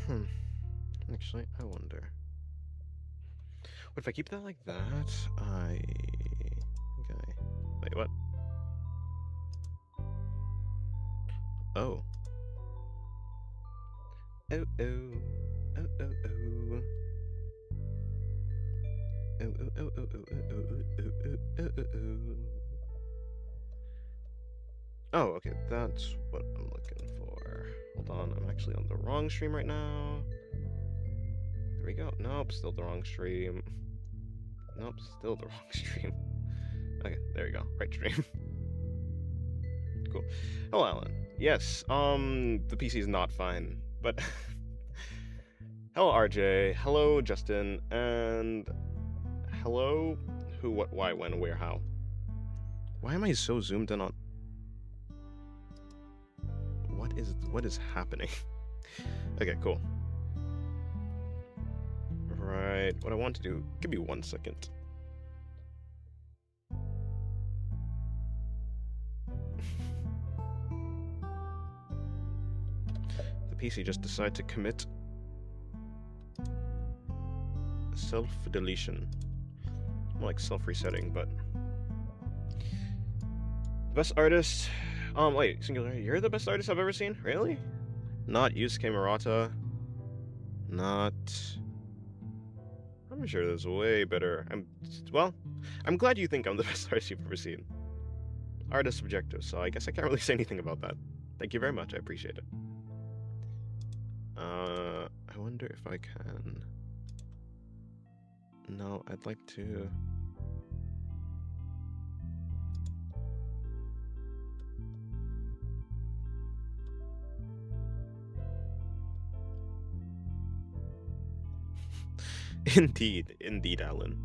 Hmm. Actually, I wonder. What if I keep that like that? Okay. Wait, what? Oh. Oh, oh. Oh, oh, oh. Oh, oh, oh, oh, oh, oh, oh, oh, oh, oh, oh. Oh, okay, that's what I'm looking for. Hold on, I'm actually on the wrong stream right now. There we go. Nope, still the wrong stream. Nope, still the wrong stream. Okay, there we go. Right stream. Cool. Hello, Alan. Yes, the PC is not fine, but hello, RJ. Hello, Justin, and hello, who, what, why, when, where, how. Why am I so zoomed in on? What is happening? Okay, cool. Right, what I want to do. Give me 1 second. The PC just decided to commit self-deletion. More like self-resetting, but the best artist. Wait, singular. You're the best artist I've ever seen? Really? Not Yusuke Murata. Not. I'm sure there's way better. I'm glad you think I'm the best artist you've ever seen. Art is subjective, so I guess I can't really say anything about that. Thank you very much. I appreciate it. I wonder if I can. No, I'd like to. Indeed, Alan.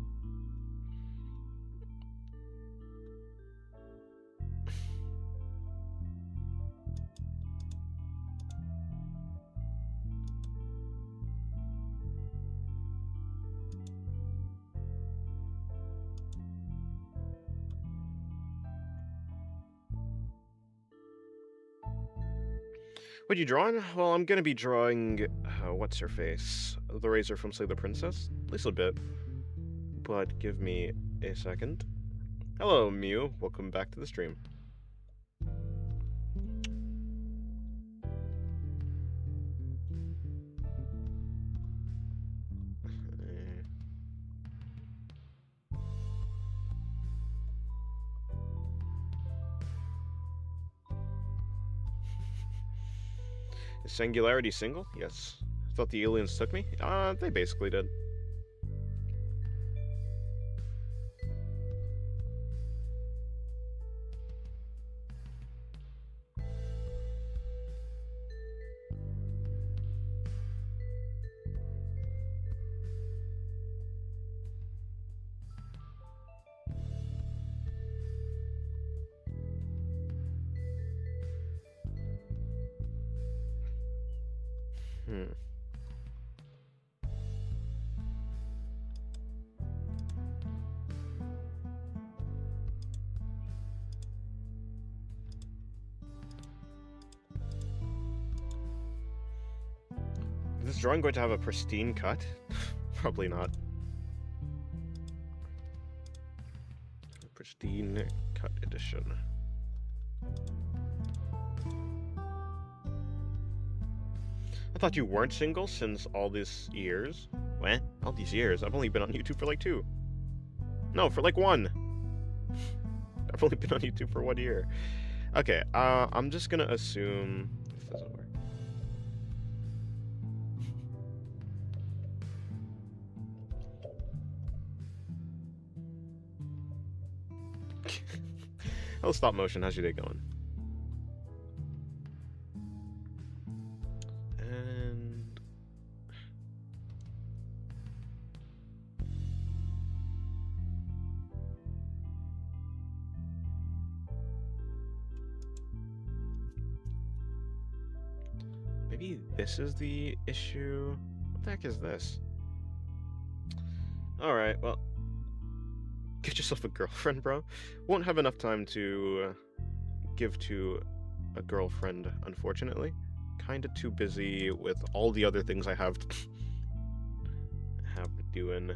What are you drawing? Well, I'm gonna be drawing, what's her face? The Razor from Slay the Princess? At least a bit. But give me a second. Hello, Mew. Welcome back to the stream. Is Singularity single? Yes. Thought the aliens took me? They basically did. Hmm. Is this drawing going to have a pristine cut? Probably not. Pristine cut edition. I thought you weren't single since all these years. What? All these years? I've only been on YouTube for like 2. No, for like 1. I've only been on YouTube for 1 year. Okay, I'm just gonna assume this doesn't work. Hello, stop motion. How's your day going? And maybe this is the issue. What the heck is this? Alright, well, get yourself a girlfriend, bro. Won't have enough time to give to a girlfriend, unfortunately. kind of too busy with all the other things I have doing.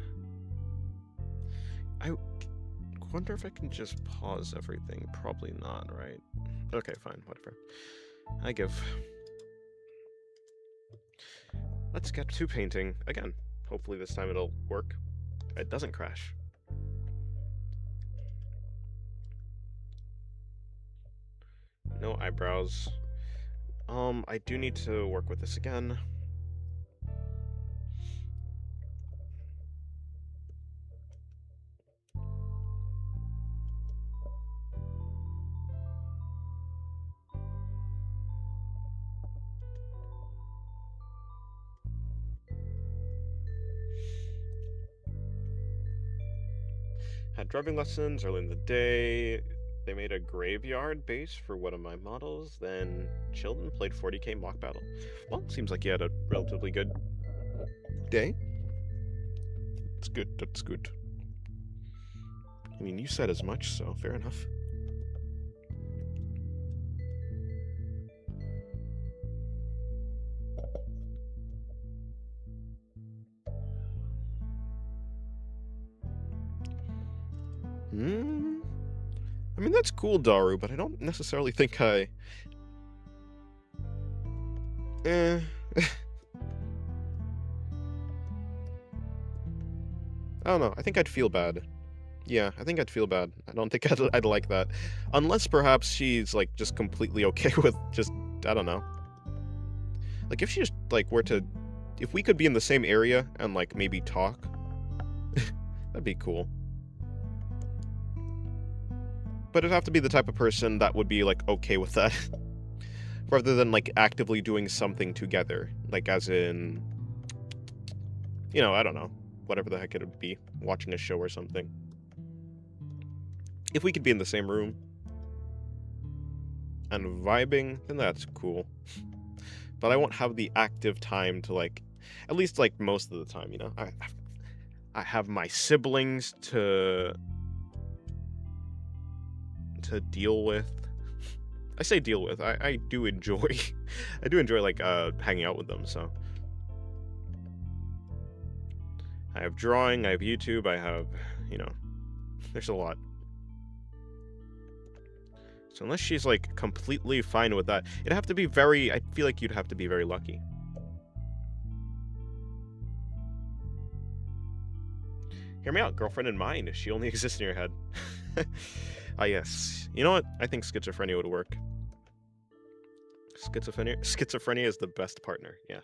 I wonder if I can just pause everything. Probably not, right? Okay, fine, whatever. I give. Let's get to painting again. Hopefully this time it'll work. It doesn't crash. No eyebrows. I do need to work with this again. Had driving lessons early in the day. They made a graveyard base for one of my models, then chilled and played 40k mock battle. Well, it seems like you had a relatively good day. That's good, that's good. I mean, you said as much, so fair enough. I mean, that's cool, Daru, but I don't necessarily think I... I don't know. I think I'd feel bad. Yeah, I think I'd feel bad. I don't think I'd like that. Unless perhaps she's, like, just completely okay with just... I don't know. Like, if she just, like, were to... If we could be in the same area and, like, maybe talk... that'd be cool. But it'd have to be the type of person that would be, like, okay with that. Rather than, like, actively doing something together. Like, as in... You know, I don't know. Whatever the heck it would be. Watching a show or something. If we could be in the same room and vibing, then that's cool. But I won't have the active time to, like... At least, like, most of the time, you know? I have my siblings to deal with. I say deal with. I do enjoy... I do enjoy, like, hanging out with them, so... I have drawing, I have YouTube, I have, you know... There's a lot. So unless she's, like, completely fine with that, it'd have to be very... I feel like you'd have to be very lucky. Hear me out, girlfriend in mind. She only exists in your head. Ah, yes. You know what? I think schizophrenia would work. Schizophrenia is the best partner, yeah.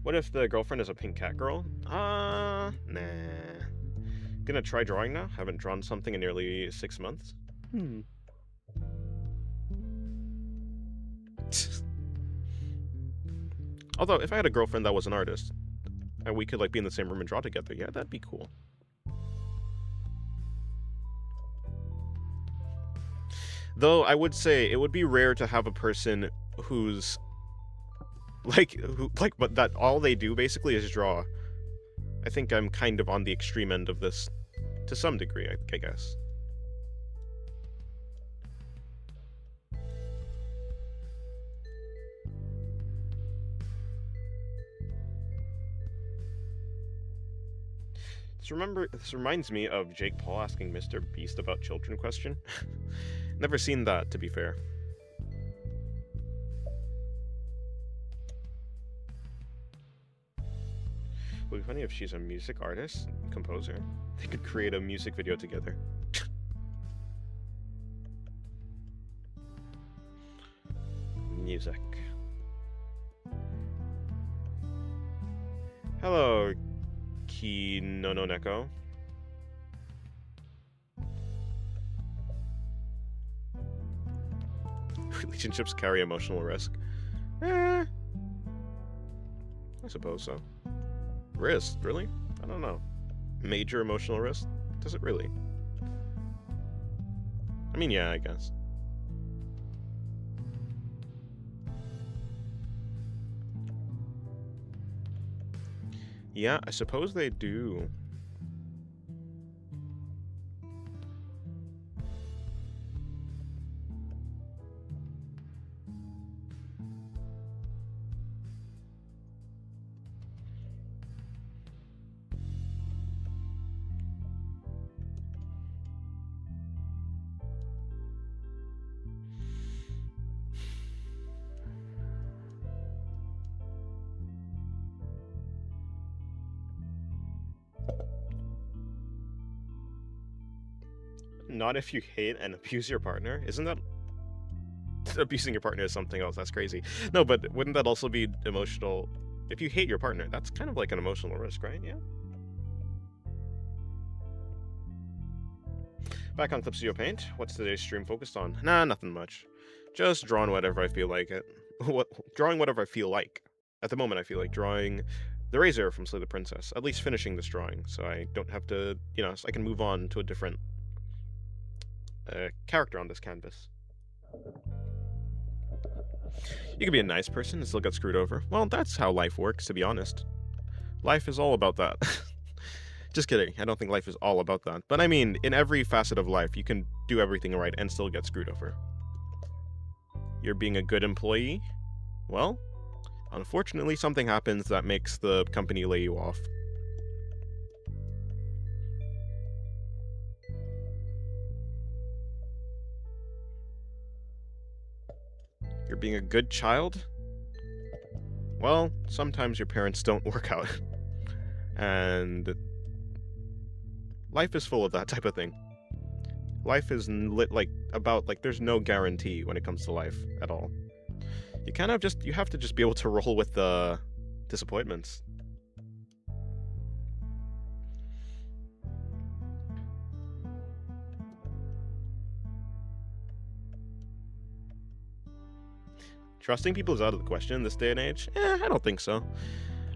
What if the girlfriend is a pink cat girl? Nah. Gonna try drawing now? Haven't drawn something in nearly 6 months. Although, if I had a girlfriend that was an artist, and we could, like, be in the same room and draw together, yeah, that'd be cool. Though, I would say, it would be rare to have a person who's... but that all they do, basically, is draw. I think I'm kind of on the extreme end of this, to some degree, I guess. This reminds me of Jake Paul asking Mr. Beast about children question. Never seen that, to be fair. Would be funny if she's a music artist, composer. They could create a music video together. Music. Hello, Kinononeko. Relationships carry emotional risk. I suppose so. Risk? Really? I don't know. Major emotional risk? Does it really? I mean, yeah, I guess. Yeah, I suppose they do. Not if you hate and abuse your partner. Isn't that abusing your partner is something else? That's crazy. No, but wouldn't that also be emotional? If you hate your partner, that's kind of like an emotional risk, right? Yeah. Back on Clip Paint. What's today's stream focused on? Nah, nothing much. Just drawing whatever I feel like it. Drawing whatever I feel like. At the moment, I feel like drawing the Razor from Slay the Princess. At least finishing this drawing, so I don't have to, so I can move on to a different character on this canvas. You can be a nice person and still get screwed over. Well, that's how life works, to be honest. Life is all about that. Just kidding. I don't think life is all about that. But I mean, in every facet of life, you can do everything right and still get screwed over. You're being a good employee? Well, unfortunately, something happens that makes the company lay you off. You're being a good child? Well, sometimes your parents don't work out. And life is full of that type of thing. Life is there's no guarantee when it comes to life at all. You have to just be able to roll with the disappointments. Trusting people is out of the question in this day and age? I don't think so.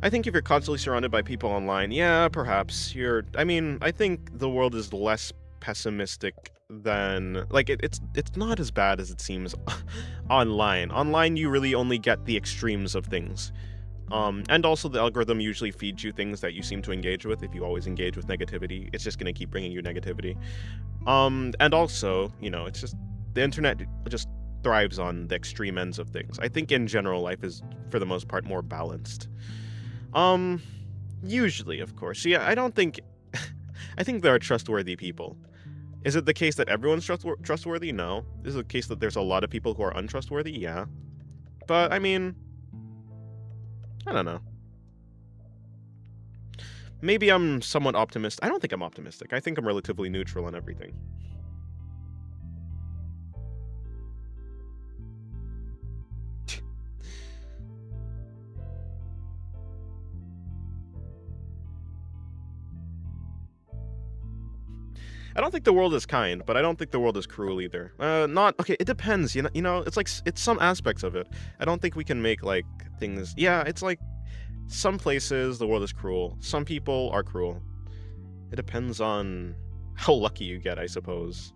I think if you're constantly surrounded by people online, yeah, perhaps. I think the world is less pessimistic than... it's not as bad as it seems online. Online, you really only get the extremes of things. And also the algorithm usually feeds you things that you seem to engage with. If you always engage with negativity, it's just going to keep bringing you negativity. And also, it's just... the internet just thrives on the extreme ends of things. I think in general, life is, for the most part, more balanced. Usually, of course. Yeah, I don't think... I think there are trustworthy people. Is it the case that everyone's trustworthy? No. Is it the case that there's a lot of people who are untrustworthy? Yeah. But, I mean... I don't know. Maybe I'm somewhat optimistic. I don't think I'm optimistic. I think I'm relatively neutral on everything. I don't think the world is kind, but I don't think the world is cruel either. Okay, it depends, it's some aspects of it. I don't think we can make, things... Yeah, it's some places the world is cruel. Some people are cruel. It depends on how lucky you get, I suppose.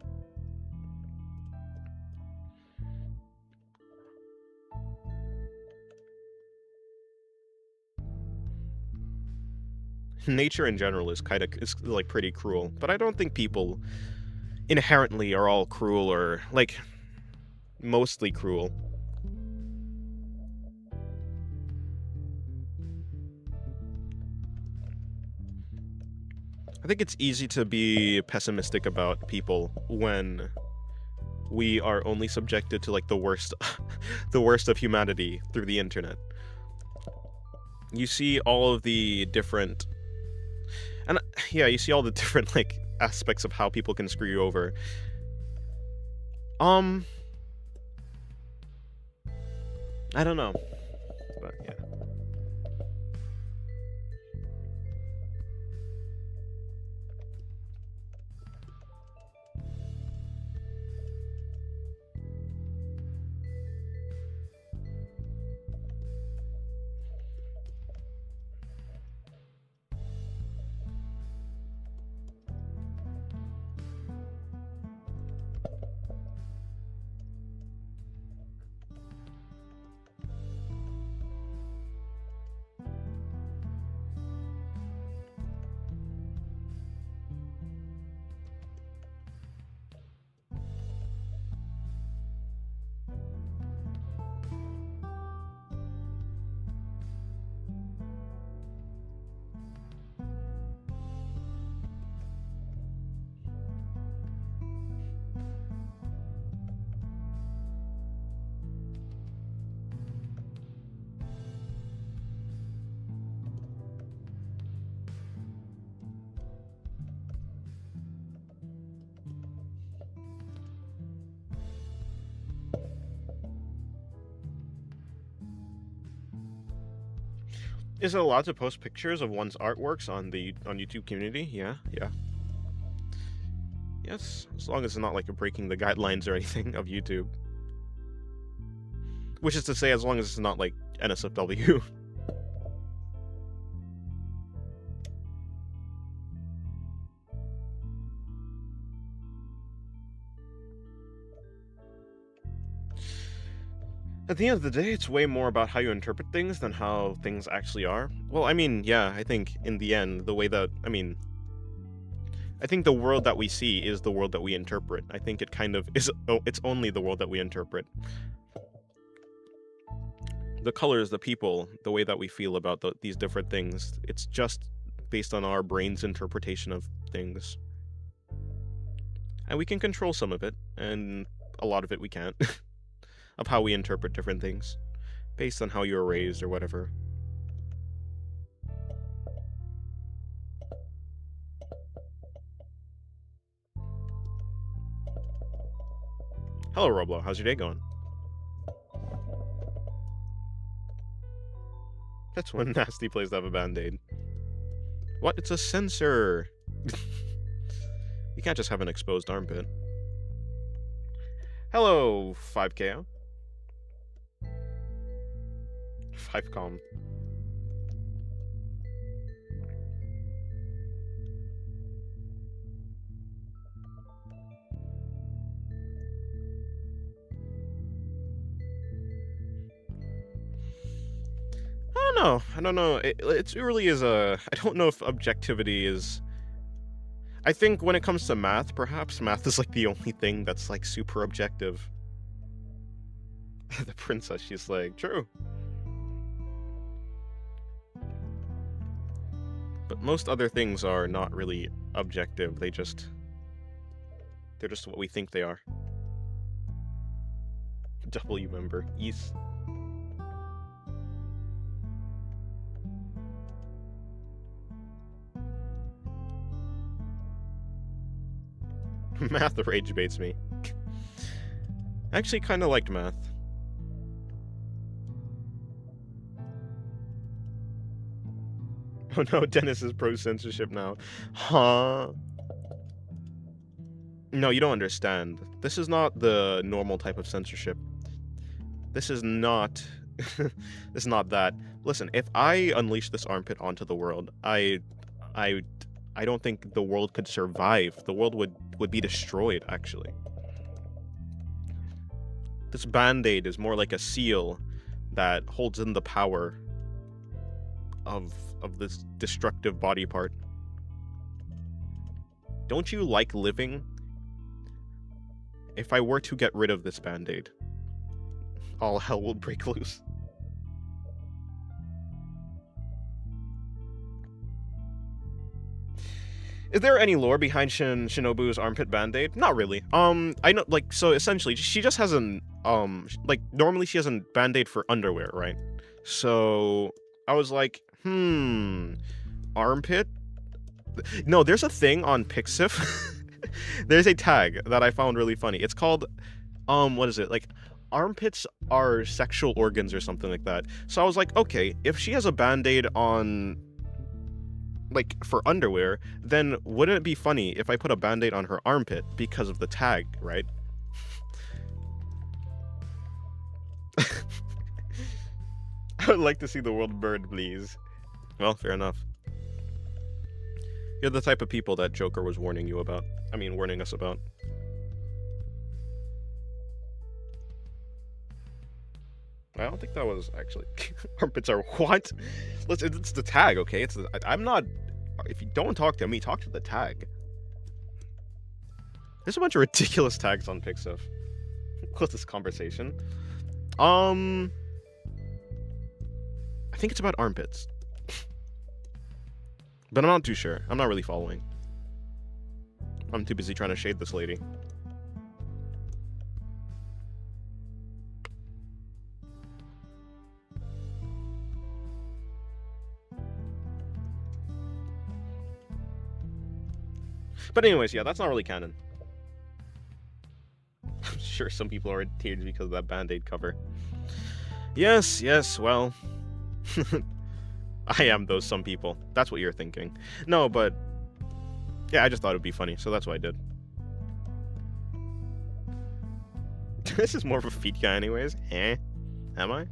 Nature in general is pretty cruel, but I don't think people inherently are all cruel or mostly cruel. I think it's easy to be pessimistic about people when we are only subjected to the worst the worst of humanity through the internet. You see all of the different... And yeah, you see all the different, aspects of how people can screw you over. I don't know. But, yeah. Is it allowed to post pictures of one's artworks on YouTube community? Yeah, yeah. Yes, as long as it's not like breaking the guidelines or anything of YouTube. Which is to say, as long as it's not like NSFW. At the end of the day, it's way more about how you interpret things than how things actually are. Well, I mean, yeah, I think in the end, the way that, I think the world that we see is the world that we interpret. I think it kind of is, it's only the world that we interpret. The colors, the people, the way that we feel about these different things, it's just based on our brain's interpretation of things. And we can control some of it, and a lot of it we can't. Of how we interpret different things, based on how you were raised or whatever. Hello, Roblo. How's your day going? That's one nasty place to have a band-aid. What? It's a sensor! You can't just have an exposed armpit. Hello, 5KO. 5com. I don't know. It really is a... I don't know if objectivity is... I think when it comes to math, perhaps math is like the only thing that's like super objective. The princess, she's like, true. But most other things are not really objective. They're just what we think they are. W member. Yes. Math rage baits me. I actually kind of liked math. Oh no, Dennis is pro-censorship now. Huh? No, you don't understand. This is not the normal type of censorship. This is not... this is not that. Listen, if I unleash this armpit onto the world, I don't think the world could survive. The world would be destroyed, actually. This band-aid is more like a seal that holds in the power of this destructive body part. Don't you like living? If I were to get rid of this band-aid, all hell will break loose. Is there any lore behind Shinobu's armpit band-aid? Not really. I know, like, so essentially, she just has an, like, normally she has a band-aid for underwear, right? So, I was like, armpit? No, there's a thing on Pixif. There's a tag that I found really funny. It's called, what is it? Like, armpits are sexual organs or something like that. So I was like, okay, if she has a band-aid on, like, for underwear, then wouldn't it be funny if I put a band-aid on her armpit because of the tag, right? I would like to see the world burn, please. Well, fair enough. You're the type of people that Joker was warning you about. I mean, warning us about. I don't think that was actually... Armpits are what? Listen, it's the tag, okay? It's the... I'm not... If you don't talk to me, talk to the tag. There's a bunch of ridiculous tags on Pixif. What's this conversation? I think it's about armpits. But I'm not too sure. I'm not really following. I'm too busy trying to shade this lady. But anyways, yeah, that's not really canon. I'm sure some people are in tears because of that Band-Aid cover. Yes, well... I am those some people. That's what you're thinking. No, but yeah, I just thought it'd be funny, so that's what I did. This is more of a feet guy anyways. Eh? Am I?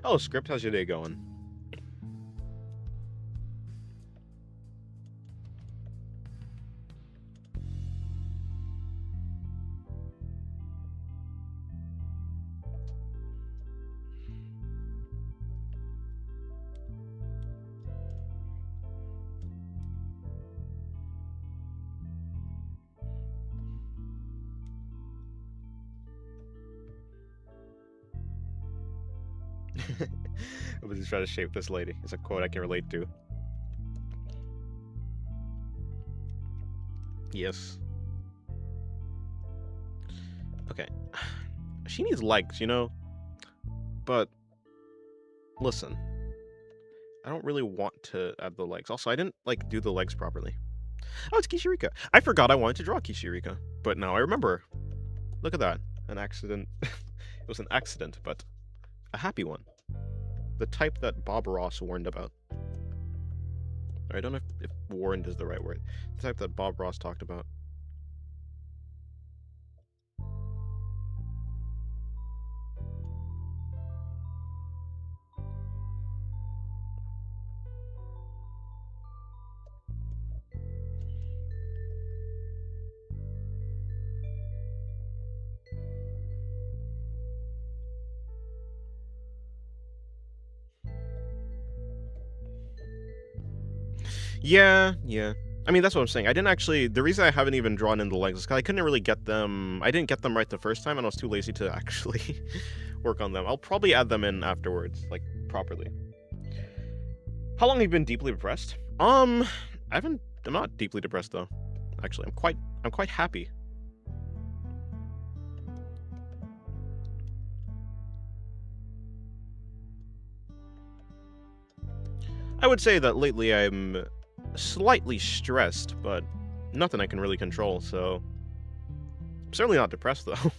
Hello, Script. How's your day going? I was just trying to shape this lady. It's a quote I can relate to. Yes. Okay. She needs legs, you know? But listen. I don't really want to add the legs. Also, I didn't like do the legs properly. Oh, it's Kishirika. I forgot I wanted to draw Kishirika. But now I remember. Look at that. An accident. It was an accident, but a happy one. The type that Bob Ross warned about. I don't know if warned is the right word. The type that Bob Ross talked about. Yeah. I mean, that's what I'm saying. I didn't actually... The reason I haven't even drawn in the legs is because I couldn't really get them... I didn't get them right the first time, and I was too lazy to actually work on them. I'll probably add them in afterwards, like, properly. How long have you been deeply depressed? I'm not deeply depressed, though. Actually, I'm quite happy. I would say that lately I'm slightly stressed, but nothing I can really control, so... I'm certainly not depressed, though.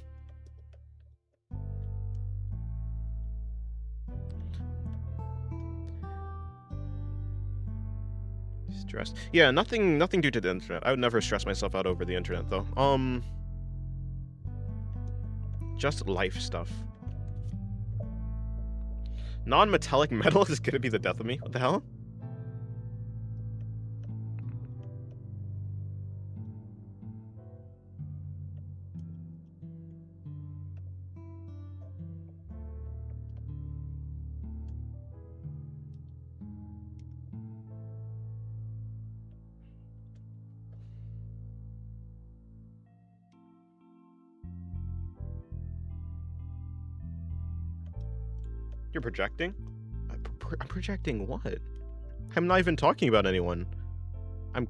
Stressed? Yeah, nothing due to the internet. I would never stress myself out over the internet, though. Just life stuff. Non-metallic metal is gonna be the death of me? What the hell? You're projecting? I'm projecting what? I'm not even talking about anyone. I'm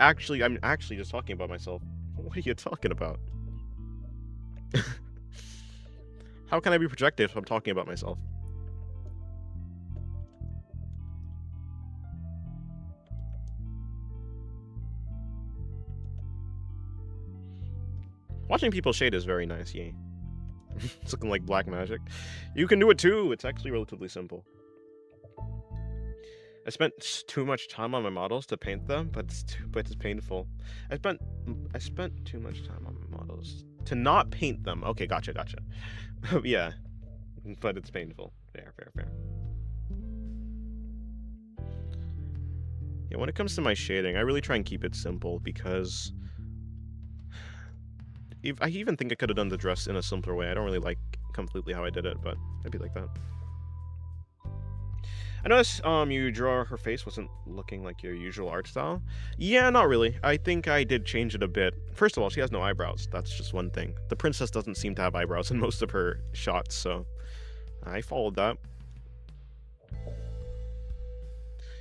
actually just talking about myself. What are you talking about? How can I be projective if I'm talking about myself? Watching people shade is very nice, yay. It's looking like black magic. You can do it too! It's actually relatively simple. I spent too much time on my models to paint them, but it's painful. I spent too much time on my models to not paint them. Okay, gotcha. Yeah, but it's painful. Fair. Yeah, when it comes to my shading, I really try and keep it simple because I even think I could have done the dress in a simpler way. I don't really like completely how I did it, but I'd be like that. I noticed you draw her face wasn't looking like your usual art style. Yeah, not really. I think I did change it a bit. First of all, she has no eyebrows. That's just one thing. The princess doesn't seem to have eyebrows in most of her shots, so I followed that.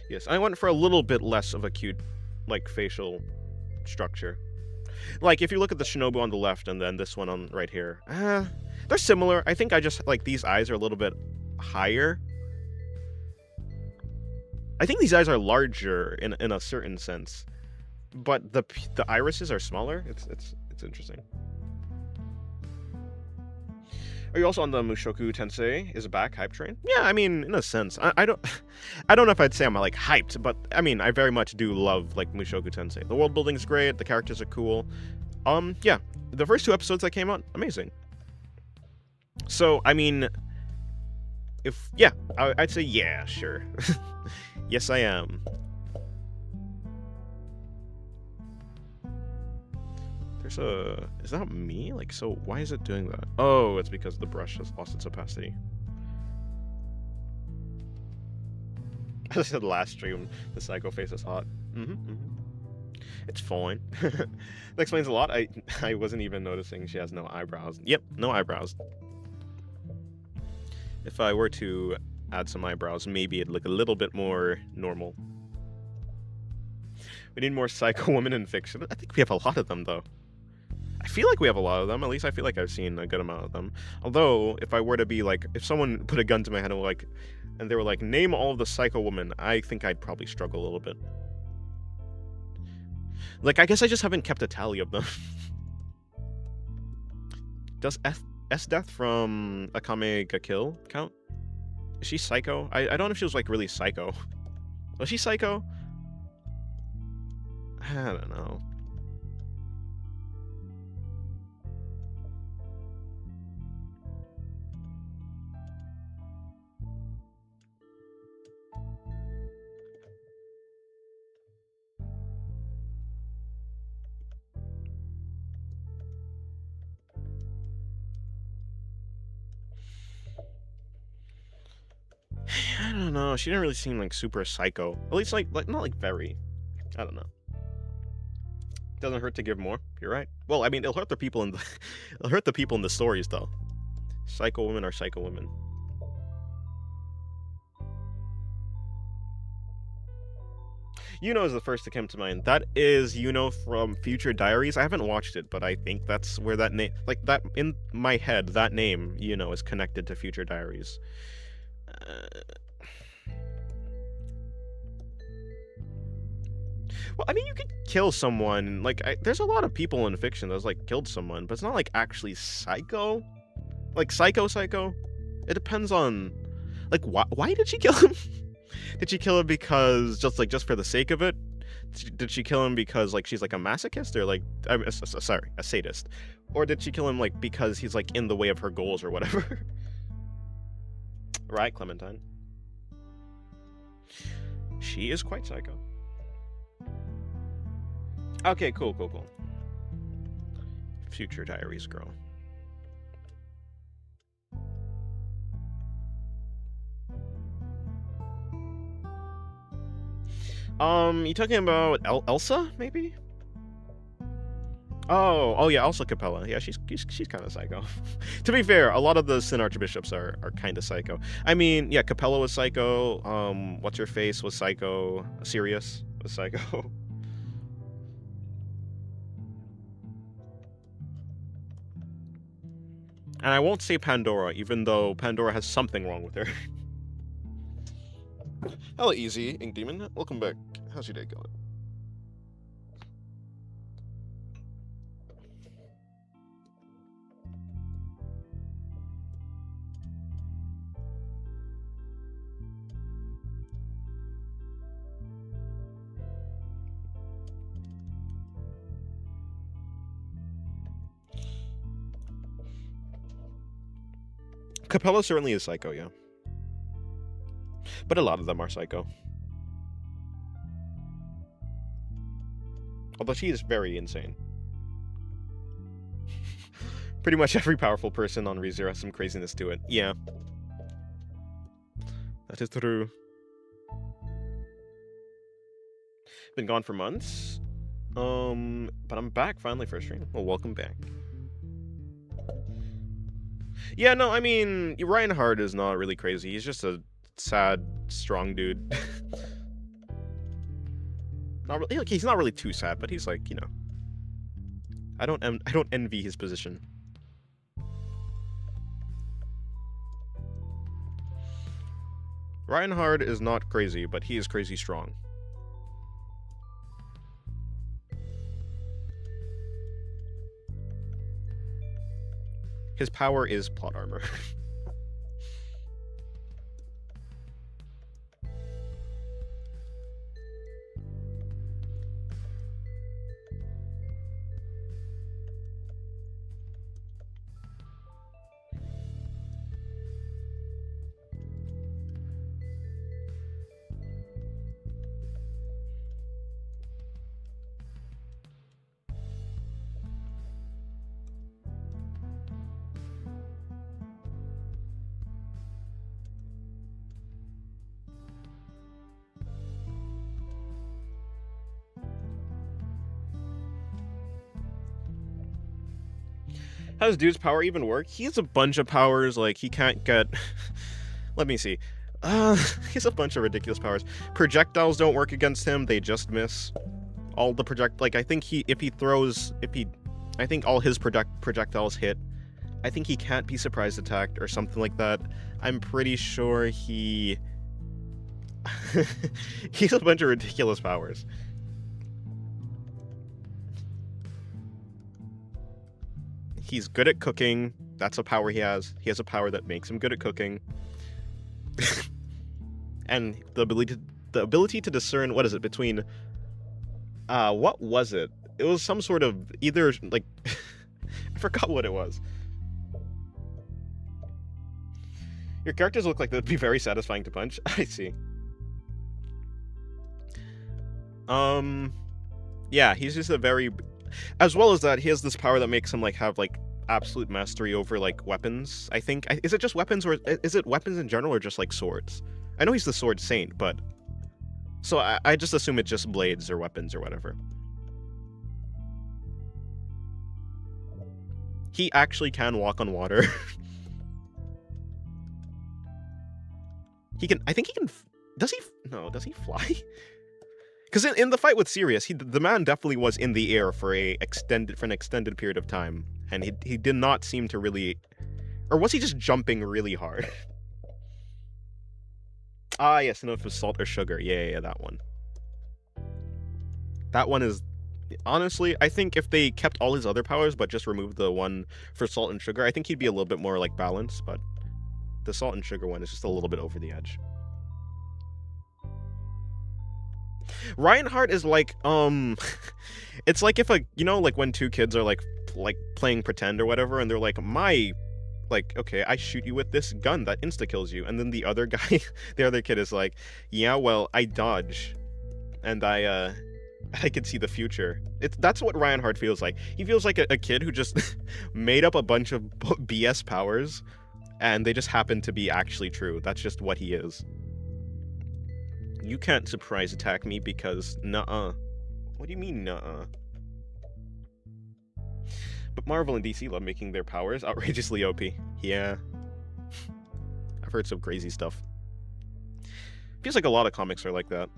Yes, I went for a little bit less of a cute, like, facial structure. Like, if you look at the Shinobu on the left and then this one on right here, they're similar. I think I just, like, these eyes are a little bit higher. I think these eyes are larger in a certain sense, but the irises are smaller. It's interesting. Are you also on the Mushoku Tensei is back hype train? Yeah, I mean, in a sense. I don't I don't know if I'd say I'm like hyped, but I mean, I very much do love like Mushoku Tensei. The world building is great, the characters are cool. Yeah, the first 2 episodes that came out, amazing. So, I mean, if yeah, I'd say yeah, sure. Yes, I am. There's a... Is that me? Like, so why is it doing that? Oh, it's because the brush has lost its opacity. As I said last stream, the psycho face is hot. It's fine. That explains a lot. I wasn't even noticing she has no eyebrows. Yep, no eyebrows. If I were to add some eyebrows, maybe it'd look a little bit more normal. We need more psycho women in fiction. I think we have a lot of them, though. I feel like we have a lot of them. At least I feel like I've seen a good amount of them. Although, if I were to be like, if someone put a gun to my head and they were like, name all of the psycho women, I think I'd probably struggle a little bit. Like, I guess I just haven't kept a tally of them. Does S Death from Akame ga Kill count? Is she psycho? I don't know if she was like really psycho. Was she psycho? I don't know. I don't know. She didn't really seem like super psycho. At least like not like very. I don't know. Doesn't hurt to give more. You're right. Well, I mean, it'll hurt the people in the it'll hurt the people in the stories though. Psycho women are psycho women. Yuno is the first to come to mind. That is Yuno from Future Diaries. I haven't watched it, but I think that's where that name, like that in my head, that name Yuno is connected to Future Diaries. Well, I mean, you could kill someone. Like, there's a lot of people in fiction that's like killed someone, but it's not like actually psycho. Like psycho. It depends on, like, why did she kill him? Did she kill him because just for the sake of it? Did she kill him because like she's like a masochist or like sorry, a sadist? Or did she kill him like because he's like in the way of her goals or whatever? Right, Clementine. She is quite psycho. Okay, cool. Future Diaries girl. You talking about Elsa, maybe? Oh yeah, Elsa Capella. Yeah, she's kind of psycho. To be fair, a lot of the Sin Archbishops are kind of psycho. I mean, yeah, Capella was psycho. What's her face was psycho. Sirius was psycho. And I won't say Pandora, even though Pandora has something wrong with her. Hello, Easy Ink Demon. Welcome back. How's your day going? Capella certainly is psycho, yeah. But a lot of them are psycho. Although she is very insane. Pretty much every powerful person on ReZero has some craziness to it. Yeah. That is true. Been gone for months. But I'm back finally for a stream. Well, welcome back. Yeah, no, I mean, Reinhardt is not really crazy. He's just a sad, strong dude. Not really, like, he's not really too sad, but he's like, you know, I don't envy his position. Reinhard is not crazy, but he is crazy strong. His power is plot armor. How does dude's power even work? He has a bunch of powers, like, he can't get... Let me see. He has a bunch of ridiculous powers. Projectiles don't work against him, they just miss. All the like, I think I think all his projectiles hit. I think he can't be surprise attacked or something like that. I'm pretty sure he... he has a bunch of ridiculous powers. He's good at cooking. That's a power he has. He has a power that makes him good at cooking. And the ability to discern, what is it, between what was it? It was some sort of either, like, I forgot what it was. Your characters look like they'd be very satisfying to punch. I see. Yeah, he's just a very... As well as that, he has this power that makes him, like, have, like, absolute mastery over, like, weapons, I think. Is it just weapons, or is it weapons in general, or just, like, swords? I know he's the sword saint, but... So I just assume it's just blades or weapons or whatever. He actually can walk on water. He can... I think he can... Does he... No, does he fly? Because in the fight with Sirius, the man definitely was in the air for an extended period of time, and he did not seem to really, or was he just jumping really hard? Ah, yes, no, if it was salt or sugar, yeah, that one. That one is, honestly, I think if they kept all his other powers but just removed the one for salt and sugar, I think he'd be a little bit more like balanced. But the salt and sugar one is just a little bit over the edge. Reinhardt is like, it's like if like when two kids are like playing pretend or whatever, and they're like, okay, I shoot you with this gun that insta-kills you, and then the other guy, the other kid is like, yeah, well, I dodge, and I can see the future. That's what Reinhardt feels like. He feels like a kid who just made up a bunch of BS powers, and they just happen to be actually true. That's just what he is. You can't surprise attack me because nuh-uh. What do you mean nuh-uh? But Marvel and DC love making their powers outrageously OP. Yeah. I've heard some crazy stuff. Feels like a lot of comics are like that.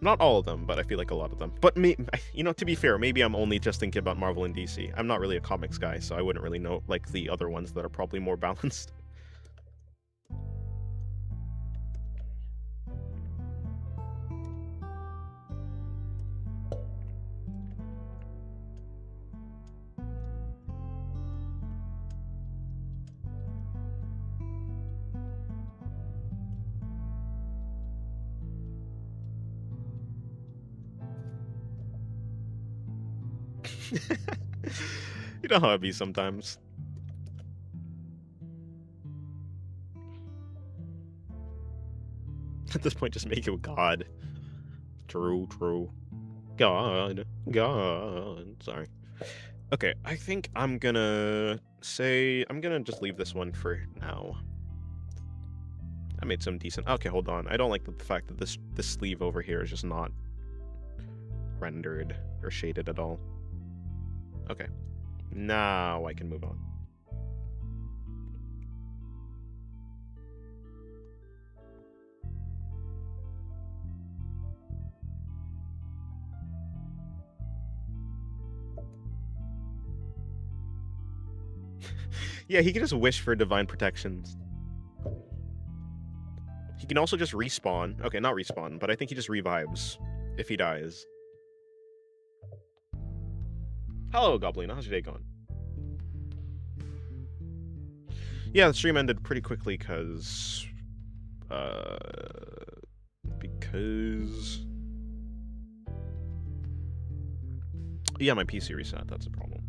Not all of them, but I feel like a lot of them. But to be fair, maybe I'm only just thinking about Marvel and DC. I'm not really a comics guy, so I wouldn't really know like the other ones that are probably more balanced. You know how it be sometimes. At this point, just make it God. True. God. Sorry. Okay, I think I'm gonna just leave this one for now. I made some decent... Okay, hold on. I don't like the fact that this sleeve over here is just not rendered or shaded at all. Okay. Now I can move on. Yeah, he can just wish for divine protections. can also just respawn. Okay, not respawn, but I think he just revives if he dies. Hello, Goblin. How's your day going? Yeah, the stream ended pretty quickly because yeah, my PC reset. That's a problem.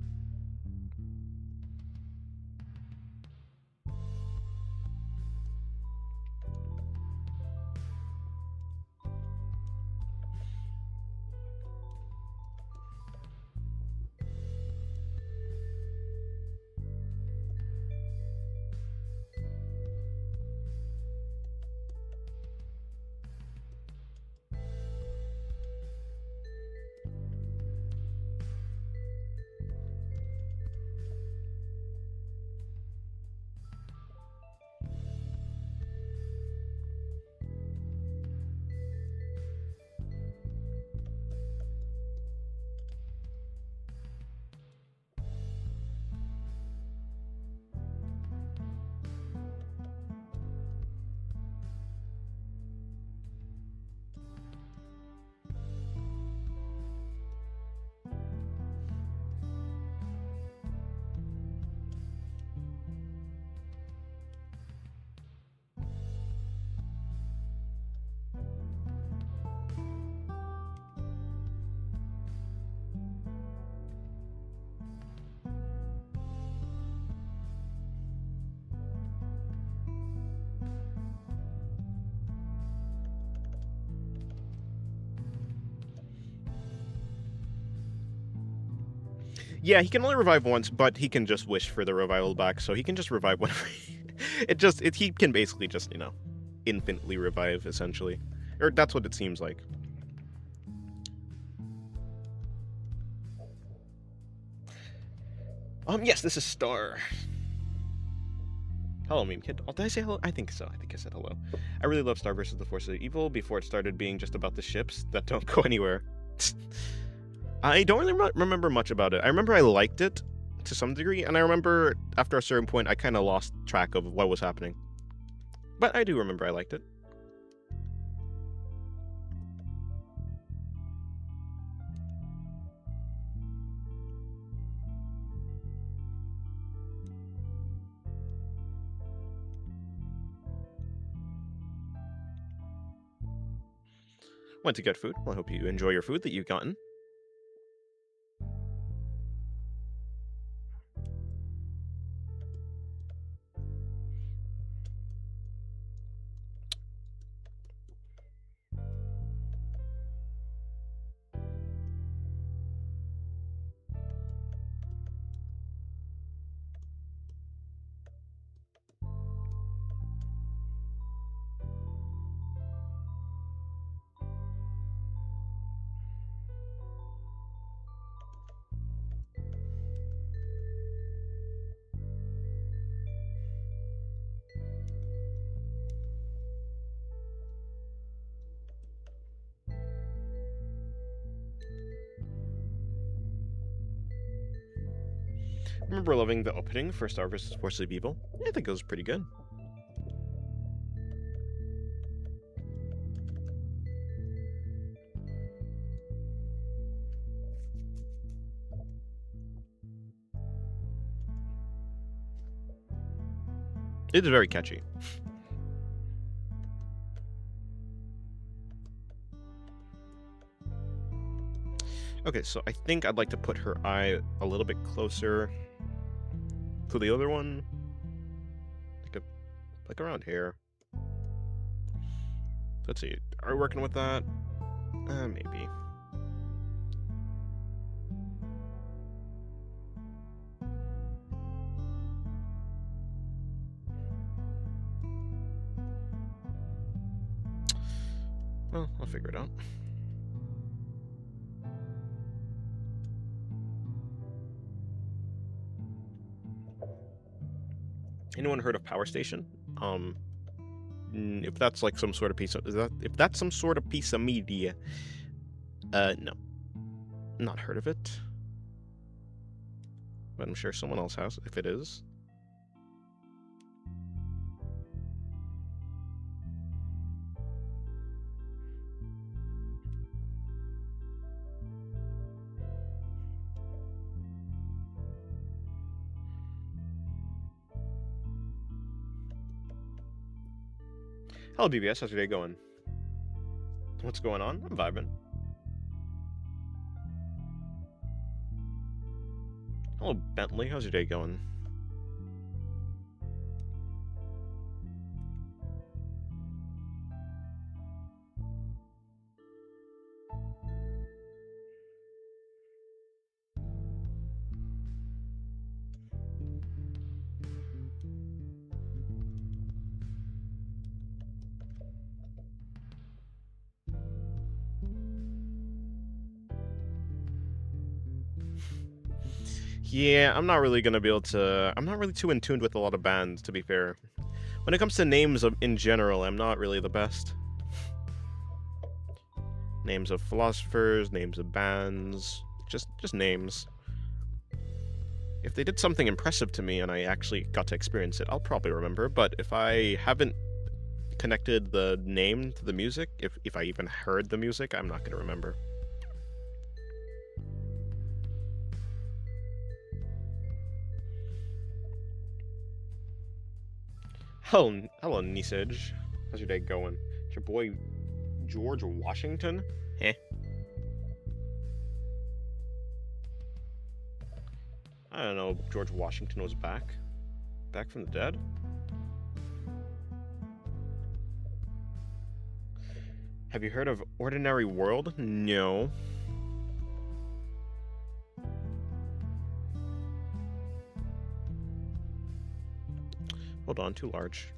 Yeah, he can only revive once, but he can just wish for the revival back, so he can just revive whenever he can basically just, infinitely revive, essentially. Or that's what it seems like. Yes, this is Star. Hello, meme kid. Oh, did I say hello? I think so. I think I said hello. I really love Star vs. the Force of Evil before it started being just about the ships that don't go anywhere. I don't really remember much about it. I remember I liked it to some degree, and I remember after a certain point I kind of lost track of what was happening. But I do remember I liked it. Went to get food. Well, I hope you enjoy your food that you've gotten. I remember loving the opening for Star vs. Force of Evil. I think it was pretty good. It is very catchy. Okay, so I think I'd like to put her eye a little bit closer to the other one. Like around here. Let's see. Are we working with that? Maybe. Well, I'll figure it out. Anyone heard of Power Station? If that's like some sort of piece of if that's some sort of piece of media, no, not heard of it. But I'm sure someone else has. If it is. Hello, BBS. How's your day going? What's going on? I'm vibing. Hello, Bentley. How's your day going? Yeah, I'm not really gonna be able to... I'm not really too in tune with a lot of bands, to be fair. When it comes to names in general, I'm not really the best. Names of philosophers, names of bands, just names. If they did something impressive to me and I actually got to experience it, I'll probably remember, but if I haven't connected the name to the music, if I even heard the music, I'm not gonna remember. Hello, Nisage. How's your day going? It's your boy George Washington? Heh. I don't know, George Washington was back. Back from the dead? Have you heard of Ordinary World? No. Hold on, too large.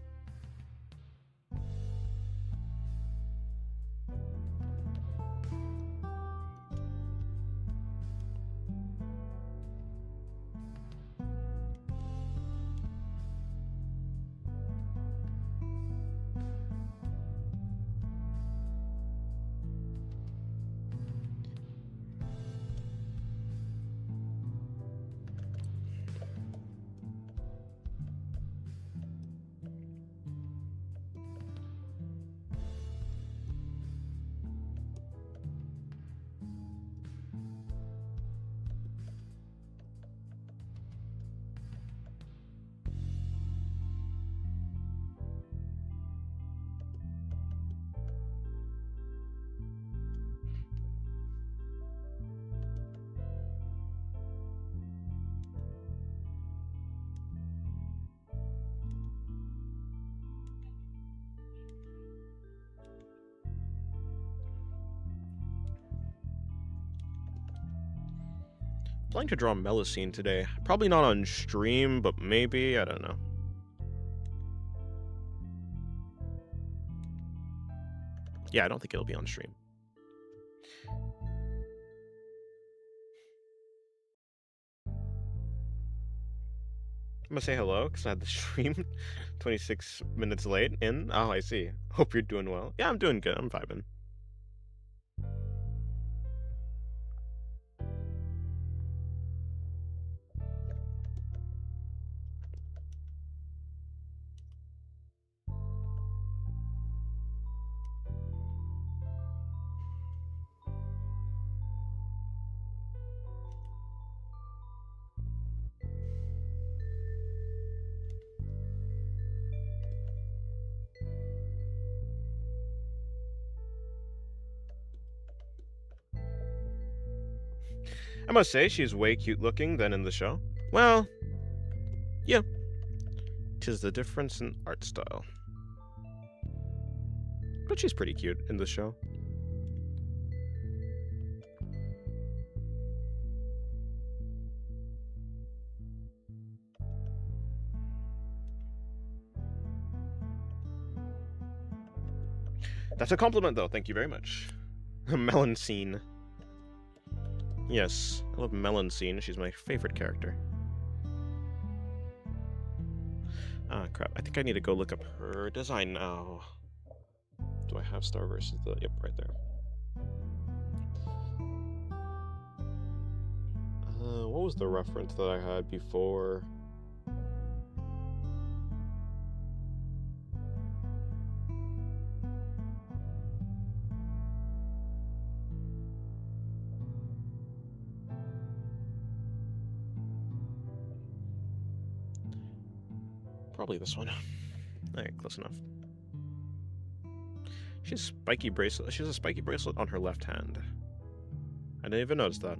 Planning to draw Melusine today. Probably not on stream, but maybe, I don't know. Yeah, I don't think it'll be on stream. I'm gonna say hello, because I had the stream 26 minutes late in. Oh, I see. Hope you're doing well. Yeah, I'm doing good. I'm vibing. I must say, she's way cute looking than in the show. Well, yeah. 'Tis the difference in art style. But she's pretty cute in the show. That's a compliment, though. Thank you very much. Melusine. Yes, I love Melusine. She's my favorite character. Ah, crap. I think I need to go look up her design now. Do I have Star versus the... Yep, right there. What was the reference that I had before? Probably this one. Alright, close enough. She's spiky bracelet. She has a spiky bracelet on her left hand. I didn't even notice that.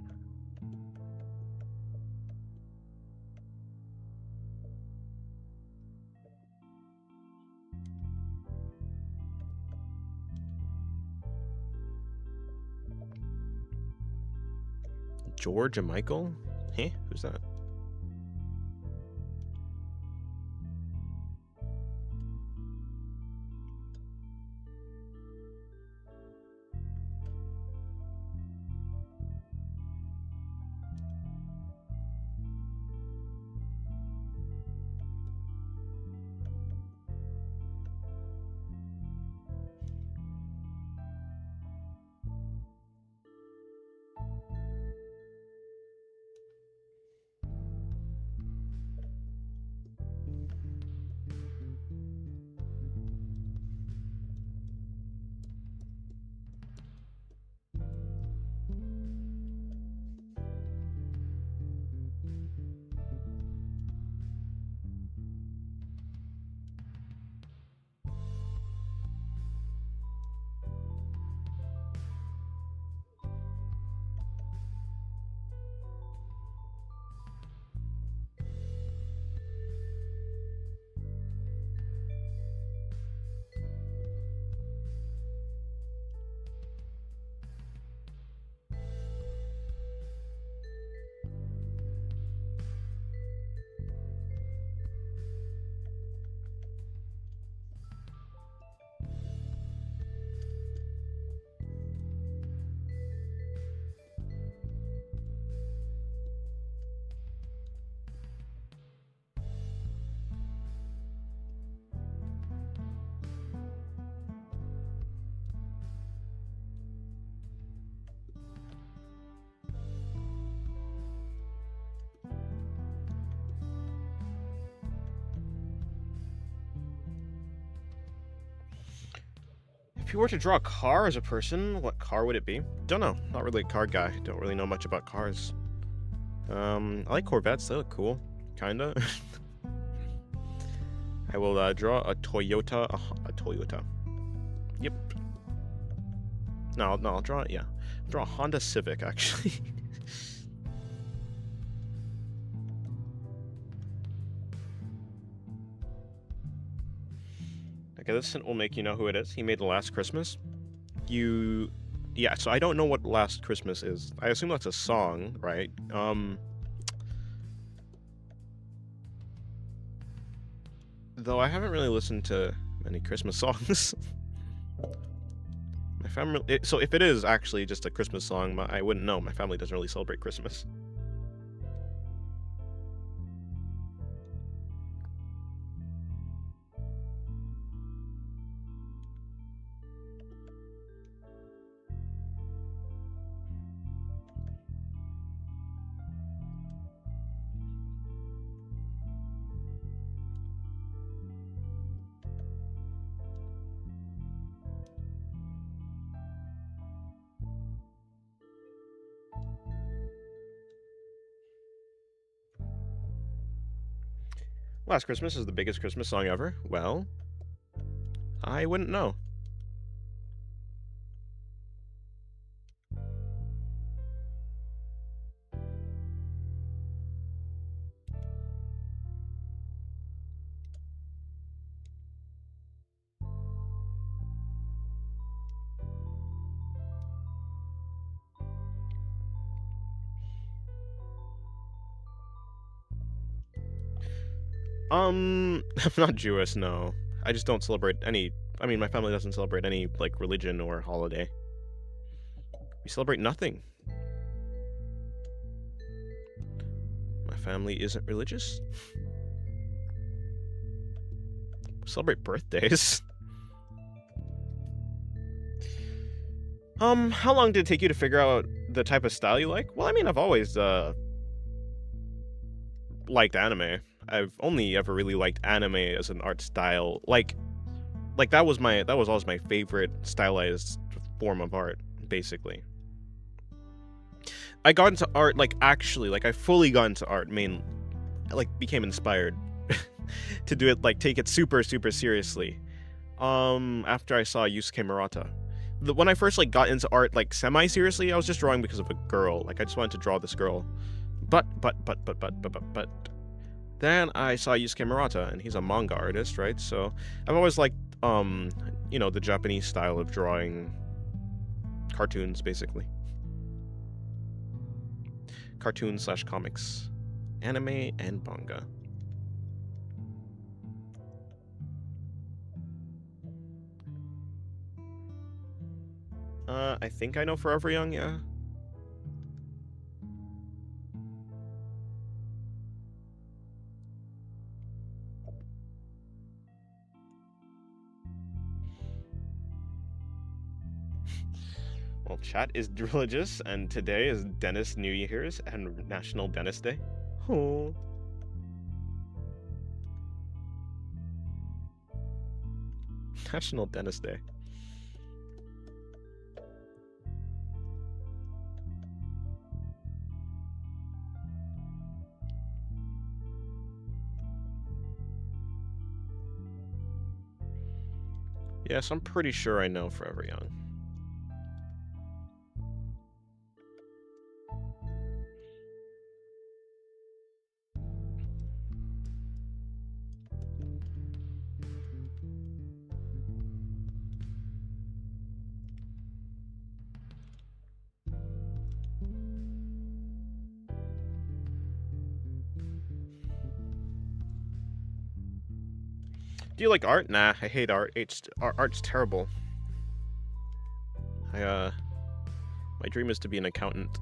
George and Michael? Hey, who's that? If you were to draw a car as a person, what car would it be? Don't know. Not really a car guy. Don't really know much about cars. I like Corvettes. They look cool. Kinda. I will draw a Toyota. A Toyota. Yep. No, I'll draw it. Yeah. I'll draw a Honda Civic, actually. Okay, this hint will make you know who it is. He made Last Christmas. Yeah, so I don't know what Last Christmas is. I assume that's a song, right? Though I haven't really listened to many Christmas songs. My family... So if it is actually just a Christmas song, I wouldn't know. My family doesn't really celebrate Christmas. Last Christmas is the biggest Christmas song ever? Well, I wouldn't know. I'm not Jewish, no. I just don't celebrate any... I mean, my family doesn't celebrate any, like, religion or holiday. We celebrate nothing. My family isn't religious. We celebrate birthdays. How long did it take you to figure out the type of style you like? Well, I mean, I've always, liked anime. I've only ever really liked anime as an art style. Like that was always my favorite stylized form of art, basically. I got into art, like, actually, like, I fully got into art, became inspired to do it, like, take it super, super seriously. After I saw Yusuke Murata. When I first like got into art like semi-seriously, I was just drawing because of a girl. Like I just wanted to draw this girl. But then I saw Yusuke Murata, and he's a manga artist, right? So I've always liked you know, the Japanese style of drawing cartoons, basically. Cartoons / comics. Anime and manga. I think I know Forever Young, yeah. Well, chat is religious, and today is Dentist New Year's and National Dentist Day. Oh. National Dentist Day. Yes, I'm pretty sure I know Forever Young. Do you like art? Nah, I hate art. Art's terrible. My dream is to be an accountant.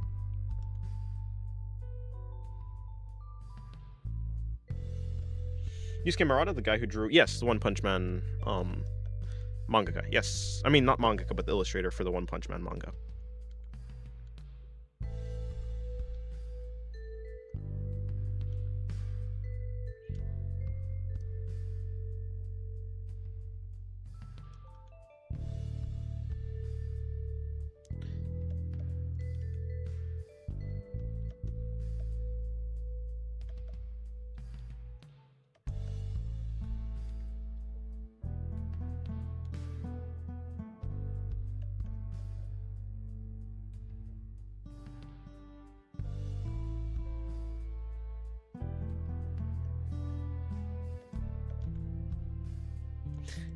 Yusuke Murata, the guy who drew, yes, the One Punch Man, mangaka, yes. I mean, not mangaka, but the illustrator for the One Punch Man manga.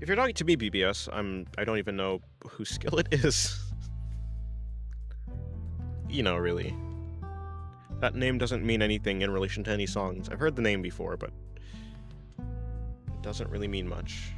If you're talking to me, BBS, I don't even know whose skill it is. You know, really. That name doesn't mean anything in relation to any songs. I've heard the name before, but it doesn't really mean much.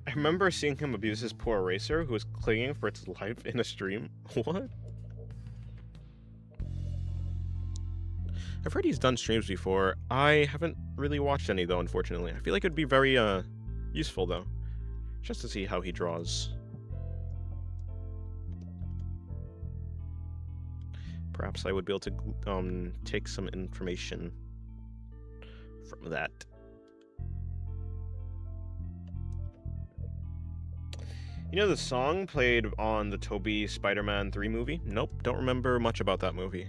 I remember seeing him abuse his poor eraser, who was clinging for its life in a stream. What? I've heard he's done streams before. I haven't really watched any, though, unfortunately. I feel like it'd be very, useful, though. Just to see how he draws. Perhaps I would be able to, take some information from that. You know the song played on the Tobey Spider-Man 3 movie? Nope, don't remember much about that movie.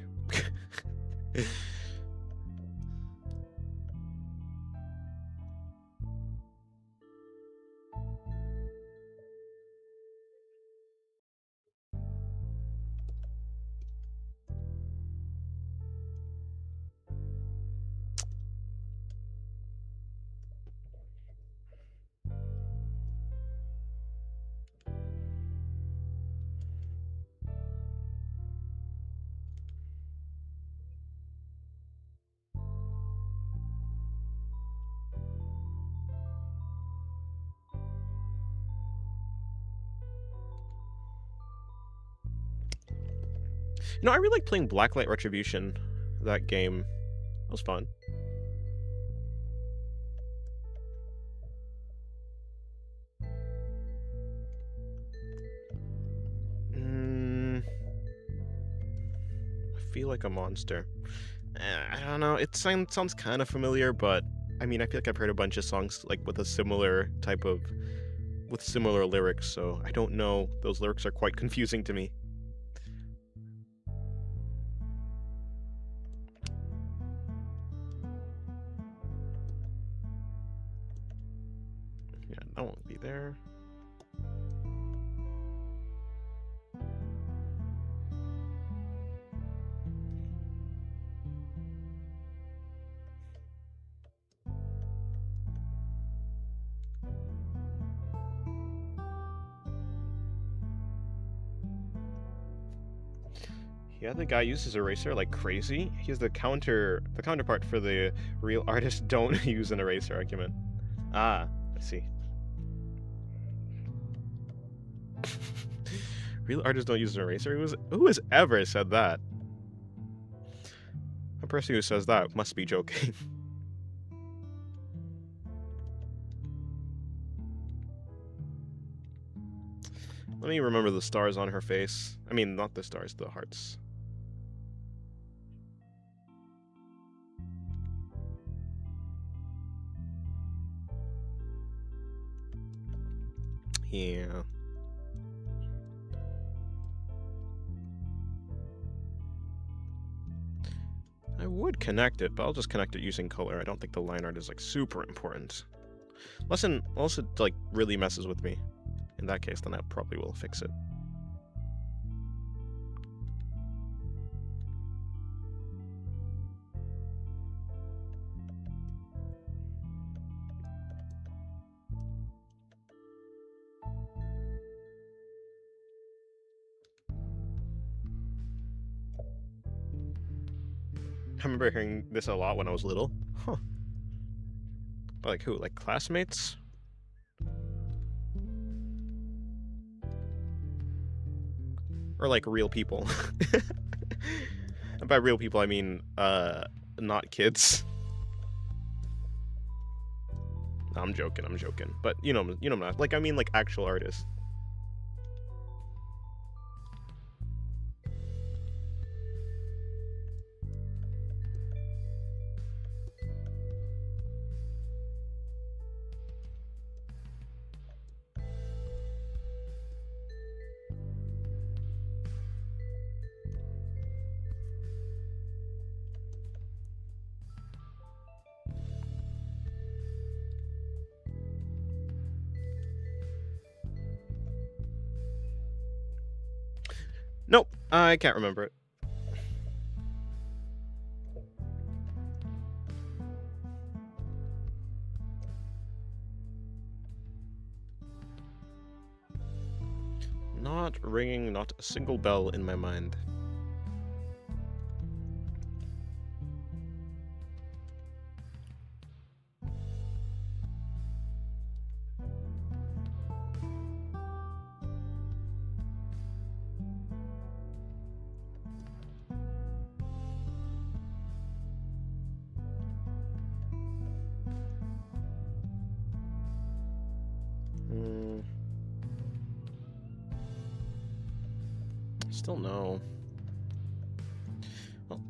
You know, I really like playing Blacklight Retribution, that game. That was fun. I feel like a monster. I don't know. It sounds kind of familiar, but I mean, I feel like I've heard a bunch of songs like with a similar type of with similar lyrics, so I don't know. Those lyrics are quite confusing to me. Yeah, that won't be there. Yeah, the guy uses eraser like crazy. He's the counterpart for the real artists don't use an eraser argument. Ah, I see. Real artists don't use an eraser? Who has ever said that? A person who says that must be joking. Let me remember the stars on her face. I mean, not the stars, the hearts. Yeah. I would connect it, but I'll just connect it using color. I don't think the line art is like super important. Unless it like really messes with me. In that case, then I probably will fix it. I remember hearing this a lot when I was little. Huh. Like who? Like classmates? Or like real people? And by real people, I mean, not kids. No, I'm joking, I'm joking. But you know, not like I mean like actual artists. Nope, I can't remember it. Not ringing, not a single bell in my mind. Still no. Well,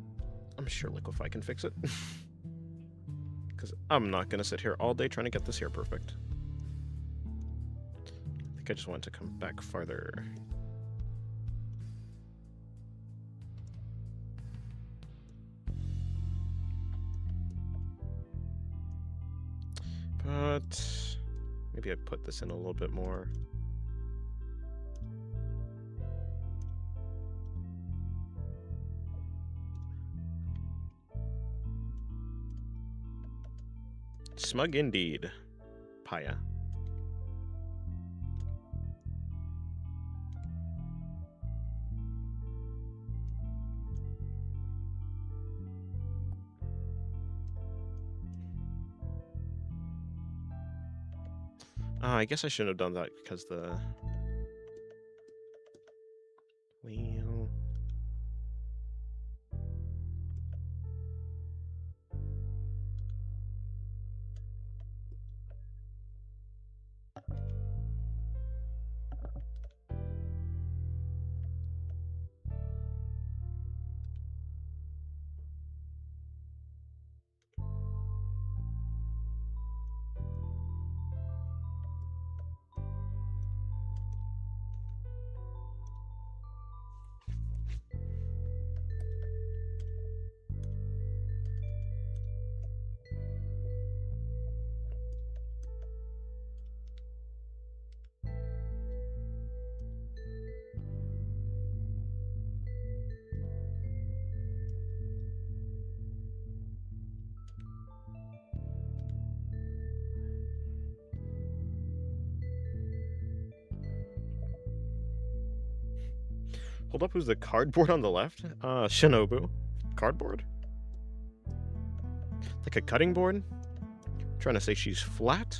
I'm sure Liquify can fix it. Because I'm not going to sit here all day trying to get this here perfect. I think I just want to come back farther. But maybe I put this in a little bit more. Smug indeed. Paya. I guess I shouldn't have done that because the... Well... Hold up, who's the cardboard on the left? Shinobu. Cardboard? Like a cutting board? Trying to say she's flat?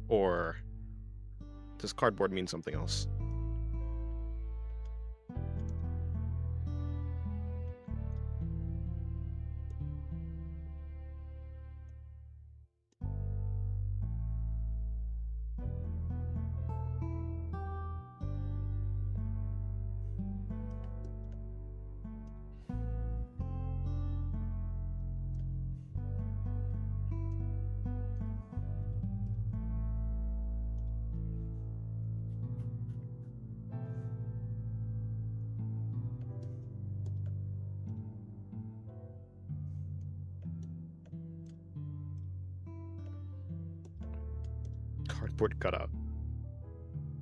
Or does cardboard mean something else? Cardboard cutout.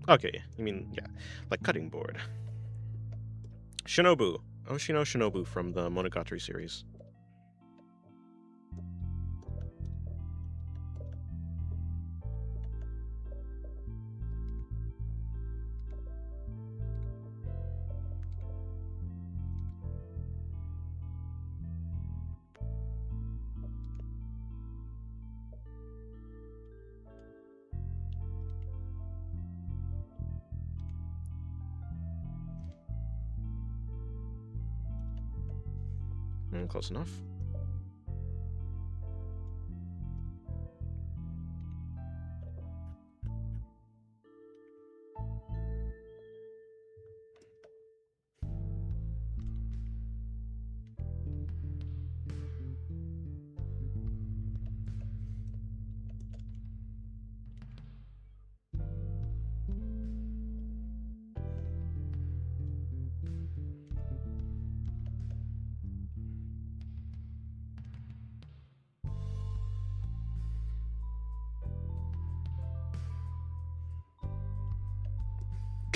Okay, you mean, yeah, like cutting board. Shinobu. Oshino Shinobu from the Monogatari series. Close enough.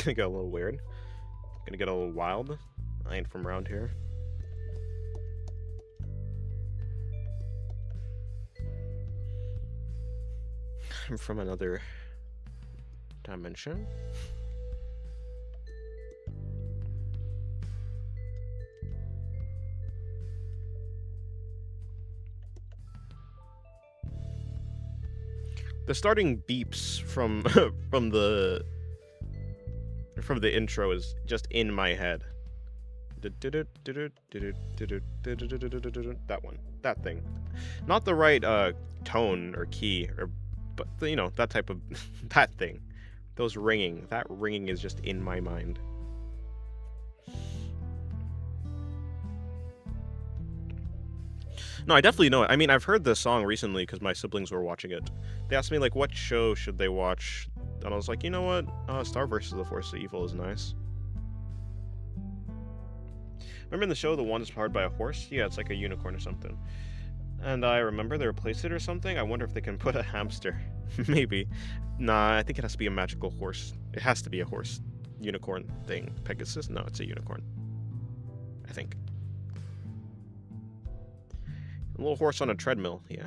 Gonna get a little weird. Gonna get a little wild. I ain't from around here. I'm from another dimension. The starting beeps from from the intro is just in my head. That one, that thing, not the right tone or key, or but you know, that type of that thing. Those ringing, that ringing is just in my mind. No, I definitely know it. I mean, I've heard this song recently because my siblings were watching it. They asked me, like, what show should they watch? And I was like, you know what? Star vs. the Force of Evil is nice. Remember in the show, the one is powered by a horse? Yeah, it's like a unicorn or something. And I remember they replaced it or something. I wonder if they can put a hamster. Maybe. Nah, I think it has to be a magical horse. It has to be a horse. Unicorn thing. Pegasus? No, it's a unicorn. I think. A little horse on a treadmill, yeah.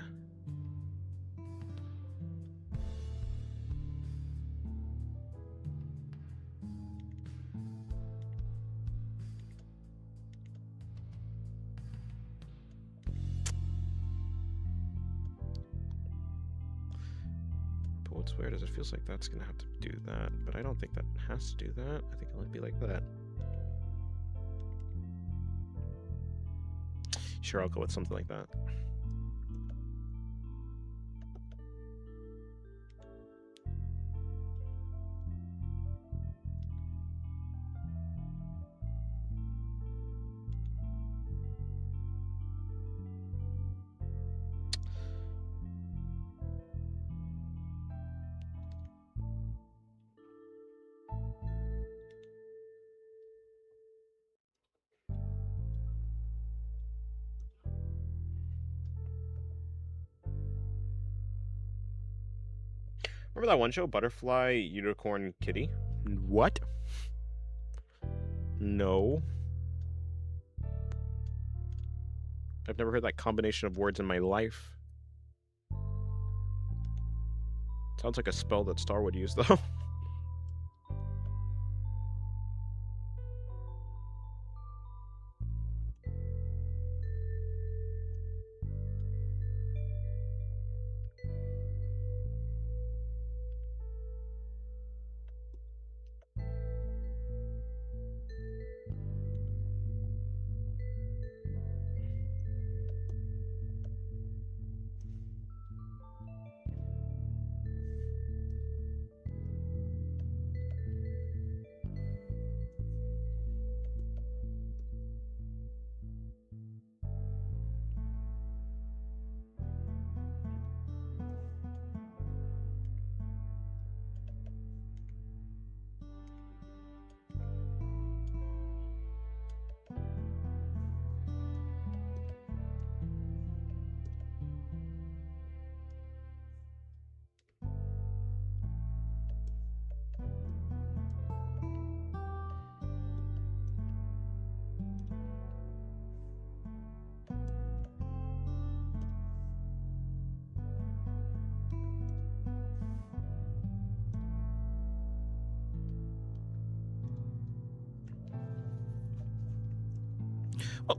But what's weird is it feels like that's gonna have to do that, but I don't think that has to do that. I think it might be like that. Sure, I'll go with something like that. Remember that one show, Butterfly Unicorn Kitty? What? No. I've never heard that combination of words in my life. Sounds like a spell that Star would use, though.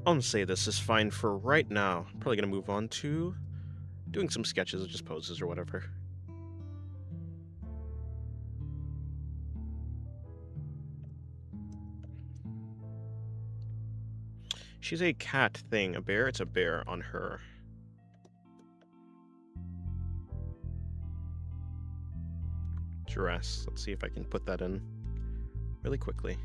I'll say this is fine for right now. Probably gonna move on to doing some sketches, just poses or whatever. She's a cat thing. A bear? It's a bear on her. Dress. Let's see if I can put that in really quickly.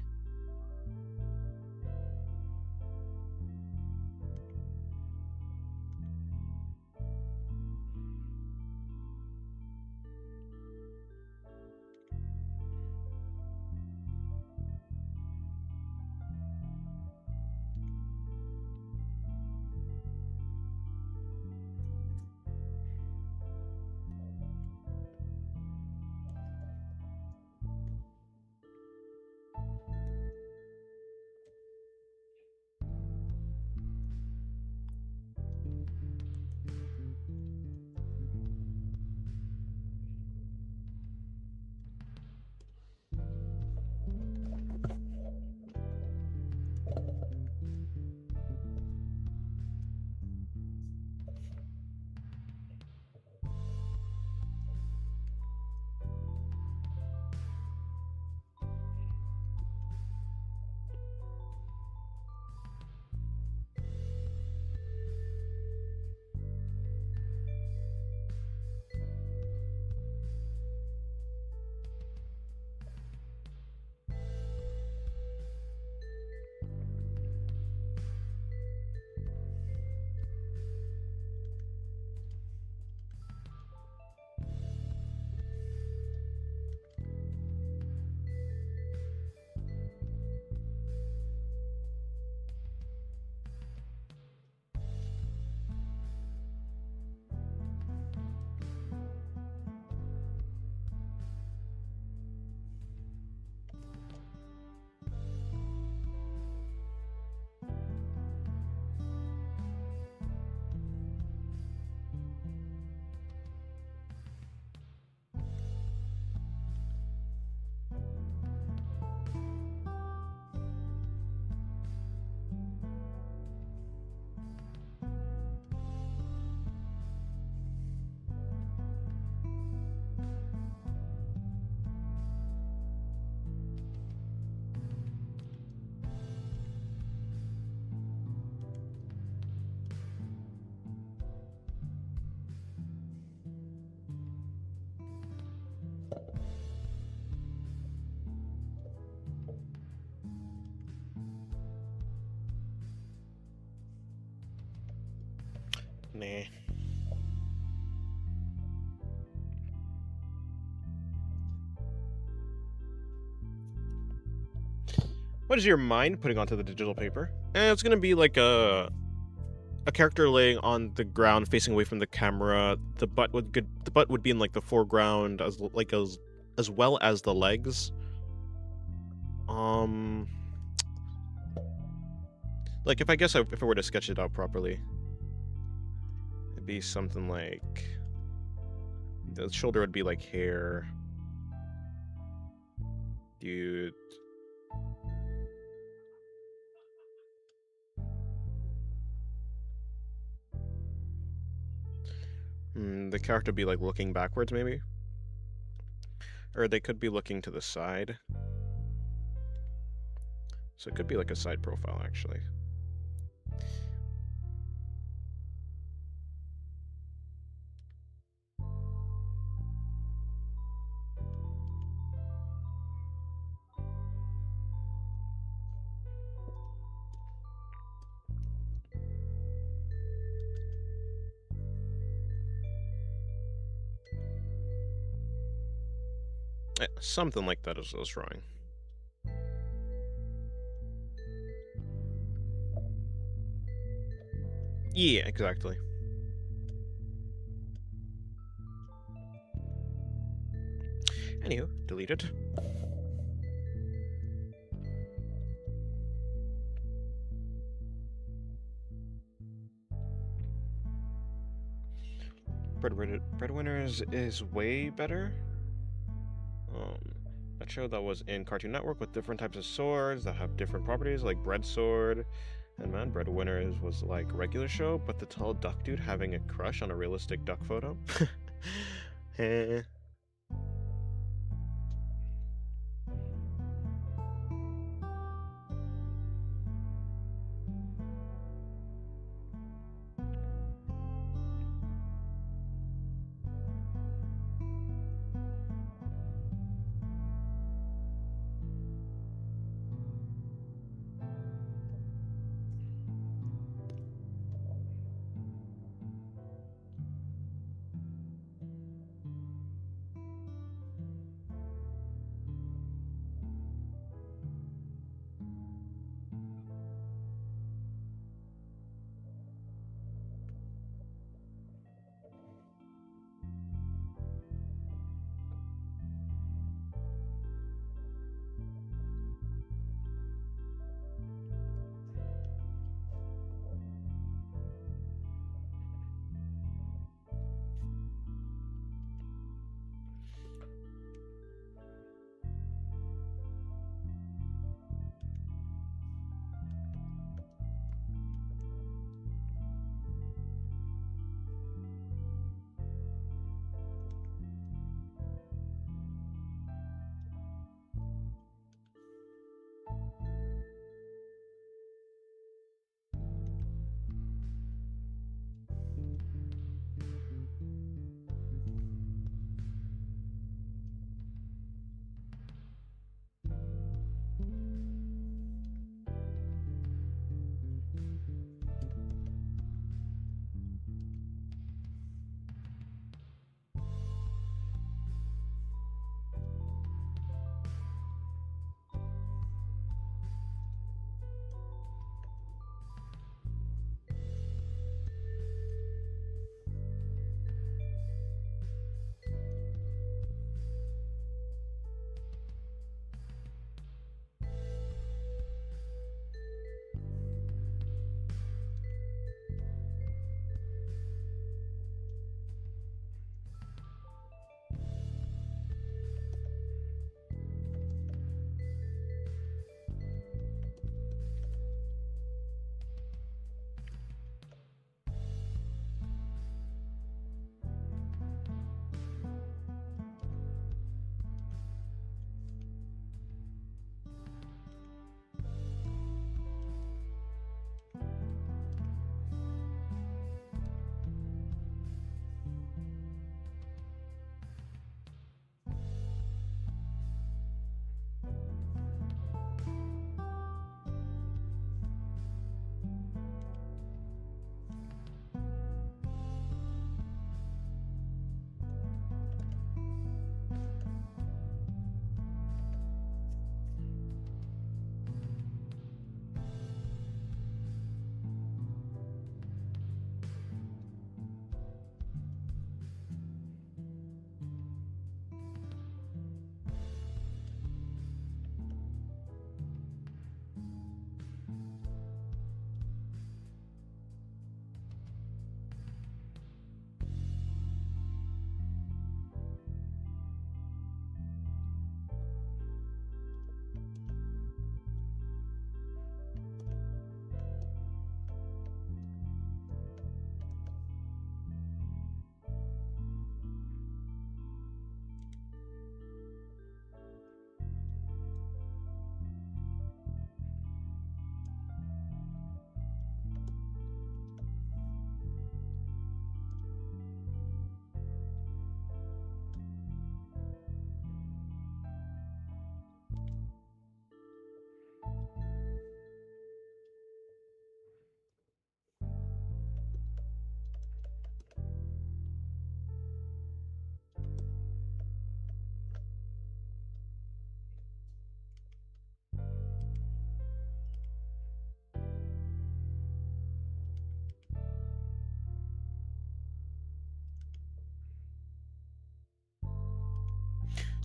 Nah. What is your mind putting onto the digital paper? It's gonna be like a character laying on the ground, facing away from the camera. The butt would be in like the foreground, as well as the legs. Like if I were to sketch it out properly, it'd be something like the shoulder would be like hair. Dude. The character would be like looking backwards, maybe? Or they could be looking to the side. So it could be like a side profile, actually. Something like that is what I was drawing. Yeah, exactly. Anywho, delete it. Breadwinners is way better. That show that was in Cartoon Network with different types of swords that have different properties, like bread sword, And man, Breadwinners was like regular show, but the tall duck dude having a crush on a realistic duck photo. Eh.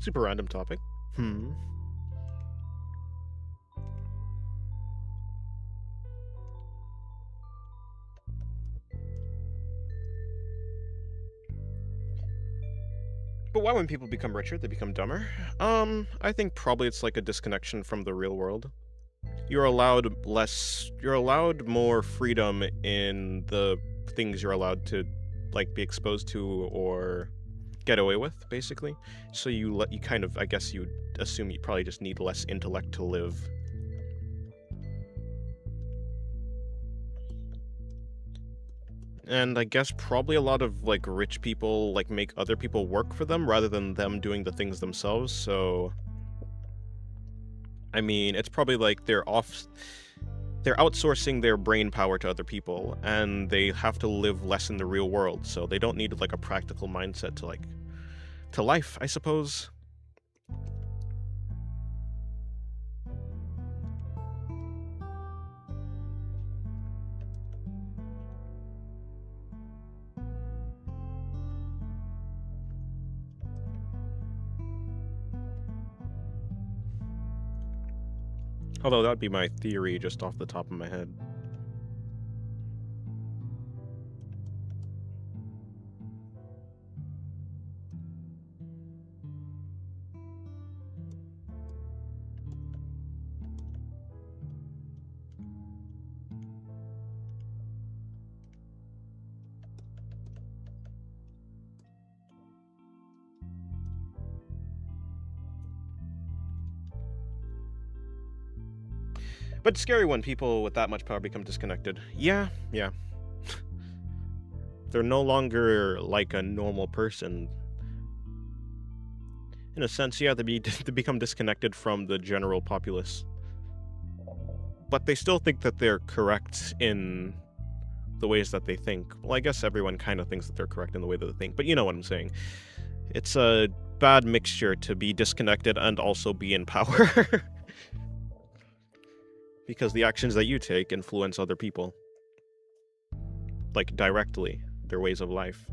Super random topic. But why when people become richer, they become dumber? I think probably it's like a disconnection from the real world. you're allowed you're allowed more freedom in the things you're allowed to like be exposed to or get away with, basically. So you kind of, I guess you assume you probably just need less intellect to live. And I guess probably a lot of like rich people like make other people work for them rather than them doing the things themselves. So I mean, it's probably like they're outsourcing their brain power to other people, and they have to live less in the real world, so they don't need like a practical mindset to life, I suppose. Although that'd be my theory just off the top of my head. But it's scary when people with that much power become disconnected. Yeah. They're no longer like a normal person. In a sense, yeah, they become disconnected from the general populace. But they still think that they're correct in the ways that they think. Well, I guess everyone kind of thinks that they're correct in the way that they think, but you know what I'm saying. It's a bad mixture to be disconnected and also be in power. Because the actions that you take influence other people. Like, directly. Their ways of life.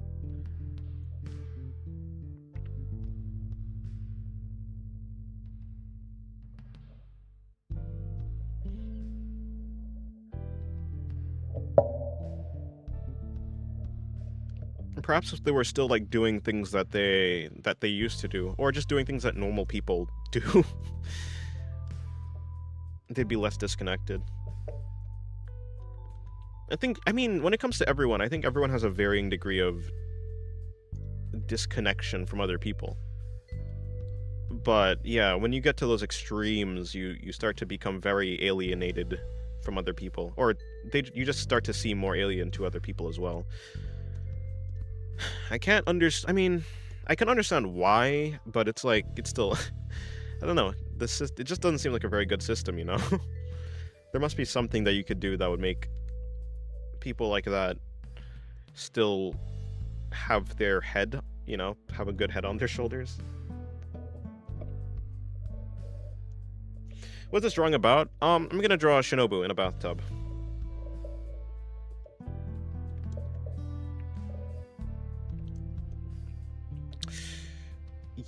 Perhaps if they were still, like, doing things that they used to do, or just doing things that normal people do, they'd be less disconnected. I mean, when it comes to everyone, I think everyone has a varying degree of disconnection from other people. But yeah, when you get to those extremes, you start to become very alienated from other people, or you just start to seem more alien to other people as well. I can't understand. I mean, I can understand why, but it's like it's still. I don't know. It just doesn't seem like a very good system, you know. There must be something that you could do that would make people like that still have their head, you know, have a good head on their shoulders. What's this drawing about? I'm gonna draw a Shinobu in a bathtub.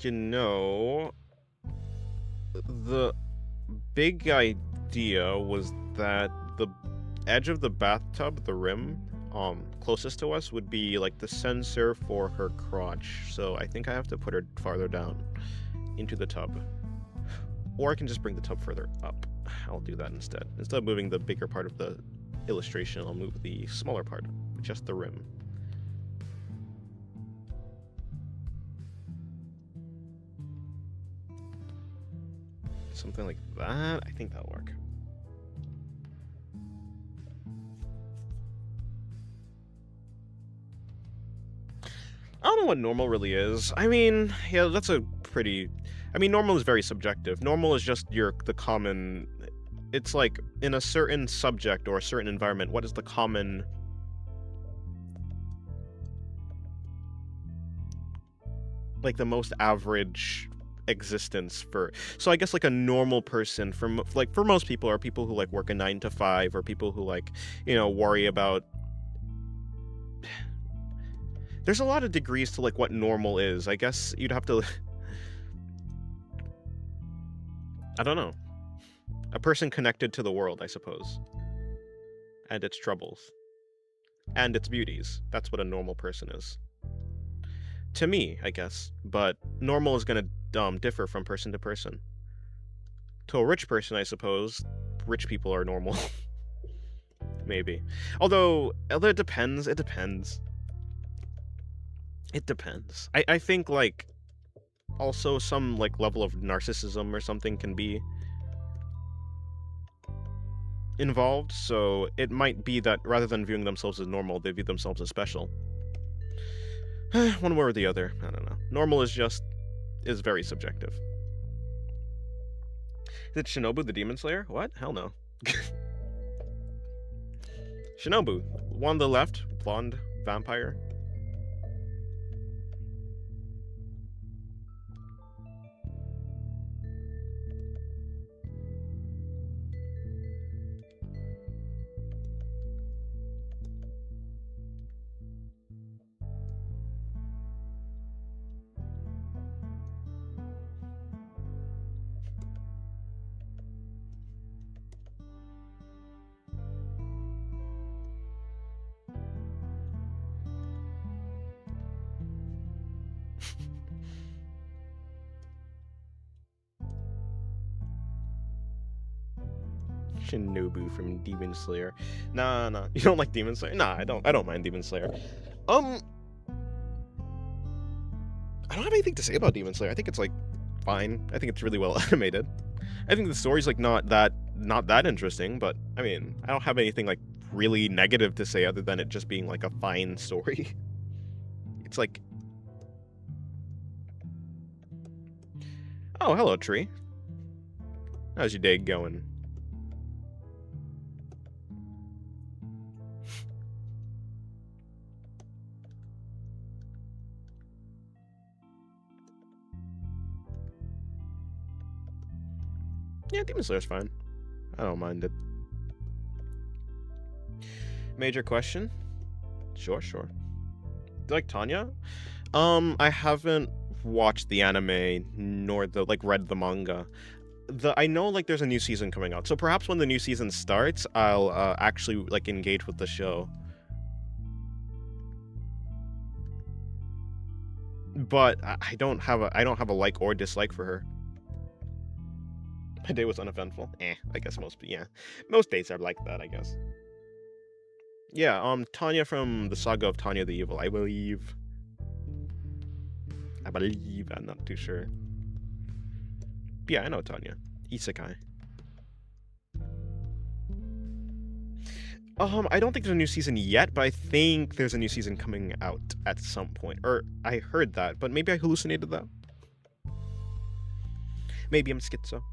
You know, the big idea was that the edge of the bathtub, the rim, closest to us would be like the sensor for her crotch. So I think I have to put her farther down into the tub. Or I can just bring the tub further up. I'll do that instead. Instead of moving the bigger part of the illustration, I'll move the smaller part, just the rim. Something like that. I think that'll work. I don't know what normal really is. I mean, yeah, that's a pretty... I mean, normal is very subjective. Normal is just the common... It's like, in a certain subject or a certain environment, what is the common... like, the most average existence for... So I guess, like, a normal person, for most people, are people who, like, work a 9 to 5, or people who, like, you know, worry about... There's a lot of degrees to, like, what normal is. I guess you'd have to... I don't know. A person connected to the world, I suppose. And its troubles. And its beauties. That's what a normal person is. To me, I guess. But normal is going to differ from person to person. To a rich person, I suppose, rich people are normal. Maybe. Although it depends. It depends. It depends. I think like also some like level of narcissism or something can be involved, so it might be that rather than viewing themselves as normal, they view themselves as special. One way or the other, I don't know. Normal is very subjective. Is it Shinobu the Demon Slayer? What? Hell no. Shinobu, one on the left, blonde vampire. Shinobu from Demon Slayer. Nah. You don't like Demon Slayer? Nah, I don't mind Demon Slayer. I don't have anything to say about Demon Slayer. I think it's like fine. I think it's really well animated. I think the story's like not that interesting, but I mean, I don't have anything like really negative to say other than it just being like a fine story. It's like, oh, hello, tree. How's your day going? Yeah, Demon Slayer's fine. I don't mind it. Major question? Sure. Do you like Tanya? I haven't watched the anime nor read the manga. I know like there's a new season coming out, so perhaps when the new season starts, I'll actually like engage with the show. But I don't have a like or dislike for her. My day was uneventful. I guess most days are like that, I guess. Yeah, Tanya from the Saga of Tanya the Evil, I believe. I'm not too sure. But yeah, I know Tanya. Isekai. I don't think there's a new season yet, but I think there's a new season coming out at some point. Or I heard that, but maybe I hallucinated that. Maybe I'm schizo.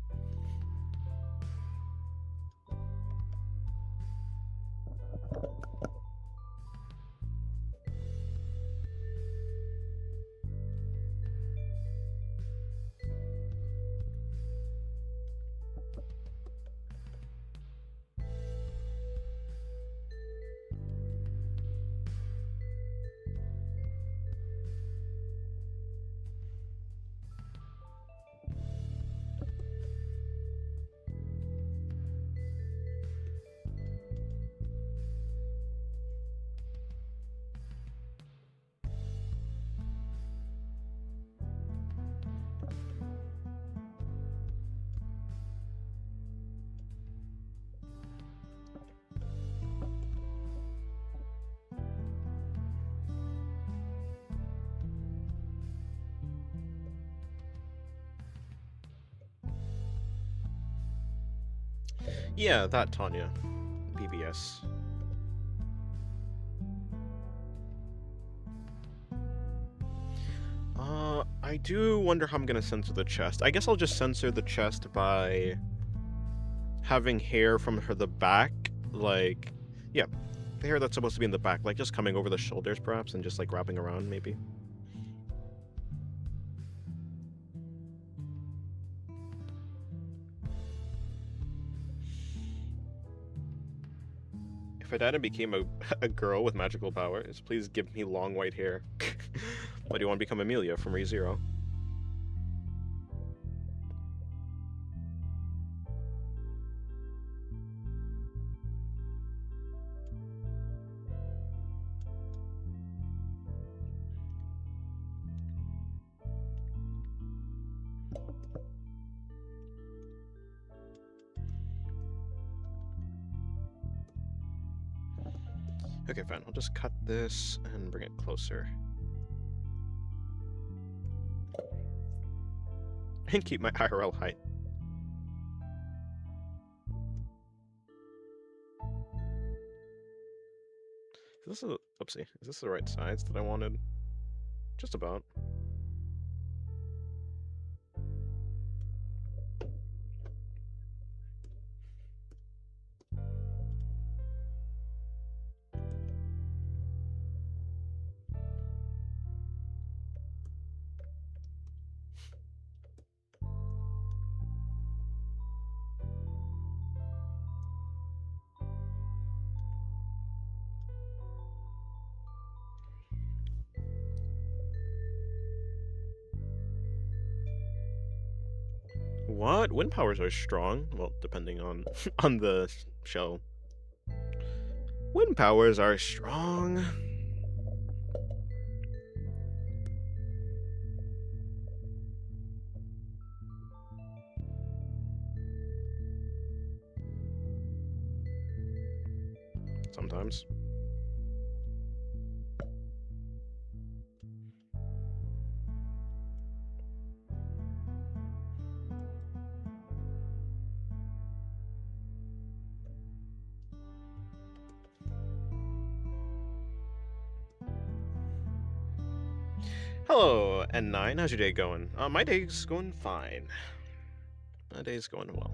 Yeah, that Tanya. BBS. I do wonder how I'm gonna censor the chest. I guess I'll just censor the chest by having hair from the back, like, yeah, the hair that's supposed to be in the back, like just coming over the shoulders perhaps and just like wrapping around maybe. If I died and became a girl with magical powers, please give me long white hair. Why do you want to become Amelia from ReZero? Okay, fine. I'll just cut this and bring it closer. And keep my IRL height. Is this oopsie. Is this the right size that I wanted? Just about. What? Wind powers are strong. Well, depending on on the show. Wind powers are strong. Sometimes. Hello, N9. How's your day going? My day's going fine. My day's going well.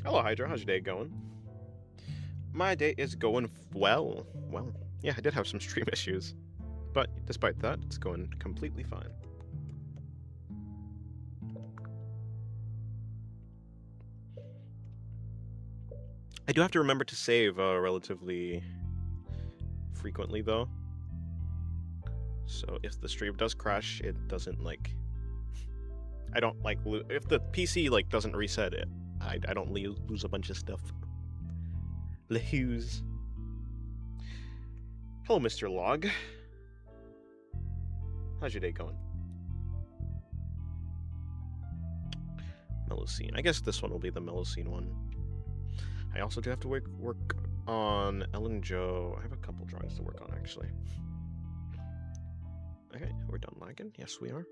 Hello, Hydra. How's your day going? My day is going well. Well, yeah, I did have some stream issues. But despite that, it's going completely fine. I do have to remember to save relatively frequently, though. So if the stream does crash, it doesn't, like... I don't, like, if the PC, like, doesn't reset it, I don't lose a bunch of stuff. Lose. Hello, Mr. Log. How's your day going? Melocene. I guess this one will be the Melocene one. I also do have to work on Ellen Joe. I have a couple drawings to work on, actually. Okay, we're done lagging. Yes, we are.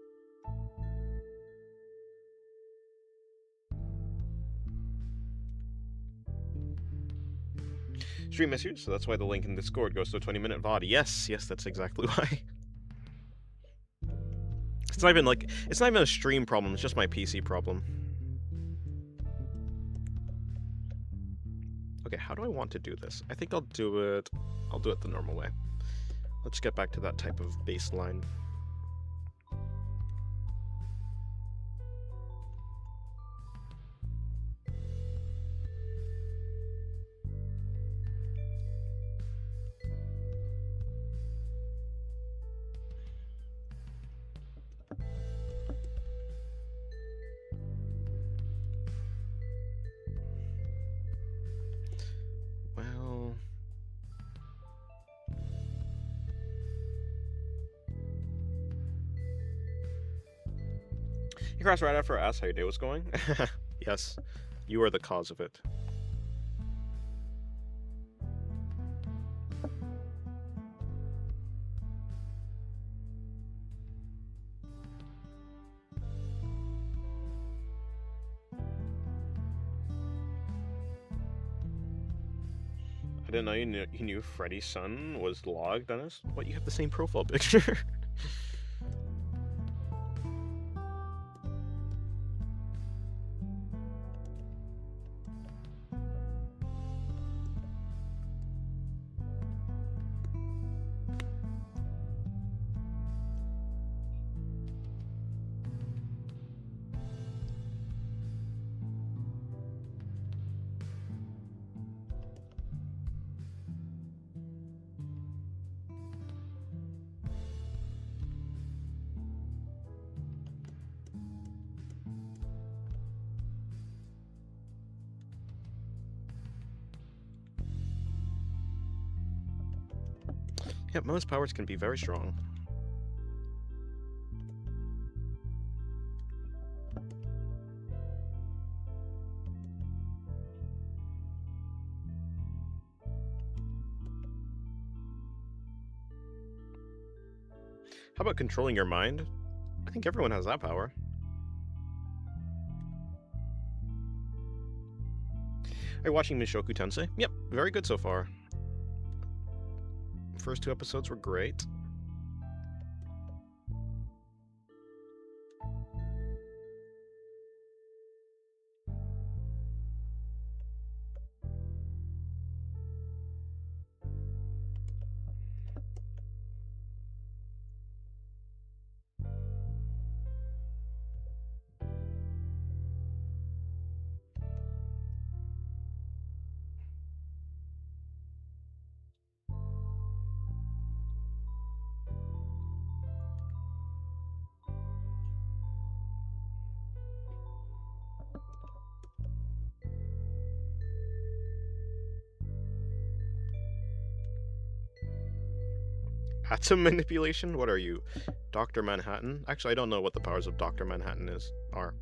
Stream issues, so that's why the link in Discord goes to a 20-minute VOD. Yes, that's exactly why. It's not even a stream problem, it's just my PC problem. Okay, how do I want to do this? I think I'll do it the normal way. Let's get back to that type of baseline. You crossed right after I asked how your day was going? Yes, you are the cause of it. I didn't know you knew Freddy's son was logged, Dennis. What, you have the same profile picture? Yep, most powers can be very strong. How about controlling your mind? I think everyone has that power. Are you watching Mushoku Tensei? Yep, very good so far. First 2 episodes were great. Atom manipulation? What are you, Dr. Manhattan? Actually, I don't know what the powers of Dr. Manhattan are.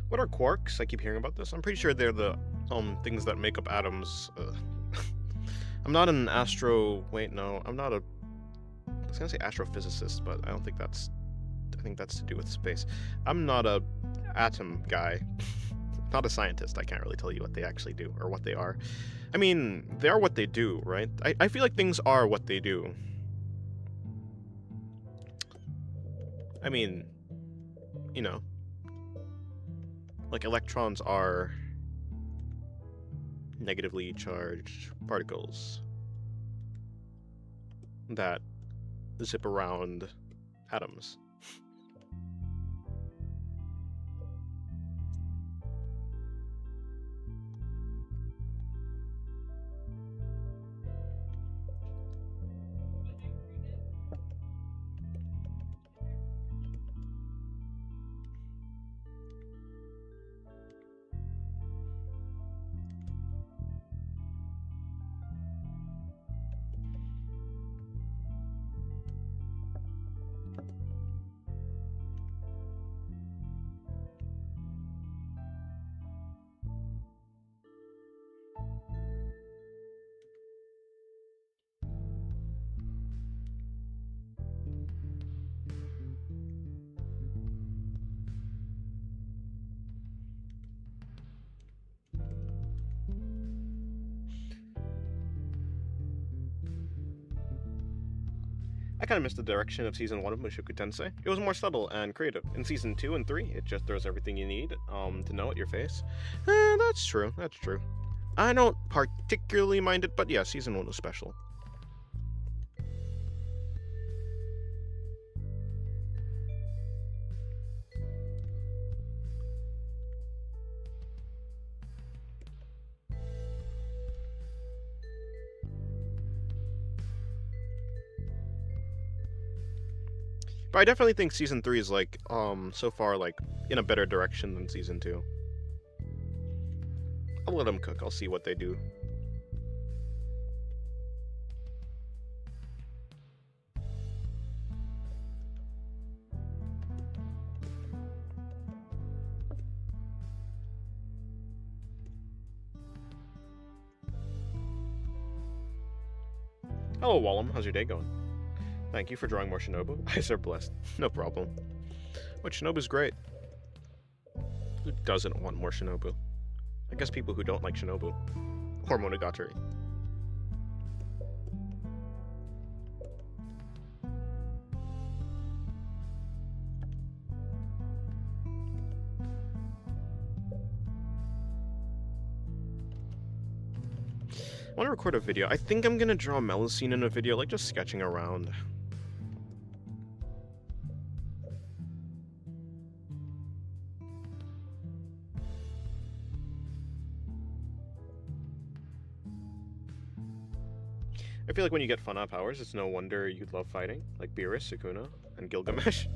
What are quarks? I keep hearing about this. I'm pretty sure they're the things that make up atoms. I'm not an astro. Wait, no, I'm not a. I was gonna say astrophysicist, but I don't think that's. I think that's to do with space. I'm not a atom guy. Not a scientist. I can't really tell you what they actually do or what they are. I mean, they are what they do, right? I feel like things are what they do. I mean, you know, like electrons are negatively charged particles that zip around atoms. I kind of missed the direction of season 1 of Mushoku Tensei. It was more subtle and creative. In season 2 and 3, it just throws everything you need to know at your face. That's true. That's true. I don't particularly mind it, but yeah, season 1 was special. But I definitely think season 3 is like so far like in a better direction than season 2. I'll let them cook. I'll see what they do. Hello, Wallum. How's your day going? Thank you for drawing more Shinobu. Eyes are blessed. No problem. But Shinobu's great. Who doesn't want more Shinobu? I guess people who don't like Shinobu. Or Monogatari. I want to record a video. I think I'm gonna draw Melusine in a video, like just sketching around. I feel like when you get Fun-Up powers, it's no wonder you'd love fighting, like Beerus, Sukuna, and Gilgamesh.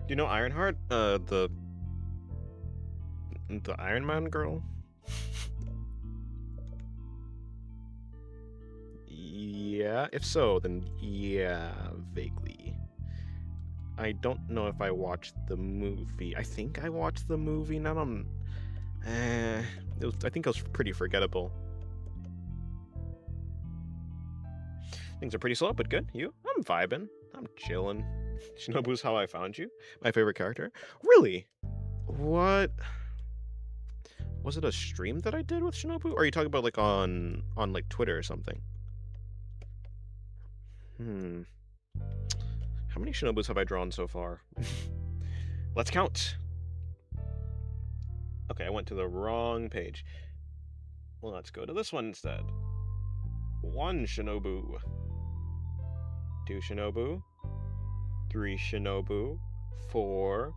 Do you know Ironheart? The Iron Man girl? Yeah, if so, then yeah, vaguely. I don't know if I watched the movie. I think I watched the movie, not on... I think it was pretty forgettable. Things are pretty slow, but good. You? I'm vibing. I'm chilling. Shinobu's how I found you. My favorite character. Really? What? Was it a stream that I did with Shinobu? Or are you talking about like on like Twitter or something? How many Shinobus have I drawn so far? Let's count. Okay, I went to the wrong page. Well, let's go to this one instead. 1 Shinobu. 2 Shinobu. 3 Shinobu. 4.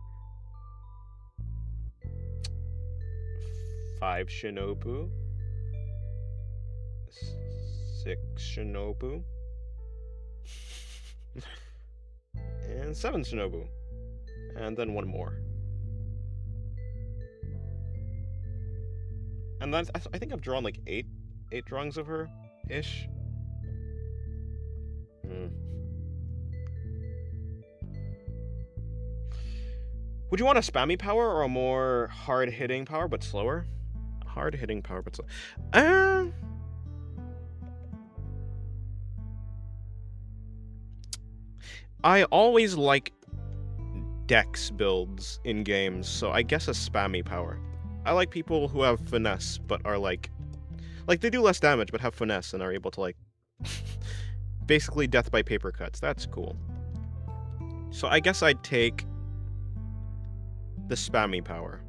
5 Shinobu. 6 Shinobu. And 7 Shinobu. And then 1 more. And then I think I've drawn like 8 drawings of her ish. Would you want a spammy power or a more hard-hitting power but slower? Hard-hitting power but slow. I always like dex builds in games, so I guess a spammy power. I like people who have finesse but are like they do less damage but have finesse and are able to like basically death by paper cuts. That's cool. So I guess I'd take the spammy power.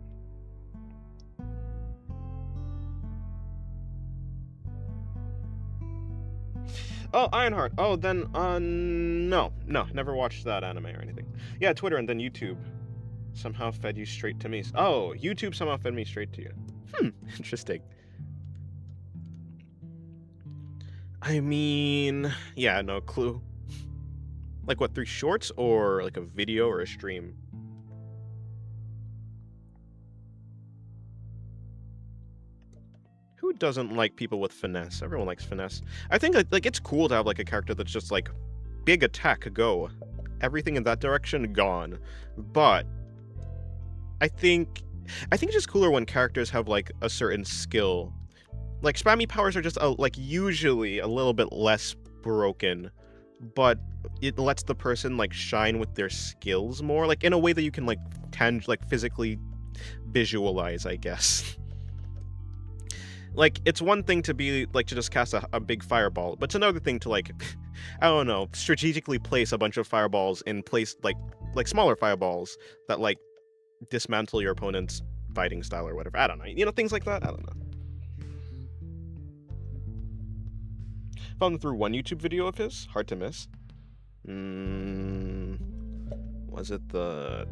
Oh, Ironheart. Oh, then, no, never watched that anime or anything. Yeah, Twitter and then YouTube somehow fed you straight to me. Oh, YouTube somehow fed me straight to you. Interesting. I mean, yeah, no clue. Like what, 3 shorts or like a video or a stream? Who doesn't like people with finesse? Everyone likes finesse. I think like it's cool to have like a character that's just like big attack, go. Everything in that direction, gone. But I think it's just cooler when characters have like a certain skill. Like spammy powers are just like usually a little bit less broken, but it lets the person like shine with their skills more, like in a way that you can like physically visualize, I guess. Like, it's one thing to be, like, to just cast a big fireball, but it's another thing to, like, I don't know, strategically place a bunch of fireballs in place, like smaller fireballs that, like, dismantle your opponent's fighting style or whatever. I don't know. You know, things like that? I don't know. Found them through one YouTube video of his. Hard to miss. Was it the...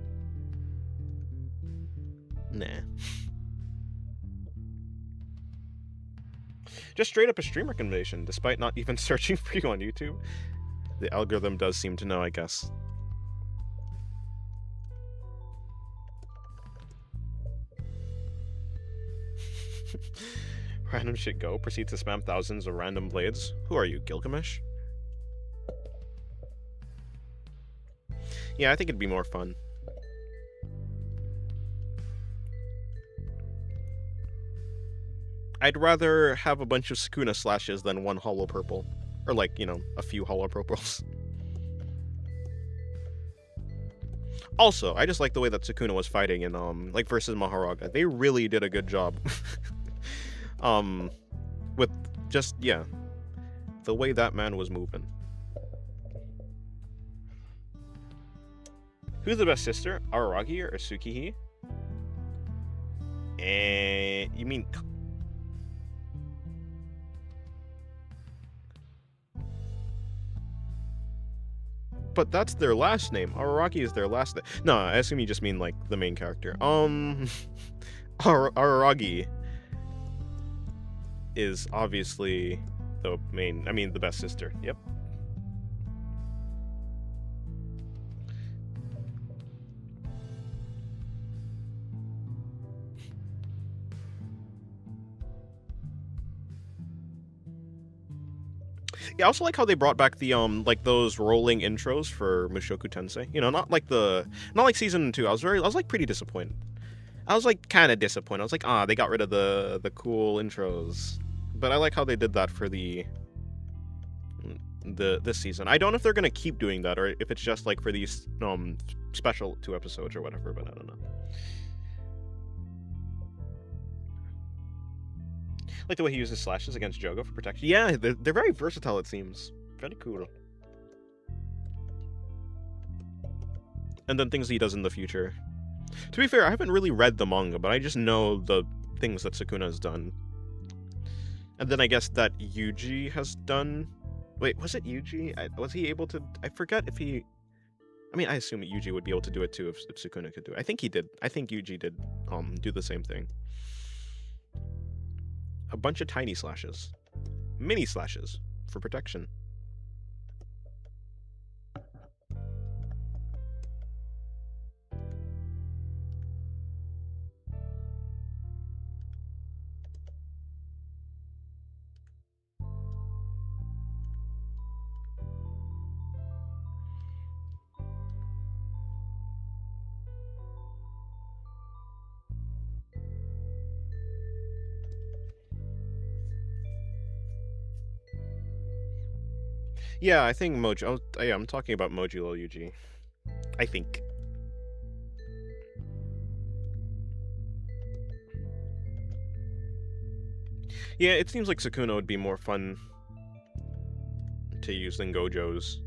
Nah. Just straight up a stream recommendation, despite not even searching for you on YouTube. The algorithm does seem to know, I guess. Random shit go. Proceed to spam thousands of random blades. Who are you, Gilgamesh? Yeah, I think it'd be more fun. I'd rather have a bunch of Sukuna slashes than one hollow purple. Or like, you know, a few hollow purples. Also, I just like the way that Sukuna was fighting in, like, versus Maharaga. They really did a good job. With just, yeah, the way that man was moving. Who's the best sister, Araragi or Tsukihi? You mean... But that's their last name. Araragi is their last name. No, I assume you just mean, like, the main character. Araragi is obviously the main... I mean, the best sister. Yep. Yeah, I also like how they brought back the like those rolling intros for Mushoku Tensei. You know, not like season 2. I was like pretty disappointed. I was like kind of disappointed. I was like, they got rid of the cool intros. But I like how they did that for this season. I don't know if they're gonna keep doing that or if it's just like for these special 2 episodes or whatever. But I don't know. Like the way he uses slashes against Jogo for protection. Yeah, they're very versatile, it seems. Very cool. And then things he does in the future. To be fair, I haven't really read the manga, but I just know the things that Sukuna has done. And then I guess that Yuji has done... Wait, was it Yuji? Was he able to... I forget if he... I mean, I assume Yuji would be able to do it too if Sukuna could do it. I think he did. I think Yuji did do the same thing. A bunch of tiny slashes. Mini slashes for protection. Yeah, I think Mojo... yeah, I'm talking about Modulo Yuji. I think. Yeah, it seems like Sukuna would be more fun to use than Gojo's.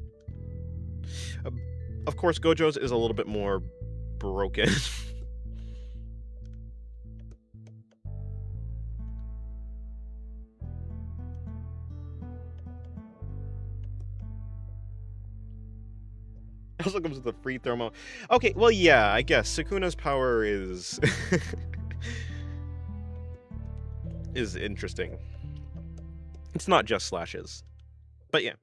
Of course, Gojo's is a little bit more broken. Also comes with a free thermal. Okay, well, yeah, I guess Sukuna's power is is interesting. It's not just slashes, but yeah.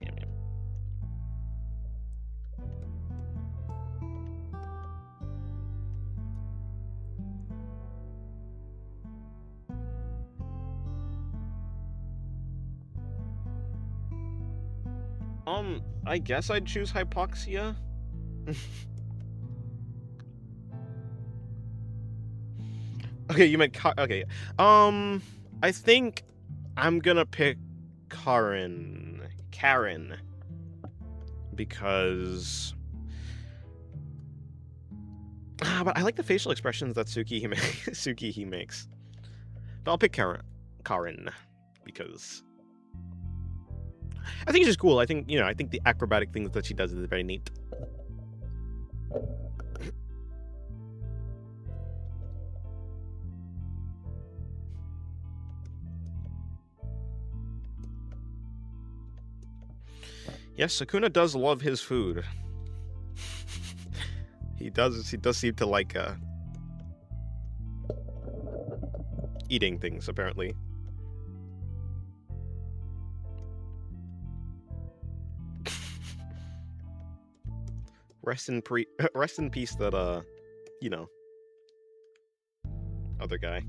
I guess I'd choose Hypoxia. Okay, you meant okay. I think I'm gonna pick Karen, because but I like the facial expressions that Tsukihime makes. But I'll pick Karen because I think she's cool. I think I think the acrobatic things that she does is very neat. Yes, Sukuna does love his food. He does seem to like eating things, apparently. Rest in peace that other guy.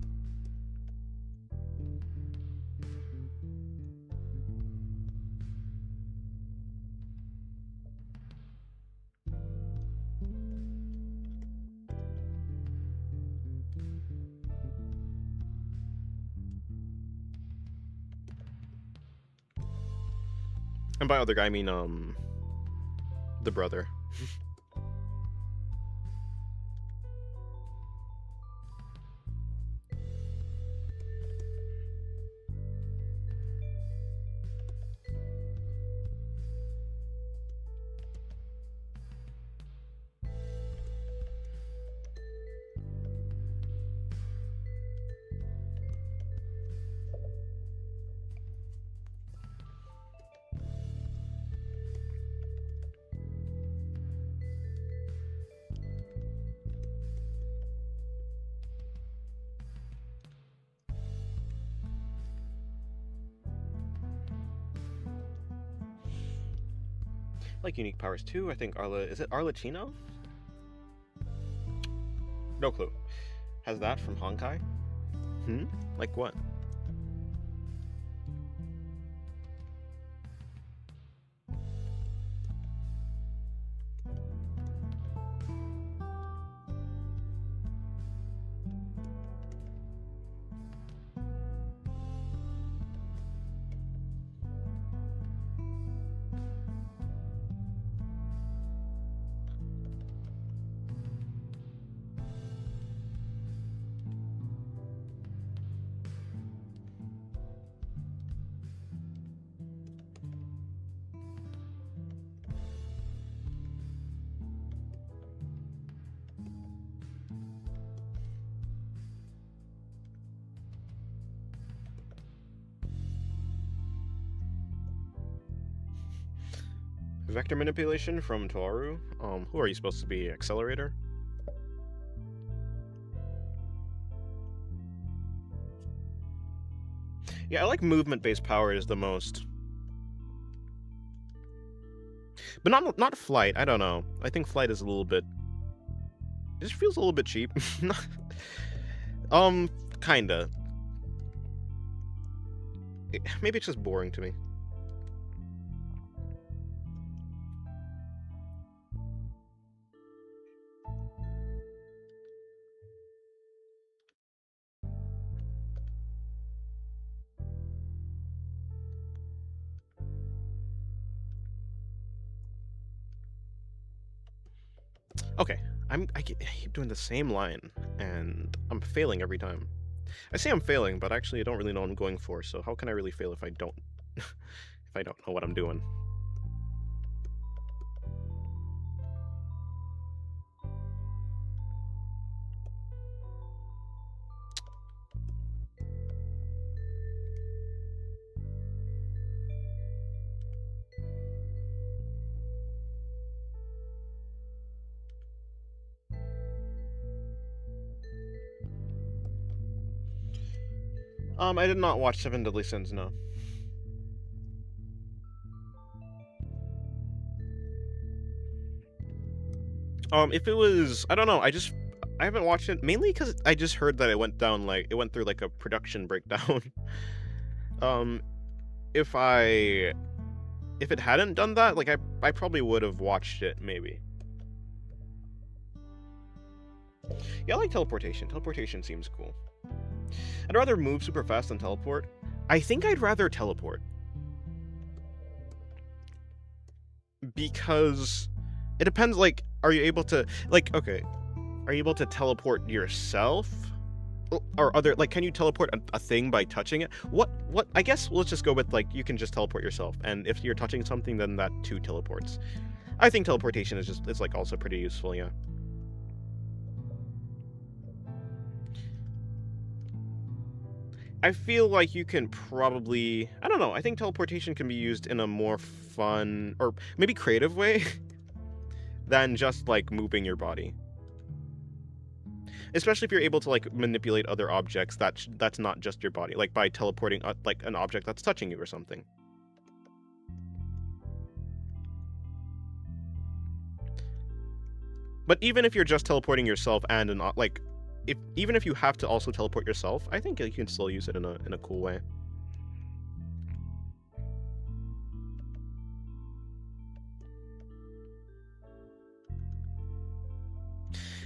And by other guy, I mean, the brother. like unique powers too. I think Arla, is it Arlecchino? No clue. Has that from Honkai? Like what? Vector manipulation from Toaru. Who are you supposed to be? Accelerator? Yeah, I like movement-based powers the most. But not flight, I don't know. I think flight is a little bit... It just feels a little bit cheap. Kinda. Maybe it's just boring to me. Okay, I keep doing the same line, and I'm failing every time. I say I'm failing, but actually I don't really know what I'm going for, so how can I really fail if I don't if I don't know what I'm doing? I did not watch Seven Deadly Sins, no. If it was, I don't know, I haven't watched it, mainly because I just heard that it went down, like, it went through, like, a production breakdown. If it hadn't done that, like, I probably would have watched it, maybe. Yeah, I like teleportation. Teleportation seems cool. I'd rather move super fast than teleport. I think I'd rather teleport. Because it depends, like, are you able to, like, okay, are you able to teleport yourself? Or other, like, can you teleport a thing by touching it? What, I guess let's just go with, like, you can just teleport yourself, and if you're touching something, then that too teleports. I think teleportation is just, it's, like, also pretty useful, yeah. I feel like you can probably, I don't know, I think teleportation can be used in a more fun, or maybe creative way, than just, like, moving your body. Especially if you're able to, like, manipulate other objects that's not just your body, like by teleporting, like, an object that's touching you or something. But even if you're just teleporting yourself and like, even if you have to also teleport yourself, I think you can still use it in a cool way.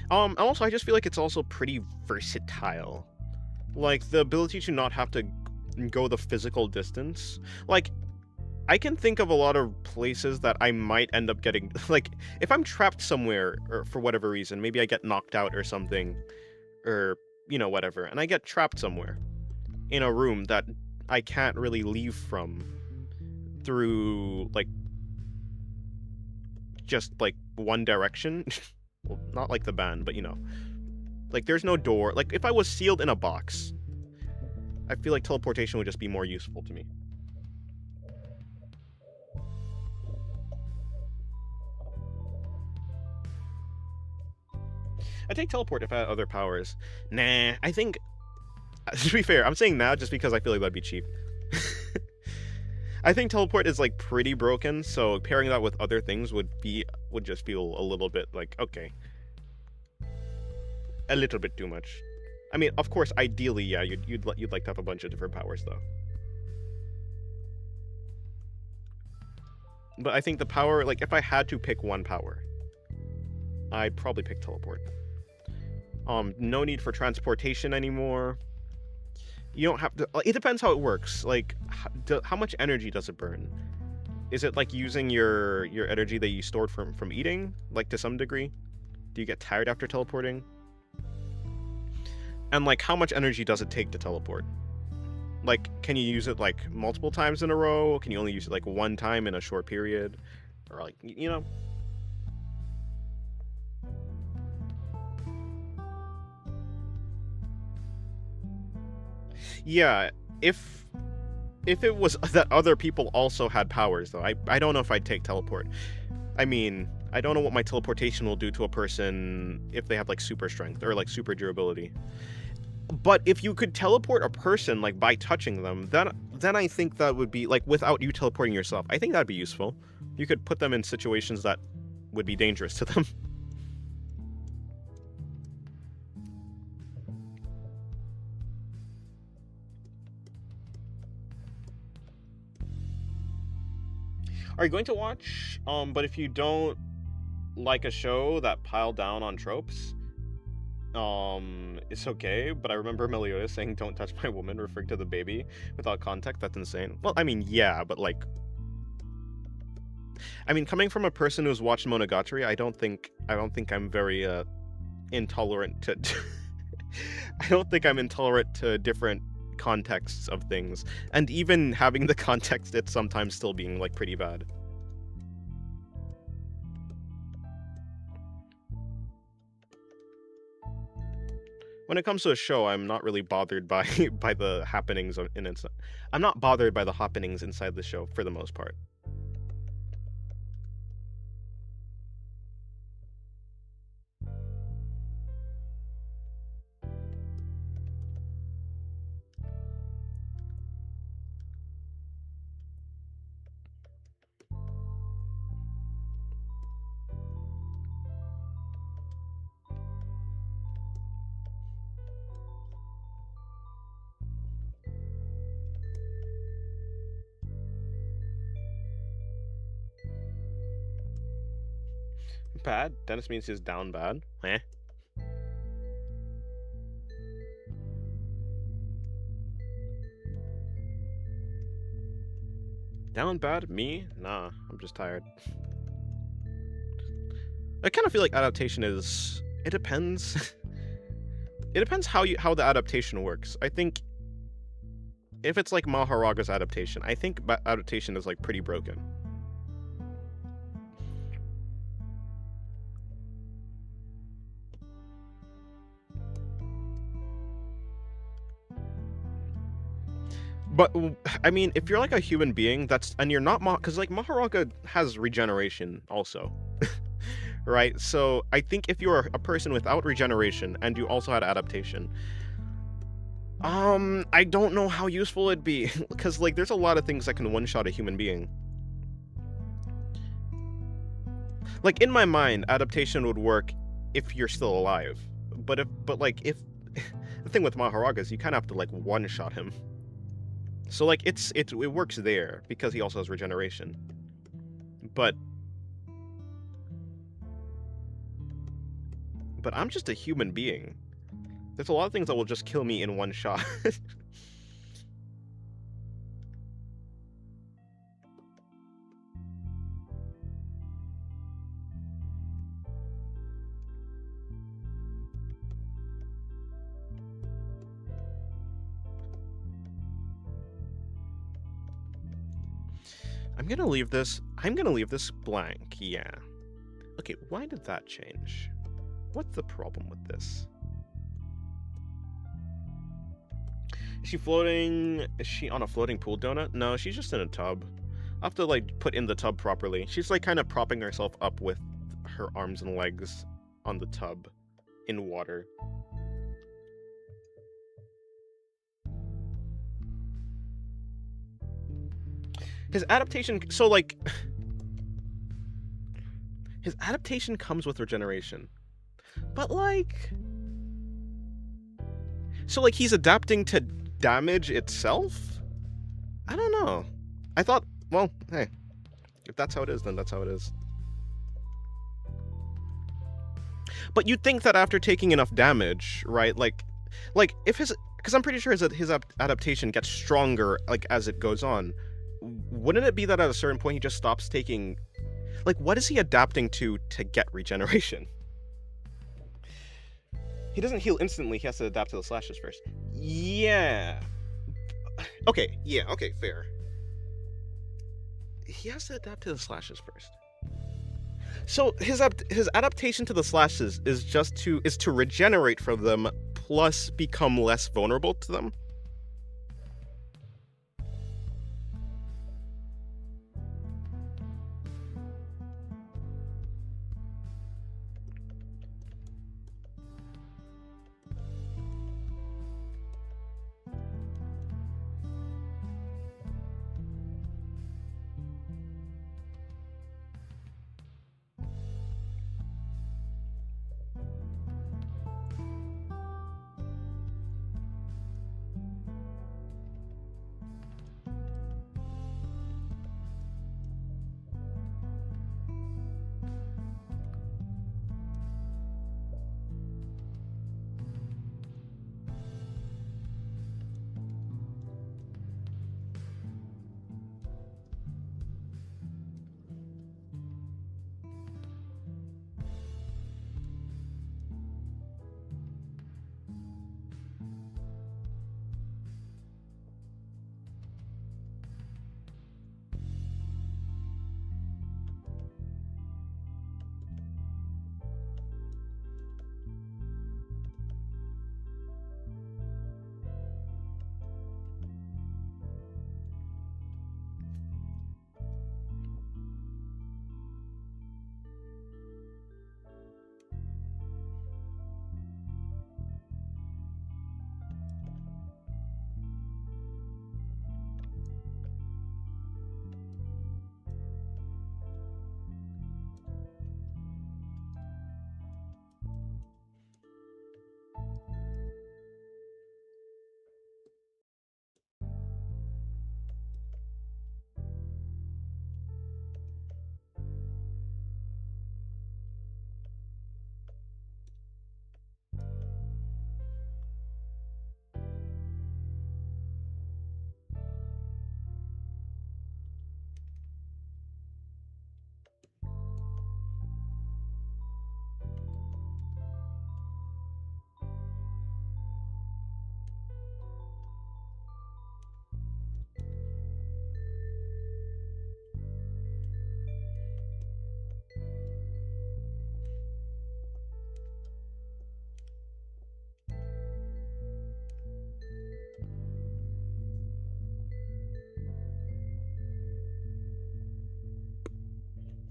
Also, I just feel like it's also pretty versatile. Like, the ability to not have to go the physical distance. Like, I can think of a lot of places that I might end up getting, like, if I'm trapped somewhere, or for whatever reason, maybe I get knocked out or something, or, you know, whatever, and I get trapped somewhere in a room that I can't really leave from through, like, just, like, one direction. Well, not like the band, but, you know. Like, there's no door. Like, if I was sealed in a box, I feel like teleportation would just be more useful to me. I take teleport if I had other powers. Nah, I think... To be fair, I'm saying now just because I feel like that'd be cheap. I think teleport is like pretty broken, so pairing that with other things would just feel a little bit like, okay, a little bit too much. I mean, of course, ideally, yeah, you'd like to have a bunch of different powers though. But I think the power, like if I had to pick one power, I'd probably pick teleport. No need for transportation anymore. You don't have to. It depends how it works. Like, how much energy does it burn? Is it like using your energy that you stored from eating, like to some degree? Do you get tired after teleporting? And like, how much energy does it take to teleport? Like, can you use it like multiple times in a row? Can you only use it like one time in a short period? Or like, you know? Yeah, if it was that other people also had powers though, I don't know if I'd take teleport. I mean, I don't know what my teleportation will do to a person if they have like super strength or like super durability. But if you could teleport a person like by touching them, then I think that would be like without you teleporting yourself. I think that'd be useful. You could put them in situations that would be dangerous to them. Are you going to watch? But if you don't like a show that piled down on tropes, it's okay. But I remember Meliodas saying, "Don't touch my woman," referring to the baby without context. That's insane. Well, I mean, yeah, but like, I mean, coming from a person who's watched Monogatari, I don't think I'm very intolerant to. I don't think I'm intolerant to different contexts of things, and even having the context, it sometimes still being like pretty bad. When it comes to a show, I'm not really bothered by by the happenings in it. I'm not bothered by the happenings inside the show for the most part. Bad? Dennis means he's down bad? Eh? Down bad? Me? Nah, I'm just tired. I kind of feel like adaptation is. It depends. It depends how the adaptation works. I think if it's like Maharaga's adaptation, I think adaptation is like pretty broken. But I mean, if you're like a human being, and you're not because like Maharaga has regeneration also, right? So I think if you're a person without regeneration and you also had adaptation, I don't know how useful it'd be because like there's a lot of things that can one-shot a human being. Like in my mind, adaptation would work if you're still alive, but if the thing with Maharaga is you kind of have to like one-shot him. So like it works there because he also has regeneration. But I'm just a human being. There's a lot of things that will just kill me in one shot. I'm gonna leave this blank, yeah. Okay, why did that change? What's the problem with this? Is she floating? Is she on a floating pool donut? No, she's just in a tub. I'll have to like put in the tub properly. She's like kind of propping herself up with her arms and legs on the tub in water. His adaptation, so like, his adaptation comes with regeneration, but like, so like he's adapting to damage itself? I don't know. I thought, well, hey, if that's how it is, then that's how it is. But you'd think that after taking enough damage, right? Like if his, because I'm pretty sure his adaptation gets stronger like as it goes on. Wouldn't it be that at a certain point he just stops taking, like, what is he adapting to get regeneration? He doesn't heal instantly. He has to adapt to the slashes first. Yeah. Okay. Yeah. Okay. Fair. He has to adapt to the slashes first. So his adaptation to the slashes is to regenerate from them plus become less vulnerable to them.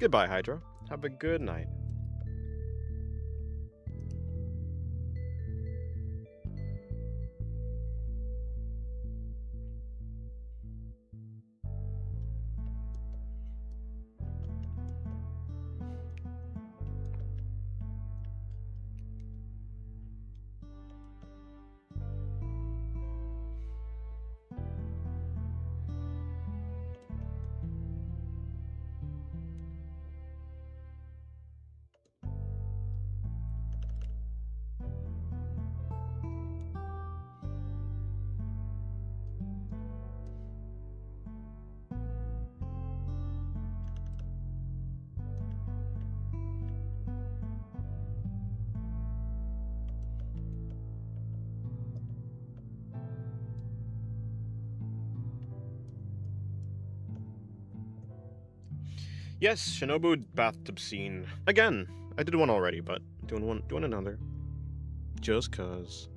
Goodbye, Hydra. Have a good night. Yes, Shinobu bathtub scene. Again, I did one already, but doing another. Just cause.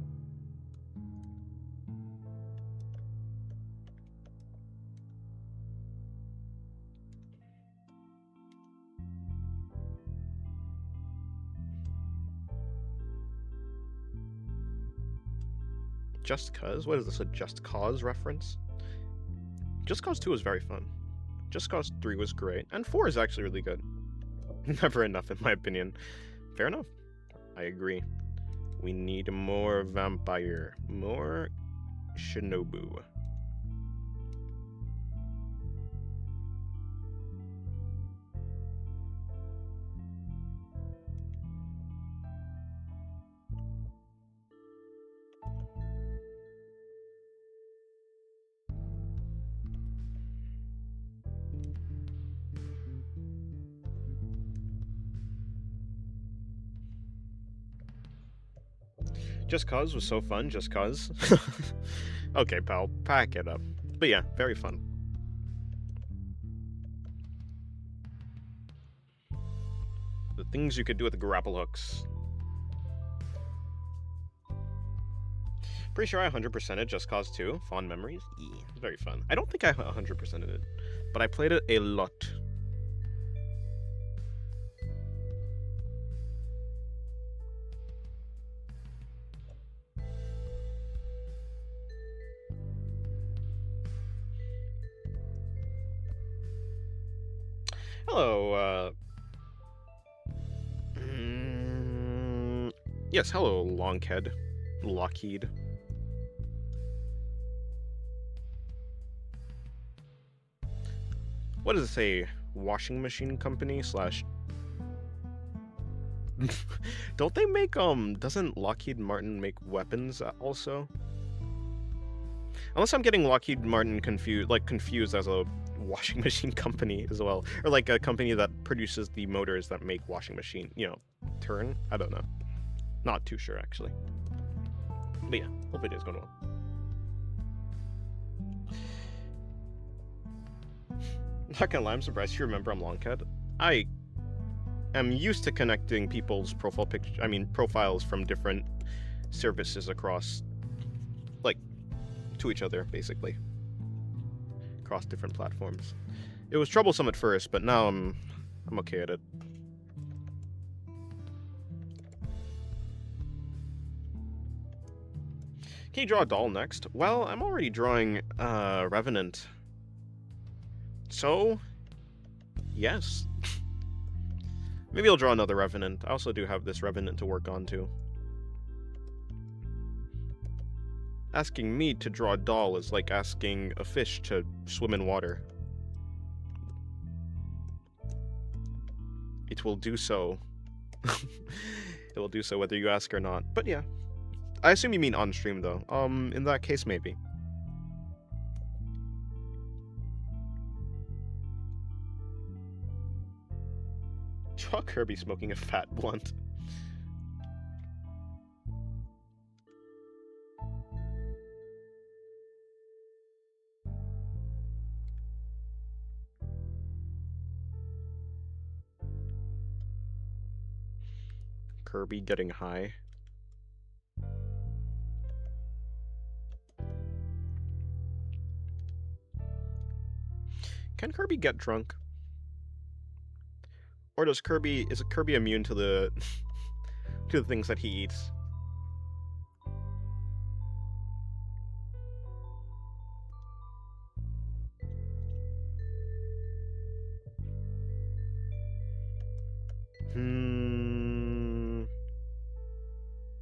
Just cause? What is this, a Just Cause reference? Just Cause 2 is very fun. Just Cause 3 was great, and 4 is actually really good. Never enough, in my opinion. Fair enough. I agree. We need more vampire. More Shinobu. Just Cause was so fun, just cause. Okay, pal, pack it up. But yeah, very fun. The things you could do with the grapple hooks. Pretty sure I 100%ed Just Cause 2. Fond memories? Yeah, very fun. I don't think I 100%ed it, but I played it a lot. Hello, yes, hello, Longhead. Lockheed. What does it say? Washing machine company slash... Don't they make, doesn't Lockheed Martin make weapons also? Unless I'm getting Lockheed Martin confused as a washing machine company as well. Or like a company that produces the motors that make washing machine, turn? I don't know. Not too sure, actually. But yeah, hope it is going well. Not gonna lie, I'm surprised you remember I'm Longhead. I am used to connecting people's profiles from different services across, to each other, basically. Across different platforms. It was troublesome at first, but now I'm okay at it. Can you draw a doll next? Well, I'm already drawing Revenant. So, yes. Maybe I'll draw another Revenant. I also do have this Revenant to work on, too. Asking me to draw a doll is like asking a fish to swim in water. It will do so. It will do so whether you ask or not. But yeah. I assume you mean on stream, though. In that case, maybe. Draw Kirby smoking a fat blunt. Kirby getting high. Can Kirby get drunk? Or is Kirby immune to the to the things that he eats?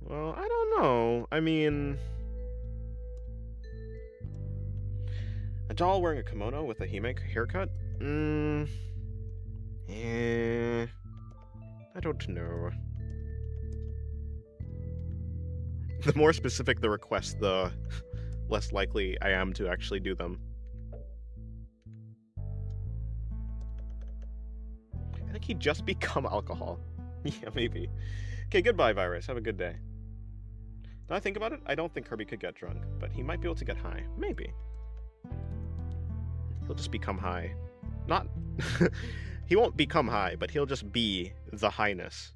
Well, I don't know. I mean, a doll wearing a kimono with a Hime haircut? I don't know. The more specific the request, the less likely I am to actually do them. I think he'd just become alcohol. Yeah, maybe. Okay, goodbye, Virus. Have a good day. Now I think about it, I don't think Kirby could get drunk, but he might be able to get high. Maybe. He'll just become high. Not... He won't become high, but he'll just be the highness.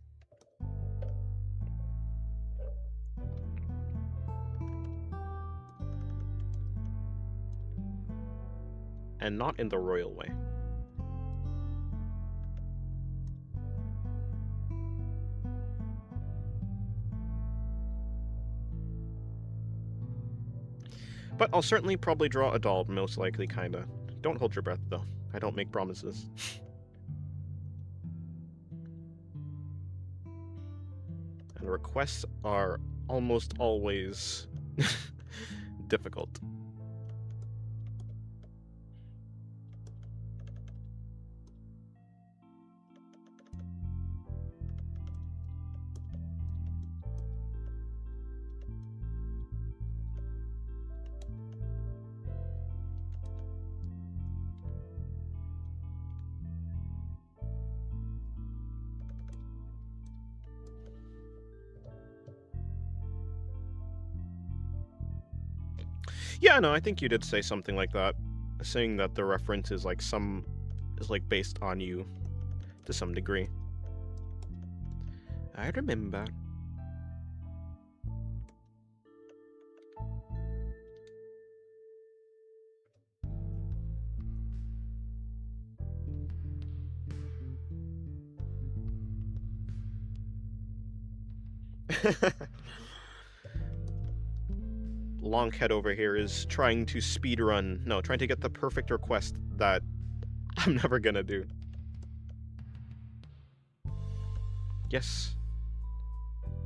And not in the royal way. But I'll certainly probably draw a doll, most likely, kinda. Don't hold your breath, though. I don't make promises. And requests are almost always difficult. Yeah, no, I think you did say something like that, saying that the reference is like based on you to some degree. I remember. Longhead over here is trying to trying to get the perfect request that I'm never gonna do. Yes,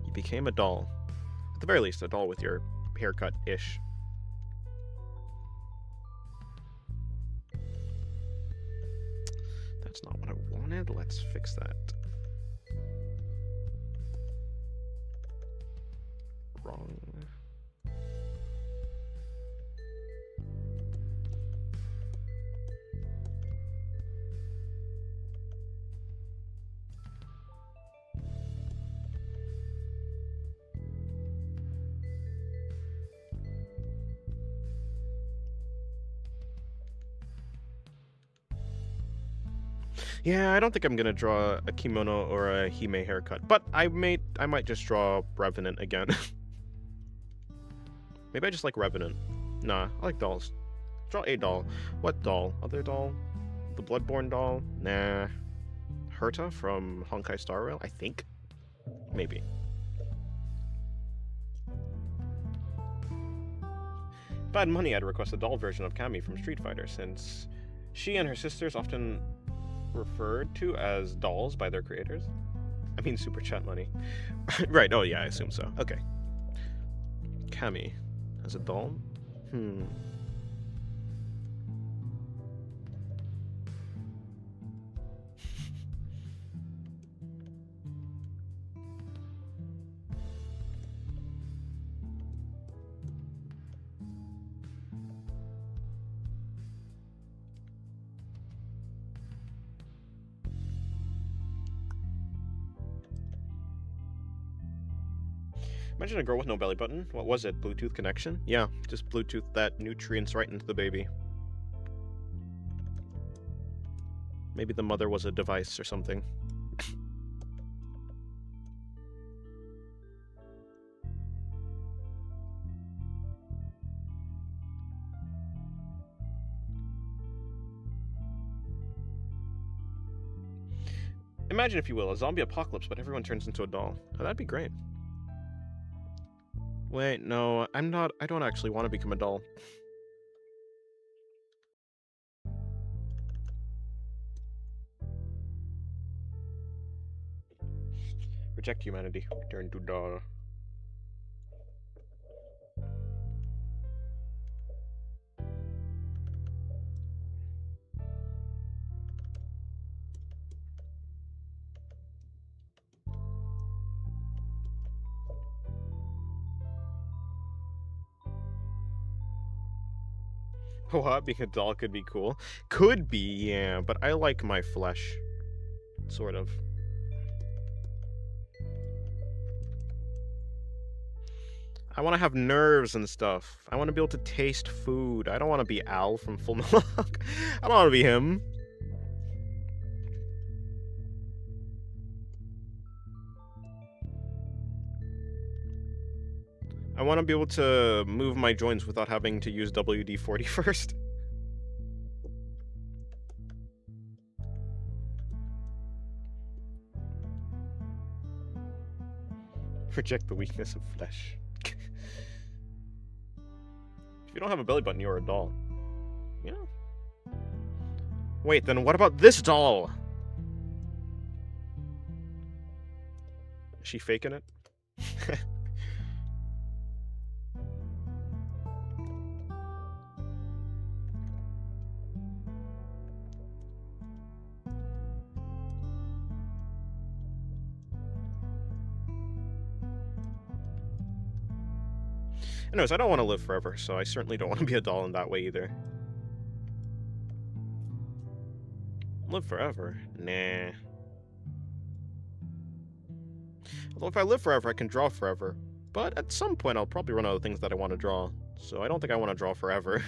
you became a doll. At the very least, a doll with your haircut-ish. That's not what I wanted. Let's fix that. Wrong. Yeah, I don't think I'm gonna draw a kimono or a Hime haircut, but I might just draw Revenant again. Maybe I just like Revenant. Nah, I like dolls. Draw a doll. What doll? Other doll? The Bloodborne doll? Nah. Herta from Honkai Star Rail, I think? Maybe. If I had money, I'd request a doll version of Cammy from Street Fighter, since she and her sisters often referred to as dolls by their creators. I mean, super chat money. Right, oh yeah, I assume so. Okay. Cammy as a doll? Imagine a girl with no belly button. What was it? Bluetooth connection? Yeah, just Bluetooth that nutrients right into the baby. Maybe the mother was a device or something. Imagine, if you will, a zombie apocalypse, but everyone turns into a doll. Oh, that'd be great. Wait, no, I don't actually want to become a doll. Reject humanity. Return to doll. What? Being a doll could be cool? Could be, yeah, but I like my flesh. Sort of. I want to have nerves and stuff. I want to be able to taste food. I don't want to be Al from Full Metal. I don't want to be him. I want to be able to move my joints without having to use WD-40 first. Reject the weakness of flesh. If you don't have a belly button, you're a doll. Yeah. Wait, then what about this doll? Is she faking it? Anyways, I don't want to live forever, so I certainly don't want to be a doll in that way either. Live forever? Nah. Although if I live forever, I can draw forever. But at some point, I'll probably run out of things that I want to draw. So I don't think I want to draw forever.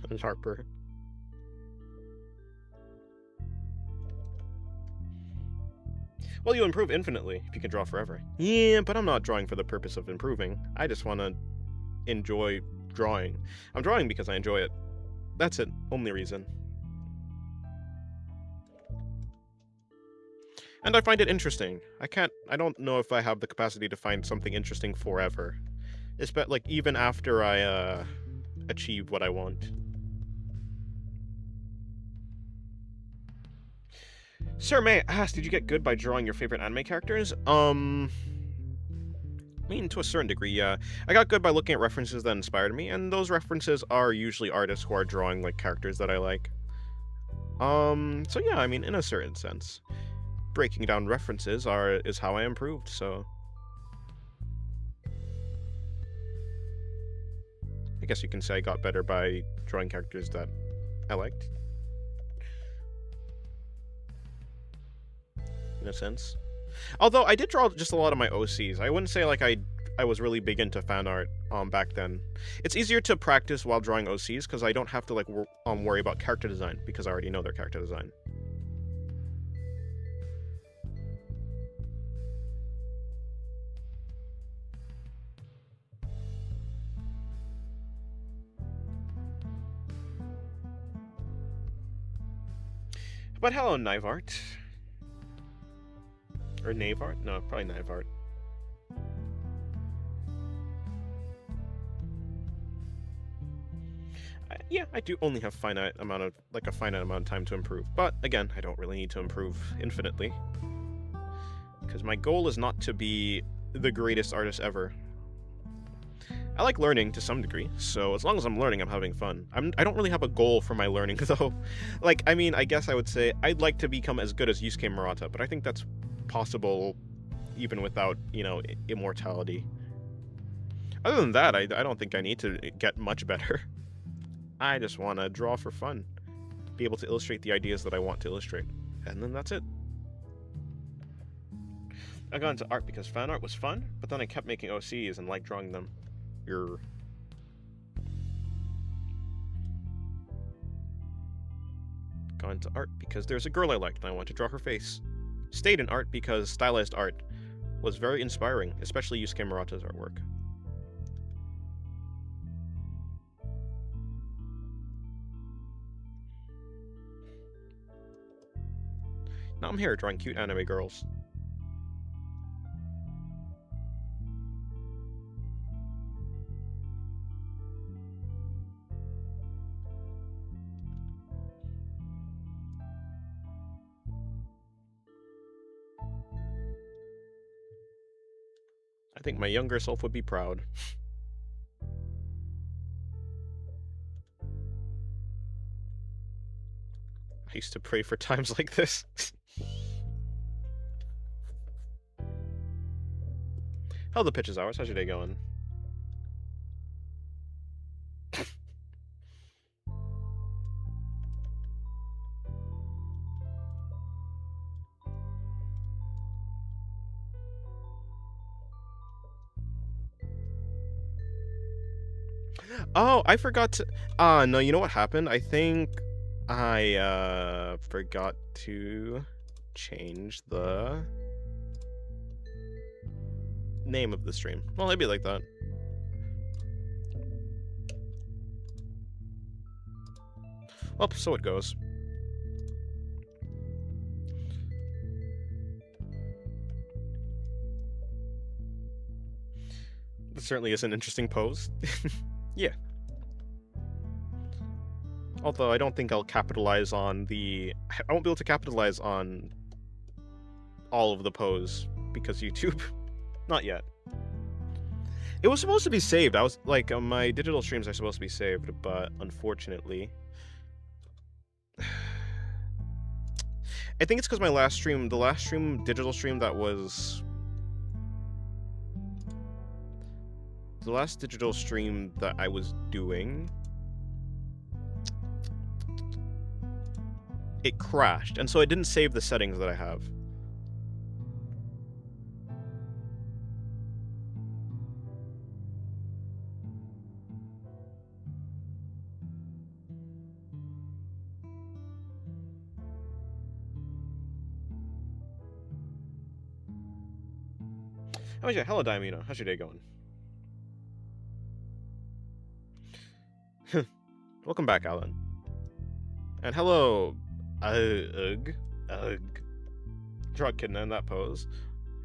And Harper. Well, you improve infinitely if you can draw forever. Yeah, but I'm not drawing for the purpose of improving. I just want to enjoy drawing. I'm drawing because I enjoy it. That's it. Only reason. And I find it interesting. I don't know if I have the capacity to find something interesting forever. Like, even after I, achieve what I want. Sir, may I ask, did you get good by drawing your favorite anime characters? I mean, to a certain degree, yeah. I got good by looking at references that inspired me, and those references are usually artists who are drawing, like, characters that I like. So yeah, I mean, in a certain sense. Breaking down references is how I improved, so... I guess you can say I got better by drawing characters that I liked. In a sense. Although I did draw just a lot of my OCs. I wouldn't say like I was really big into fan art back then. It's easier to practice while drawing OCs because I don't have to like worry about character design because I already know their character design. But hello, Knivart. Or Navart? No, probably Knivart. Yeah, I do only have a finite amount of time to improve. But again, I don't really need to improve infinitely. Because my goal is not to be the greatest artist ever. I like learning to some degree, so as long as I'm learning, I'm having fun. I don't really have a goal for my learning, though. Like, I mean, I guess I would say I'd like to become as good as Yusuke Murata, but I think that's possible even without, you know, immortality. Other than that, I don't think I need to get much better. I just want to draw for fun. Be able to illustrate the ideas that I want to illustrate. And then that's it. I got into art because fan art was fun, but then I kept making OCs and liked drawing them. Got into art because there's a girl I liked and I want to draw her face. Stayed in art because stylized art was very inspiring, especially Yusuke Murata's artwork. Now I'm here drawing cute anime girls. I think my younger self would be proud. I used to pray for times like this. How are the pitches hours? How's your day going? Oh, I forgot to... no, you know what happened? I think I, forgot to change the... name of the stream. Well, maybe like that. Well, so it goes. This certainly is an interesting pose. Yeah. Although I don't think I'll capitalize on the... I won't be able to capitalize on all of the pose because YouTube. Not yet. It was supposed to be saved. I was like, my digital streams are supposed to be saved, but unfortunately... I think it's because my last stream, digital stream that was... The last digital stream that I was doing... It crashed, and so it didn't save the settings that I have. Oh yeah, hello Diamino. How's your day going? Welcome back, Alan. And hello, Draw Kidna in that pose.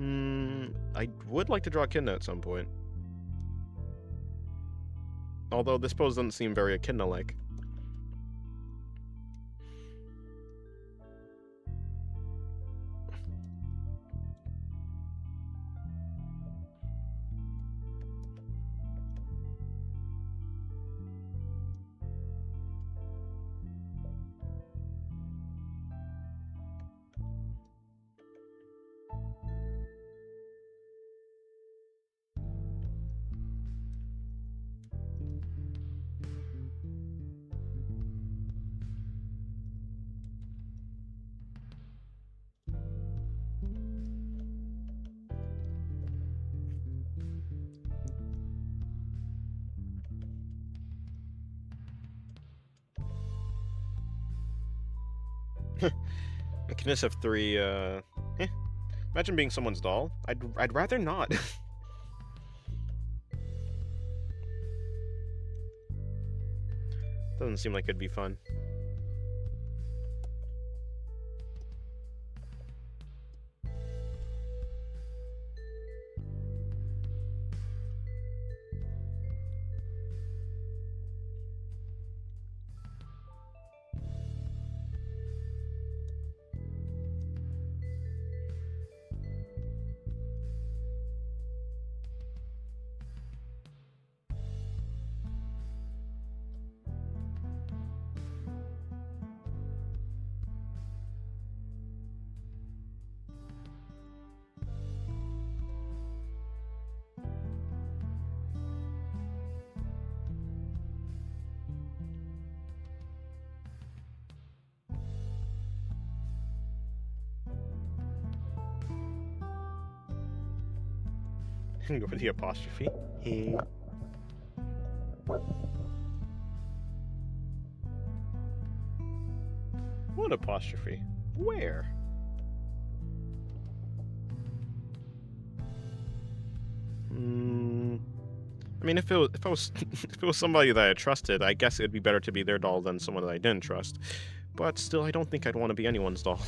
I would like to draw Kidna at some point. Although this pose doesn't seem very Echidna-like. Cuteness of 3, imagine being someone's doll. I'd rather not. Doesn't seem like it'd be fun. Go for the apostrophe. Hey. What apostrophe? Where? I mean, if it was if it was somebody that I trusted, I guess it'd be better to be their doll than someone that I didn't trust. But still, I don't think I'd want to be anyone's doll.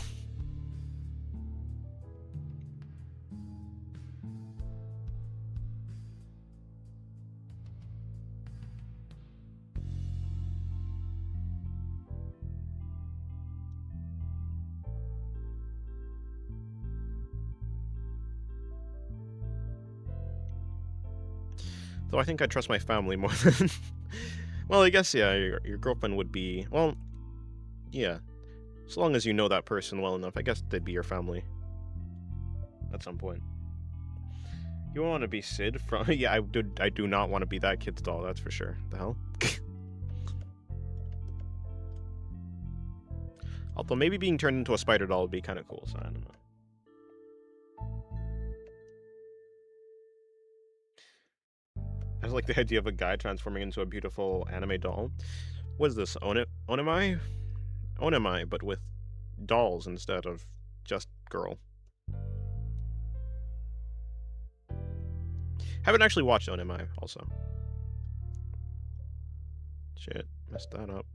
Though I think I trust my family more than... Well, I guess, yeah, your girlfriend would be... Well, yeah. So long as you know that person well enough, I guess they'd be your family. At some point. You want to be Sid from... Yeah, I do not want to be that kid's doll, that's for sure. The hell? Although maybe being turned into a spider doll would be kind of cool, so I don't know. I just like the idea of a guy transforming into a beautiful anime doll. What is this? Onimai? Onimai, but with dolls instead of just girl. Haven't actually watched Onemi, also. Shit, messed that up.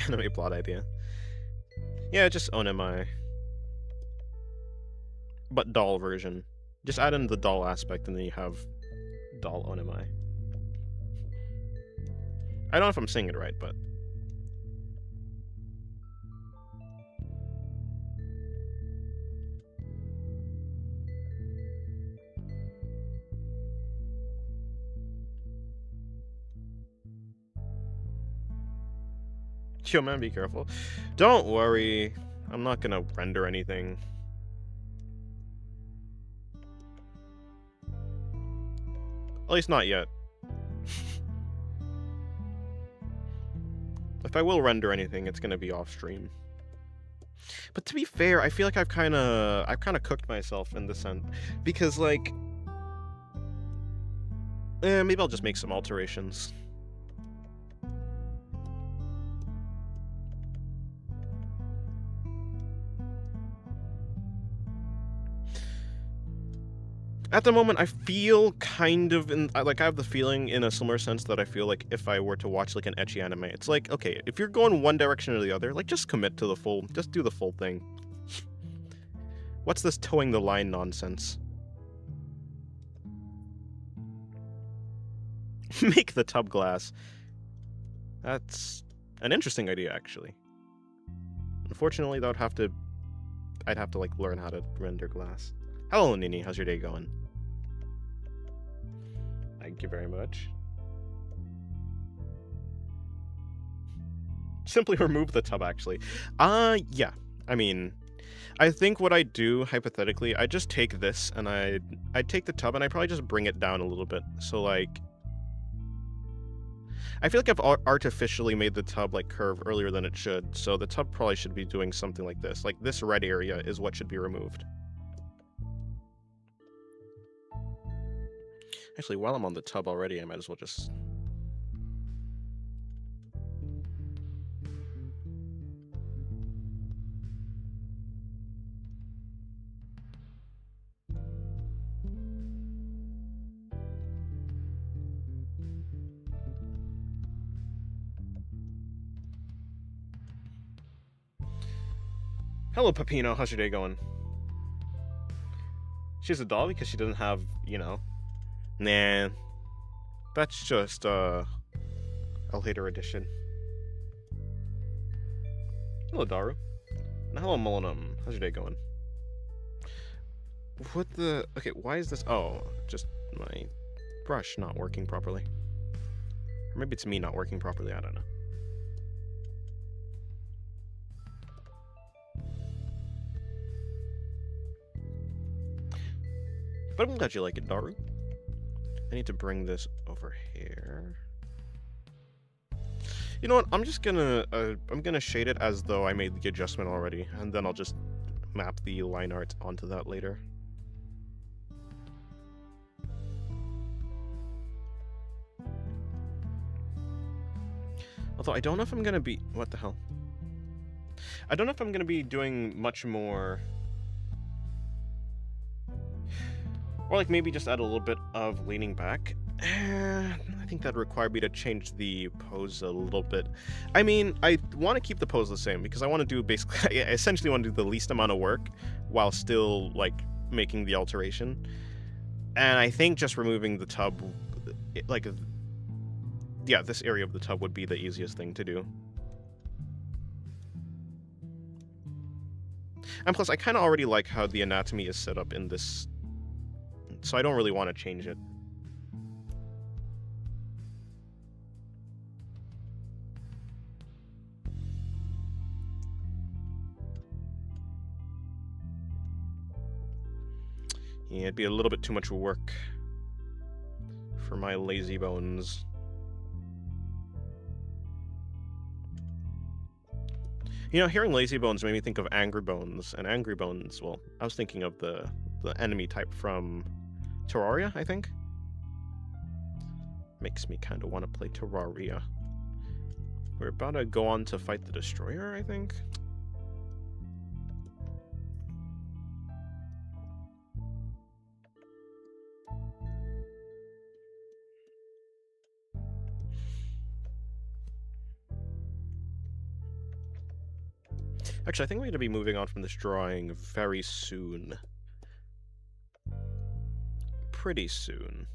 Anime plot idea. Yeah, just Onemi. But doll version. Just add in the doll aspect and then you have doll Onemi. I don't know if I'm saying it right, but... Yo, man, be careful. Don't worry. I'm not gonna render anything. At least not yet. If I will render anything, it's gonna be off stream. But to be fair, I feel like I've kind of cooked myself in the sense because like, maybe I'll just make some alterations. At the moment, I feel kind of like I have the feeling in a similar sense that I feel like if I were to watch like an ecchi anime, it's like, okay, if you're going one direction or the other, like just commit to the full, just do the full thing. What's this towing the line nonsense? Make the tub glass. That's an interesting idea, actually. Unfortunately, I'd have to like learn how to render glass. Hello, Nini. How's your day going? Thank you very much. Simply remove the tub, actually. Yeah. I mean, I think what I do, hypothetically, I just take this and I take the tub and I probably just bring it down a little bit. So, like, I feel like I've artificially made the tub, like, curve earlier than it should. So the tub probably should be doing something like this. Like, this red area is what should be removed. Actually, while I'm on the tub already, I might as well just... Hello, Pepino. How's your day going? She's a doll because she doesn't have, you know... Nah. That's just, a later edition. Hello, Daru. And hello, Molinum. How's your day going? What the... Okay, why is this... Oh, just my brush not working properly. Or maybe it's me not working properly, I don't know. But I'm glad you like it, Daru. I need to bring this over here. You know what? I'm just gonna I'm gonna shade it as though I made the adjustment already, and then I'll just map the line art onto that later. Although I don't know if I'm gonna be... What the hell? I don't know if I'm gonna be doing much more... Or like maybe just add a little bit of leaning back. I think that'd require me to change the pose a little bit. I mean, I want to keep the pose the same because I want to do basically... I essentially want to do the least amount of work while still, like, making the alteration. And I think just removing the tub, like... Yeah, this area of the tub would be the easiest thing to do. And plus, I kind of already like how the anatomy is set up in this... So I don't really want to change it. Yeah, it'd be a little bit too much work for my lazy bones. You know, hearing lazy bones made me think of angry bones, and angry bones, well, I was thinking of the enemy type from Terraria, I think. Makes me kind of want to play Terraria. We're about to go on to fight the Destroyer, I think. Actually, I think we're going to be moving on from this drawing very soon. Pretty soon.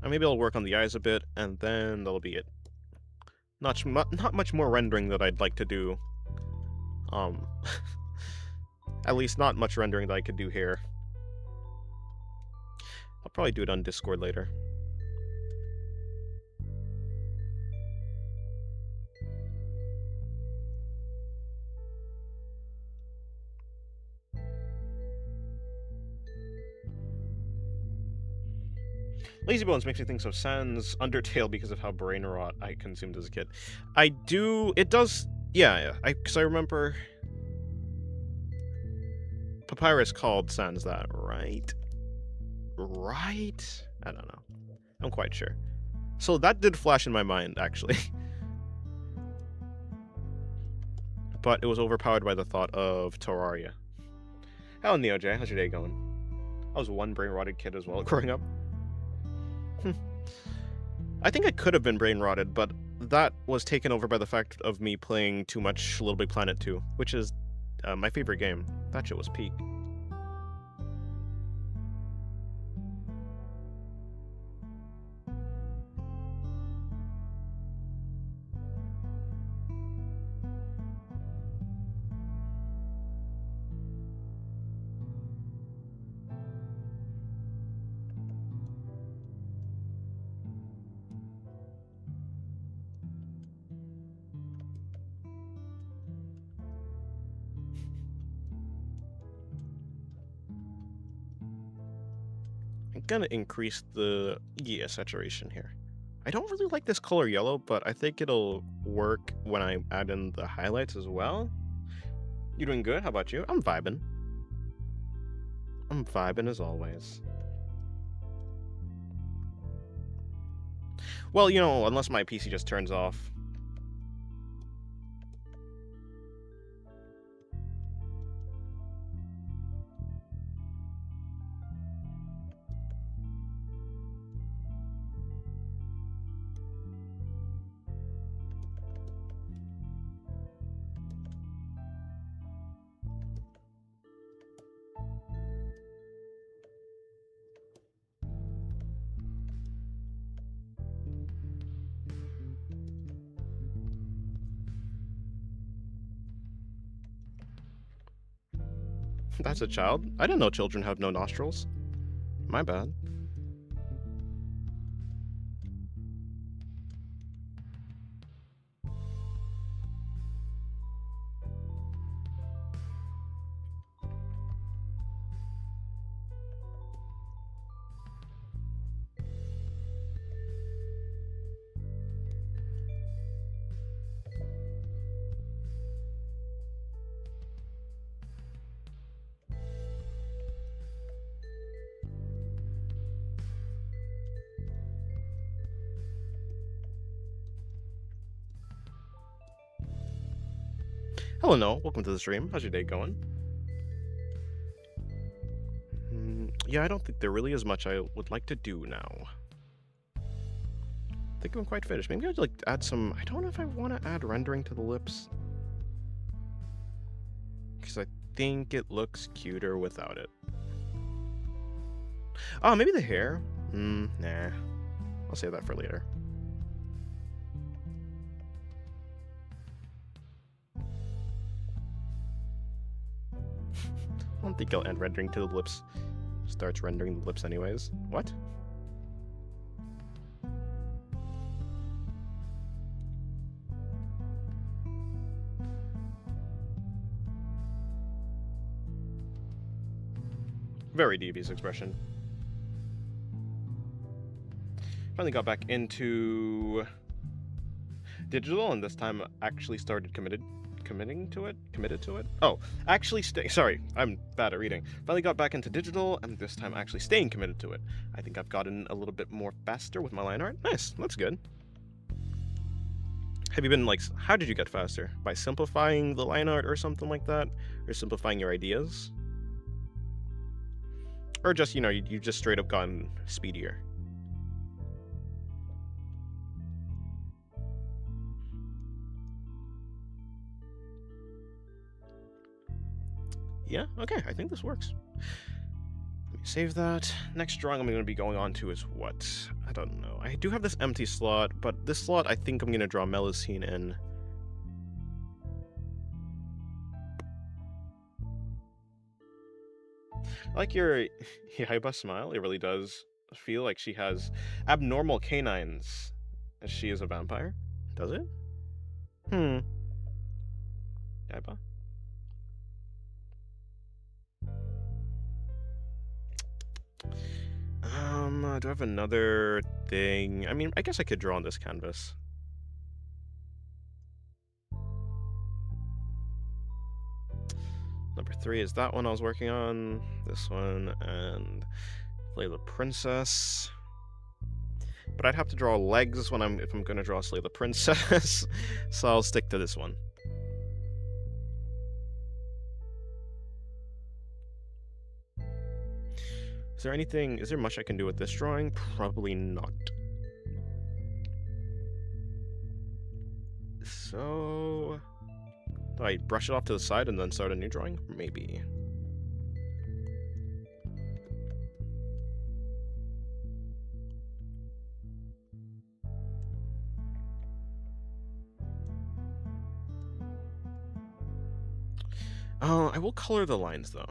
And maybe I'll work on the eyes a bit, and then that'll be it. Not much more rendering that I'd like to do. At least not much rendering that I could do here. I'll probably do it on Discord later. Lazy Bones makes me think of Sans Undertale because of how brain rot I consumed as a kid. It does, yeah, because I remember Papyrus called Sans that, right? Right? I don't know. I'm quite sure. So that did flash in my mind, actually. But it was overpowered by the thought of Terraria. Hello, NeoJ. How's your day going? I was one brain-rotted kid as well growing up. I think I could have been brain-rotted, but that was taken over by the fact of me playing too much Little Big Planet 2, which is my favorite game. That shit was peak. I'm gonna increase the saturation here. I don't really like this color yellow, but I think it'll work when I add in the highlights as well. You doing good? How about you? I'm vibing. I'm vibing as always. Well, you know, unless my PC just turns off. That's a child. I didn't know children have no nostrils. My bad. Hello, Noah. Welcome to the stream. How's your day going? Yeah, I don't think there really is much I would like to do now. I think I'm quite finished. Maybe I'd like to add some... I don't know if I want to add rendering to the lips. Because I think it looks cuter without it. Oh, maybe the hair? Nah. I'll save that for later. I don't think I'll end rendering to the lips. Starts rendering the lips anyways. What? Very devious expression. Finally got back into digital, and this time actually started committed to it. Oh, actually sorry, I'm bad at reading. Finally got back into digital, and this time actually staying committed to it. I think I've gotten a little bit more faster with my line art. Nice, that's good. Have you been, like, how did you get faster? By simplifying the line art or something like that? Or simplifying your ideas? Or just, you know, you just straight up gotten speedier? Yeah, okay, I think this works. Let me save that. Next drawing I'm going to be going on to is what? I don't know. I do have this empty slot, but this slot I think I'm going to draw Melusine in. I like your Yaiba smile. It really does feel like she has abnormal canines as she is a vampire. Does it? Yaiba? Do I have another thing? I mean, I guess I could draw on this canvas. Number 3 is that one I was working on. This one, and Slay the Princess. But I'd have to draw legs if I'm gonna draw Slay the Princess. So I'll stick to this one. Is there much I can do with this drawing? Probably not. So, do I brush it off to the side and then start a new drawing? Maybe. Oh, I will color the lines though.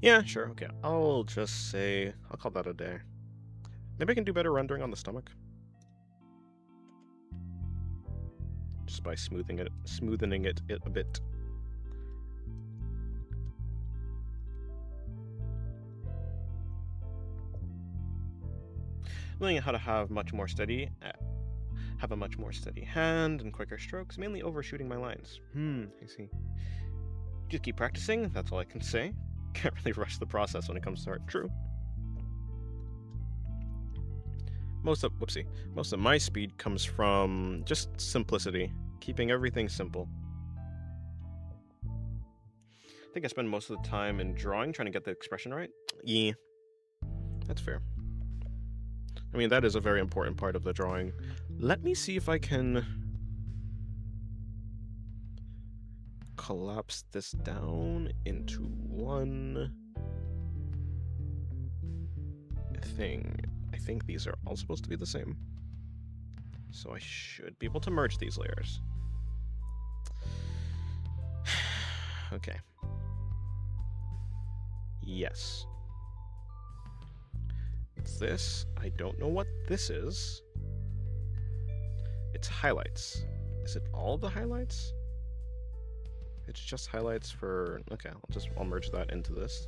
Yeah, sure, okay. I'll just say, I'll call that a day. Maybe I can do better rendering on the stomach. Just by smoothing it a bit. Learning how to have a much more steady hand and quicker strokes, mainly overshooting my lines. I see. Just keep practicing, that's all I can say. Can't really rush the process when it comes to art. True. Most of my speed comes from just simplicity, keeping everything simple. I think I spend most of the time in drawing, trying to get the expression right. Yeah, that's fair. I mean, that is a very important part of the drawing. Let me see if I can collapse this down into one thing. I think these are all supposed to be the same. So I should be able to merge these layers. Okay. Yes. It's this. I don't know what this is. It's highlights. Is it all the highlights? It's just highlights for... Okay, I'll merge that into this.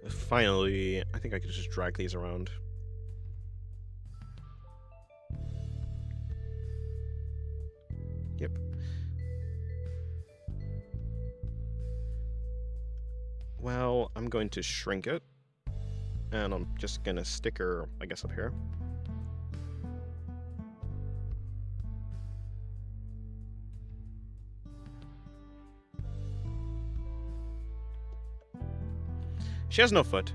Finally, I think I could just drag these around. Yep. Well, I'm going to shrink it, and I'm just gonna stick her, I guess, up here. She has no foot,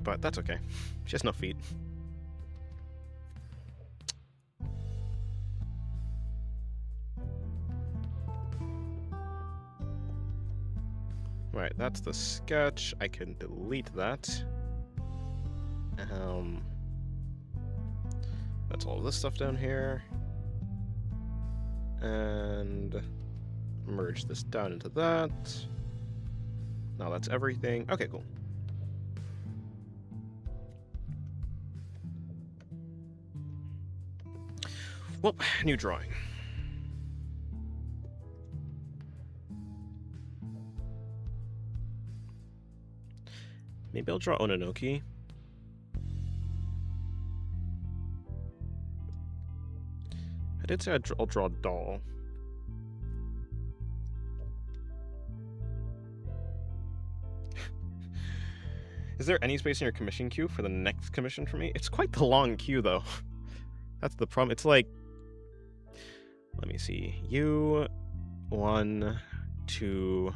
but that's okay. She has no feet. Right, that's the sketch. I can delete that. That's all this stuff down here. And merge this down into that. Now that's everything. Okay, cool. Well, new drawing. Maybe I'll draw Ononoki. I did say I'll draw a doll. Is there any space in your commission queue for the next commission for me? It's quite the long queue, though. That's the problem. It's like... Let me see. You... 1, 2...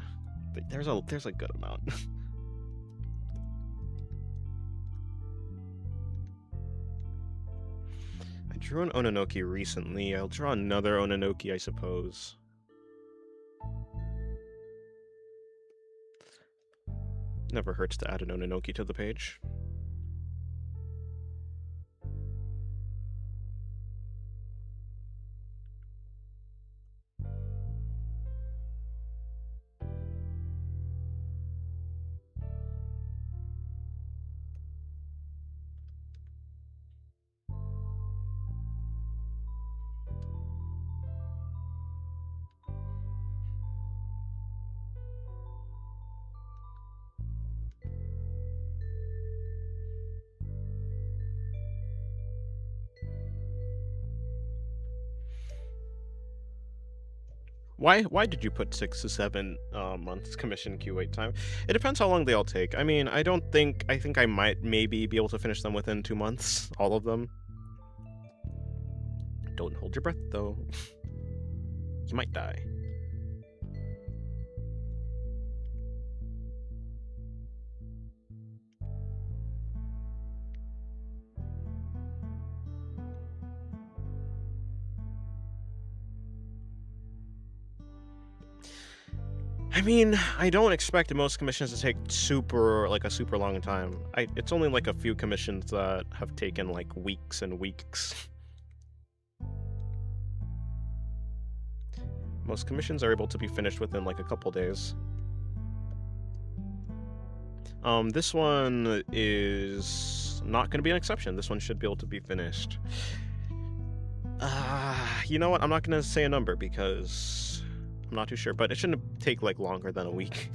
There's a good amount. I drew an Ononoki recently. I'll draw another Ononoki, I suppose. Never hurts to add an Ononoki to the page. Why did you put 6 to 7 months commission queue wait time? It depends how long they all take. I mean, I think I might maybe be able to finish them within 2 months, all of them. Don't hold your breath though. You might die. I mean, I don't expect most commissions to take a super long time. It's only like a few commissions that have taken like weeks and weeks. Most commissions are able to be finished within like a couple days. This one is not going to be an exception. This one should be able to be finished. You know what? I'm not going to say a number because I'm not too sure, but it shouldn't take like longer than a week.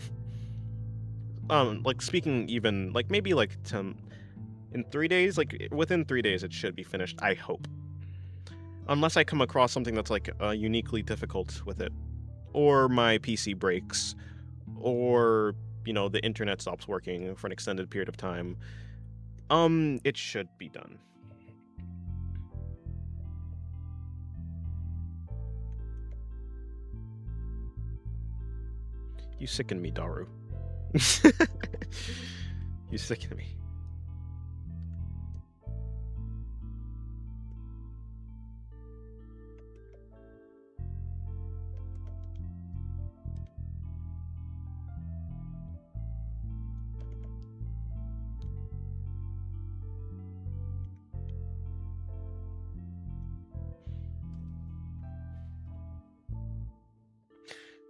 Like speaking even like maybe like in 3 days, like within 3 days it should be finished, I hope. Unless I come across something that's like uniquely difficult with it, or my PC breaks, or you know, the internet stops working for an extended period of time. It should be done. You sicken me, Daru. You sicken me.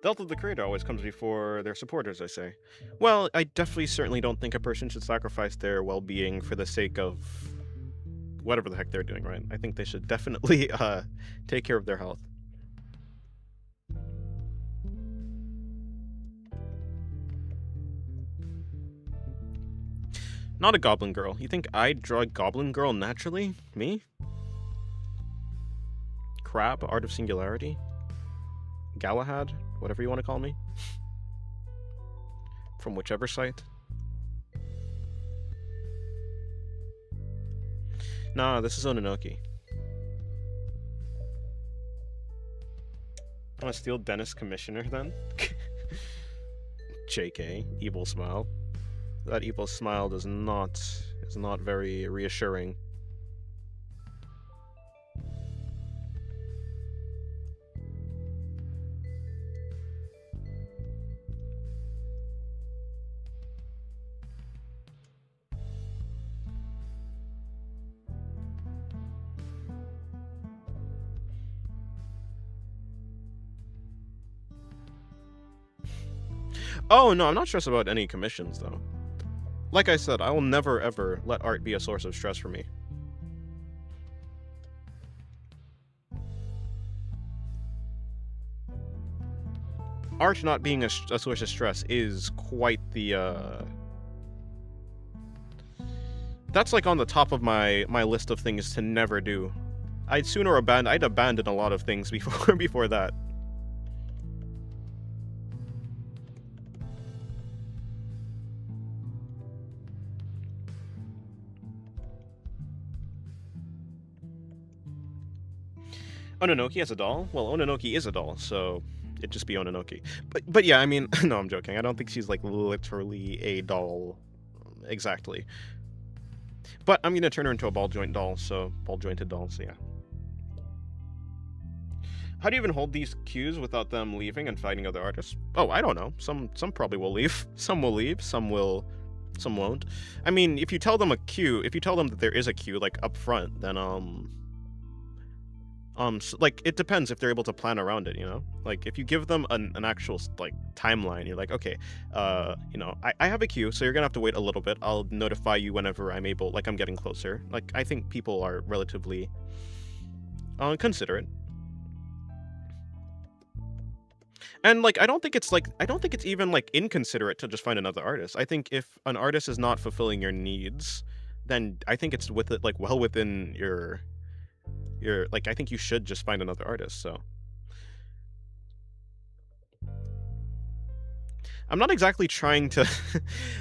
Death of the creator always comes before their supporters, I say. Well, I definitely certainly don't think a person should sacrifice their well-being for the sake of whatever the heck they're doing, right? I think they should definitely take care of their health. Not a goblin girl. You think I'd draw a goblin girl naturally? Me? Crab, Art of Singularity? Galahad? Whatever you want to call me. From whichever site. Nah, this is Ononoki. I want to steal Dennis Commissioner then? JK, evil smile. That evil smile is not very reassuring. Oh, no, I'm not stressed about any commissions, though. Like I said, I will never, ever let art be a source of stress for me. Art not being a source of stress is quite the, That's, like, on the top of my list of things to never do. I'd abandon a lot of things before that. Ononoki has a doll? Well, Ononoki is a doll, so it'd just be Ononoki. But yeah, I mean, no, I'm joking. I don't think she's, like, literally a doll exactly. But I'm gonna turn her into a ball jointed doll, so yeah. How do you even hold these queues without them leaving and finding other artists? Oh, I don't know. Some probably will leave. Some will leave. Some won't. I mean, if you tell them that there is a queue, like, up front, then like, it depends if they're able to plan around it, you know? Like, if you give them an actual, like, timeline, you're like, okay, you know, I have a queue, so you're gonna have to wait a little bit. I'll notify you whenever I'm able, like, I'm getting closer. Like, I think people are relatively considerate. And, like, I don't think it's even, like, inconsiderate to just find another artist. I think if an artist is not fulfilling your needs, then I think it's well within your like, I think you should just find another artist, so. I'm not exactly trying to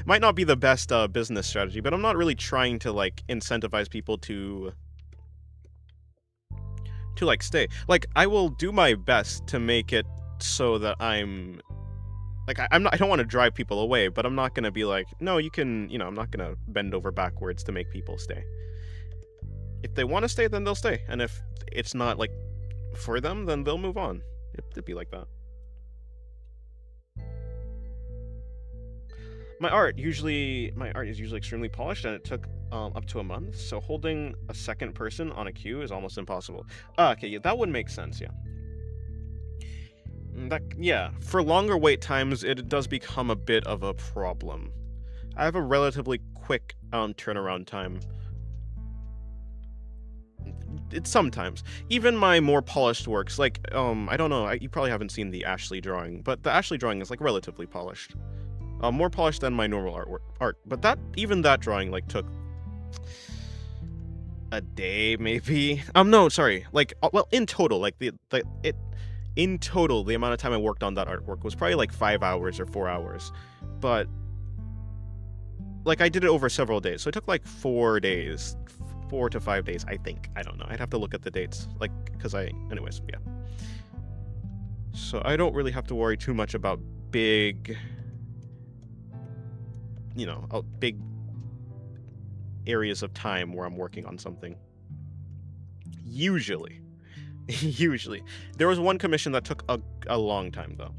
might not be the best business strategy, but I'm not really trying to, like, incentivize people to like, stay. Like, I will do my best to make it so that I'm like, I don't want to drive people away, but I'm not gonna be like, no, you can, you know, I'm not gonna bend over backwards to make people stay. If they want to stay, then they'll stay, and if it's not, like, for them, then they'll move on. It'd be like that. My art is usually extremely polished, and it took up to a month, so holding a second person on a queue is almost impossible. Okay, yeah, that would make sense, yeah. Yeah, for longer wait times, it does become a bit of a problem. I have a relatively quick turnaround time. It's sometimes. Even my more polished works, like, I don't know, you probably haven't seen the Ashley drawing, but the Ashley drawing is, like, relatively polished. More polished than my normal art. But even that drawing, like, took a day, maybe? No, sorry. Like, well, in total, like, in total, the amount of time I worked on that artwork was probably, like, 5 hours or 4 hours. But, like, I did it over several days, so it took, like, 4 days. 4 to 5 days, I think. I don't know. I'd have to look at the dates, like, anyways, yeah. So I don't really have to worry too much about big, you know, big areas of time where I'm working on something. Usually. Usually. There was one commission that took a long time, though.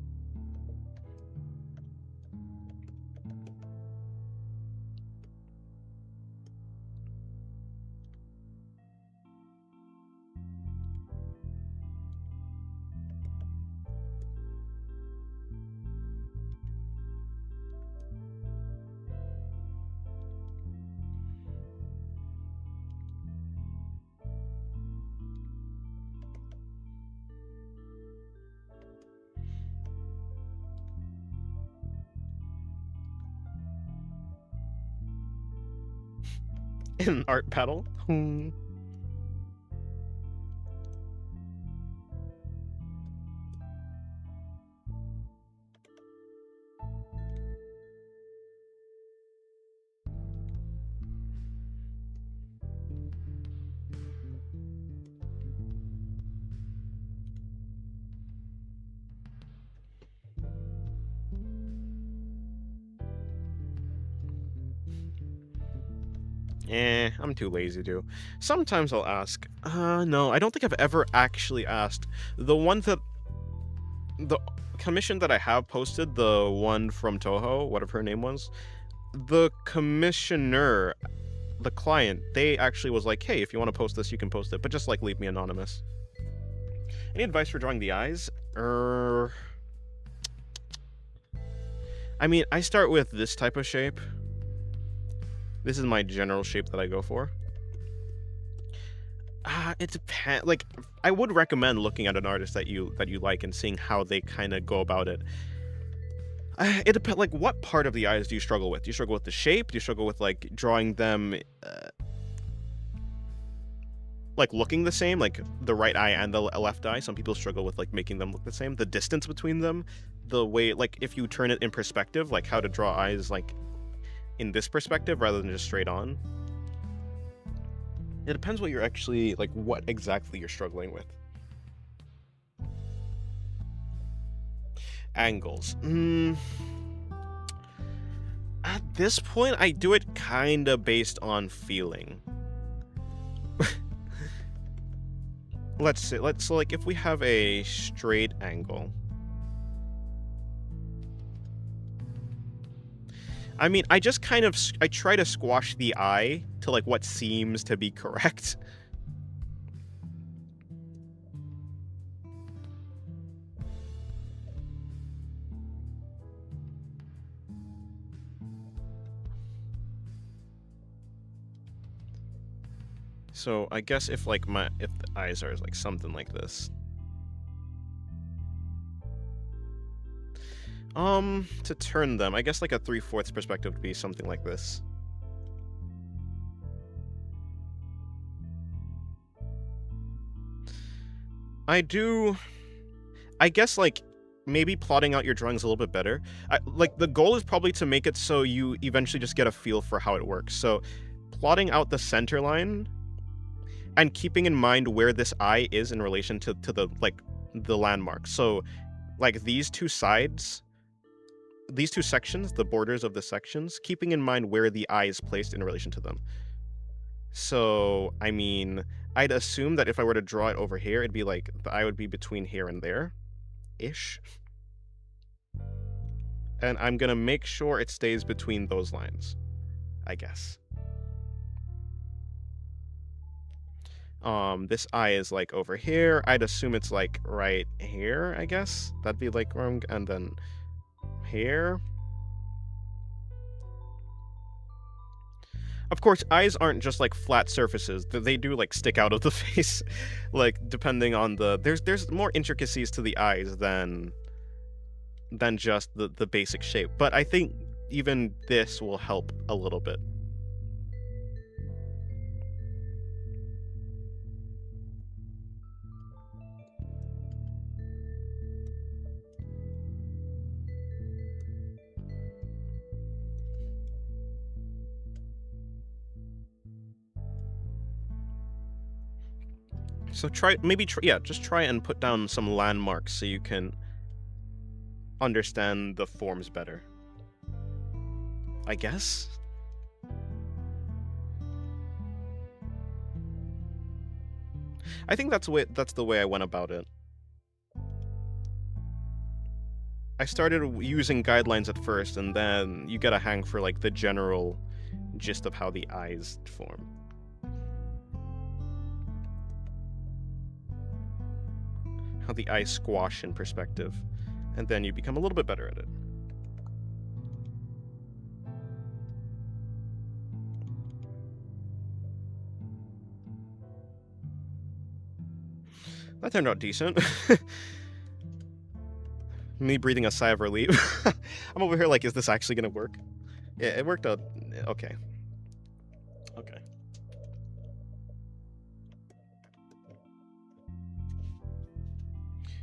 An art battle? I'm too lazy to. Sometimes I'll ask. No, I don't think I've ever actually asked. The commission that I have posted, the one from Toho, whatever her name was, the commissioner, the client, they actually was like, hey, if you want to post this, you can post it, but just, like, leave me anonymous. Any advice for drawing the eyes? I mean, I start with this type of shape. This is my general shape that I go for. It depends. Like, I would recommend looking at an artist that you like and seeing how they kind of go about it. It depends. Like, what part of the eyes do you struggle with? Do you struggle with the shape? Do you struggle with like drawing them, like looking the same, like the right eye and the left eye? Some people struggle with like making them look the same. The distance between them, the way, like if you turn it in perspective, like how to draw eyes like in this perspective rather than just straight on. It depends what you're actually, like, what exactly you're struggling with. Angles. At this point, I do it kind of based on feeling. Let's say, so like if we have a straight angle. I mean, I just kind of, I try to squash the eye to like what seems to be correct. So I guess if like if the eyes are like something like this. To turn them, I guess like a 3/4 perspective would be something like this. I guess like maybe plotting out your drawings a little bit better. Like the goal is probably to make it so you eventually just get a feel for how it works. So plotting out the center line and keeping in mind where this eye is in relation to the like the landmark. So like these two sides, these two sections, the borders of the sections, keeping in mind where the eye is placed in relation to them. So, I mean, I'd assume that if I were to draw it over here, it'd be like the eye would be between here and there-ish. And I'm gonna make sure it stays between those lines, I guess. This eye is like over here. I'd assume it's like right here, I guess. That'd be like wrong, and then here. Of course, eyes aren't just like flat surfaces. They do like stick out of the face, like depending on the there's more intricacies to the eyes than just the basic shape. But I think even this will help a little bit. So just try and put down some landmarks so you can understand the forms better, I guess. I think that's the way I went about it. I started using guidelines at first, and then you get a hang for like the general gist of how the eyes form. How the eyes squash in perspective, and then you become a little bit better at it. That turned out decent. Me breathing a sigh of relief. I'm over here like, is this actually gonna work? Yeah, it worked out. Okay. Okay.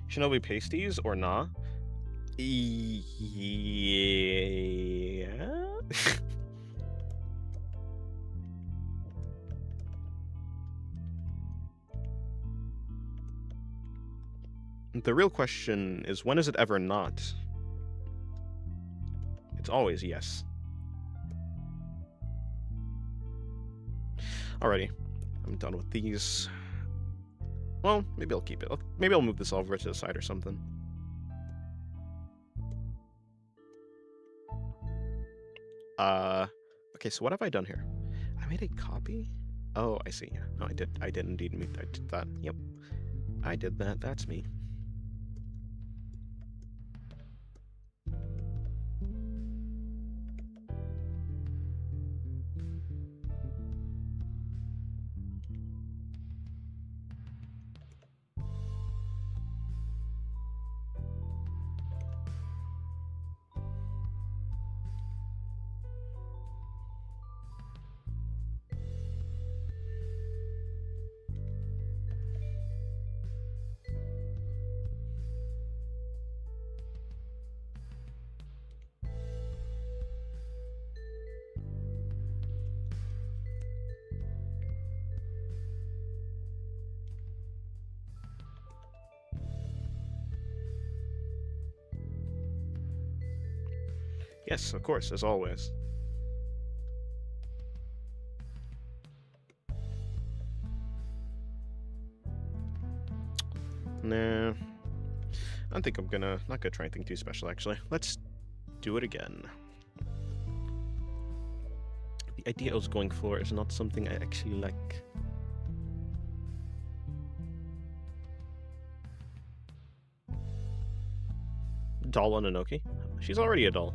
Shinobi pasties or nah? Yeah. The real question is, when is it ever not? It's always yes. Alrighty, I'm done with these. Well, maybe I'll keep it. Maybe I'll move this over to the side or something. Okay, so what have I done here? I made a copy? Oh, I see. Yeah. No, I did indeed I did that. Yep. I did that. That's me. Yes, of course, as always. Nah. I think I'm not gonna try anything too special, actually. Let's do it again. The idea I was going for is not something I actually like. Doll Ononoki? She's already a doll.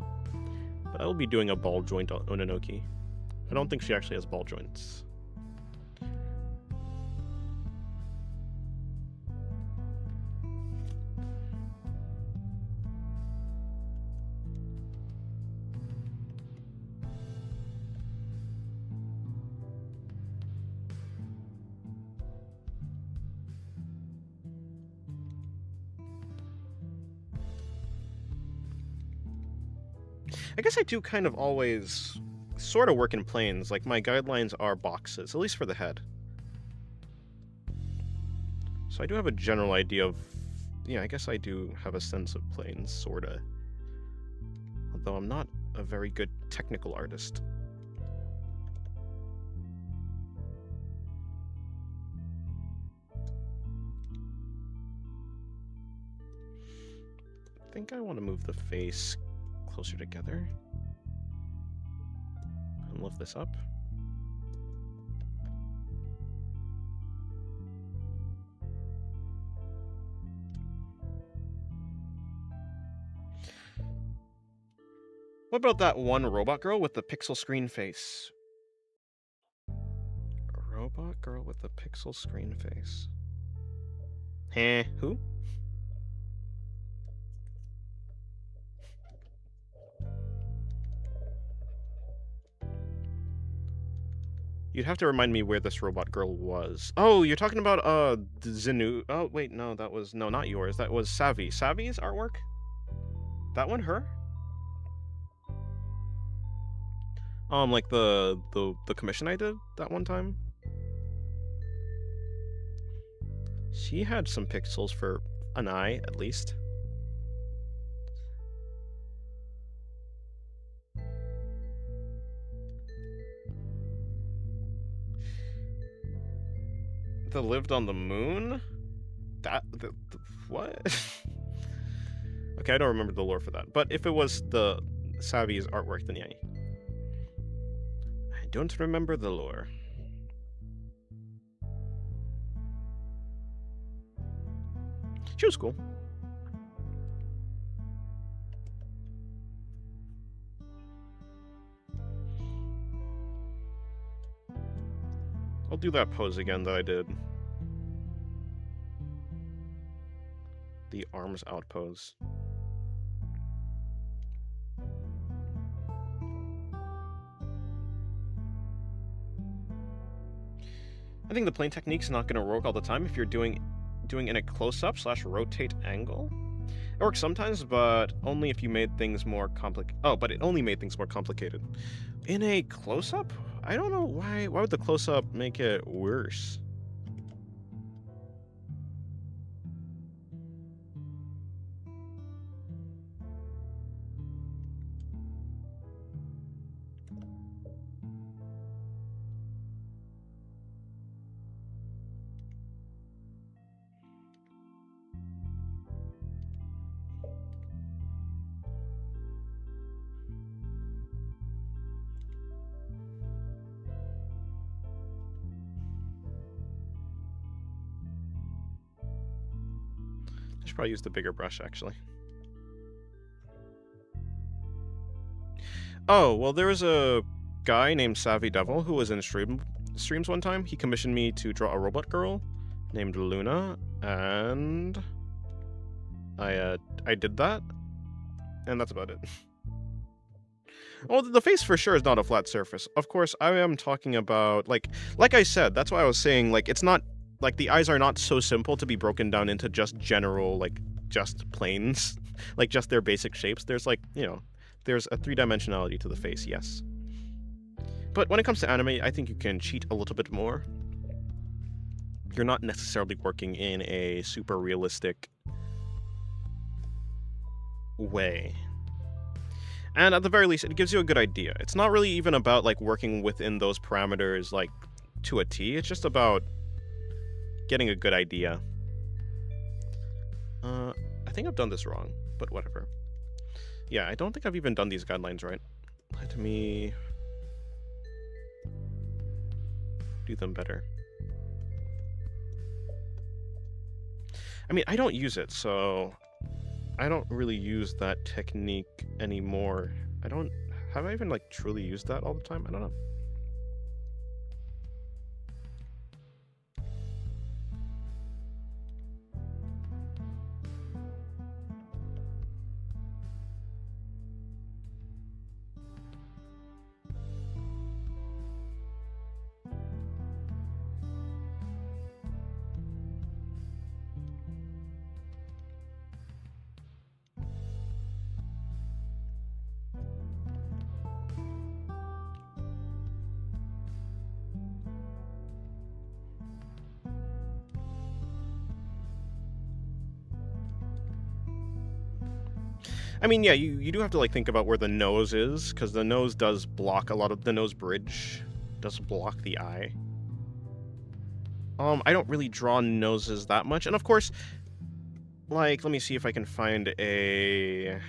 But I will be doing a ball joint Ononoki. I don't think she actually has ball joints. I guess I do kind of always sort of work in planes. Like, my guidelines are boxes, at least for the head. So I do have a general idea of... Yeah, I guess I do have a sense of planes, sorta. Although I'm not a very good technical artist. I think I want to move the face closer together. And lift this up. What about that one robot girl with the pixel screen face? A robot girl with a pixel screen face. Who? You'd have to remind me where this robot girl was. Oh, you're talking about, Zenu. Oh, wait, no, that was... No, not yours. That was Savvy. Savvy's artwork? That one, her? Like the commission I did that one time? She had some pixels for an eye, at least. That lived on the moon? What? Okay, I don't remember the lore for that. But if it was the Savvy's artwork, then yeah. I don't remember the lore. She was cool. I'll do that pose again that I did. The arms out pose. I think the plane technique's not going to work all the time if you're doing in a close-up / rotate angle. It works sometimes, but only if you made things more complicated. Oh, but it only made things more complicated. In a close-up? I don't know why would the close-up make it worse? I should probably use the bigger brush, actually. Oh, well, there was a guy named Savvy Devil who was in streams one time. He commissioned me to draw a robot girl named Luna, and I did that, and that's about it. Well, the face for sure is not a flat surface. Of course, I am talking about, like I said, that's why I was saying, like, it's not, like, the eyes are not so simple to be broken down into just general, like, just planes, like, just their basic shapes. There's, like, you know, there's a three-dimensionality to the face, yes. But when it comes to anime, I think you can cheat a little bit more. You're not necessarily working in a super realistic way. And at the very least, it gives you a good idea. It's not really even about, like, working within those parameters, like, to a T. It's just about getting a good idea. I think I've done this wrong, but whatever. Yeah, I don't think I've even done these guidelines right. Let me do them better. I mean, I don't use it, so I don't really use that technique anymore. Have I even, like, truly used that all the time? I don't know. I mean, yeah, you do have to, like, think about where the nose is, because the nose does block a lot of the nose bridge, does block the eye. I don't really draw noses that much, and of course, like, let me see if I can find a...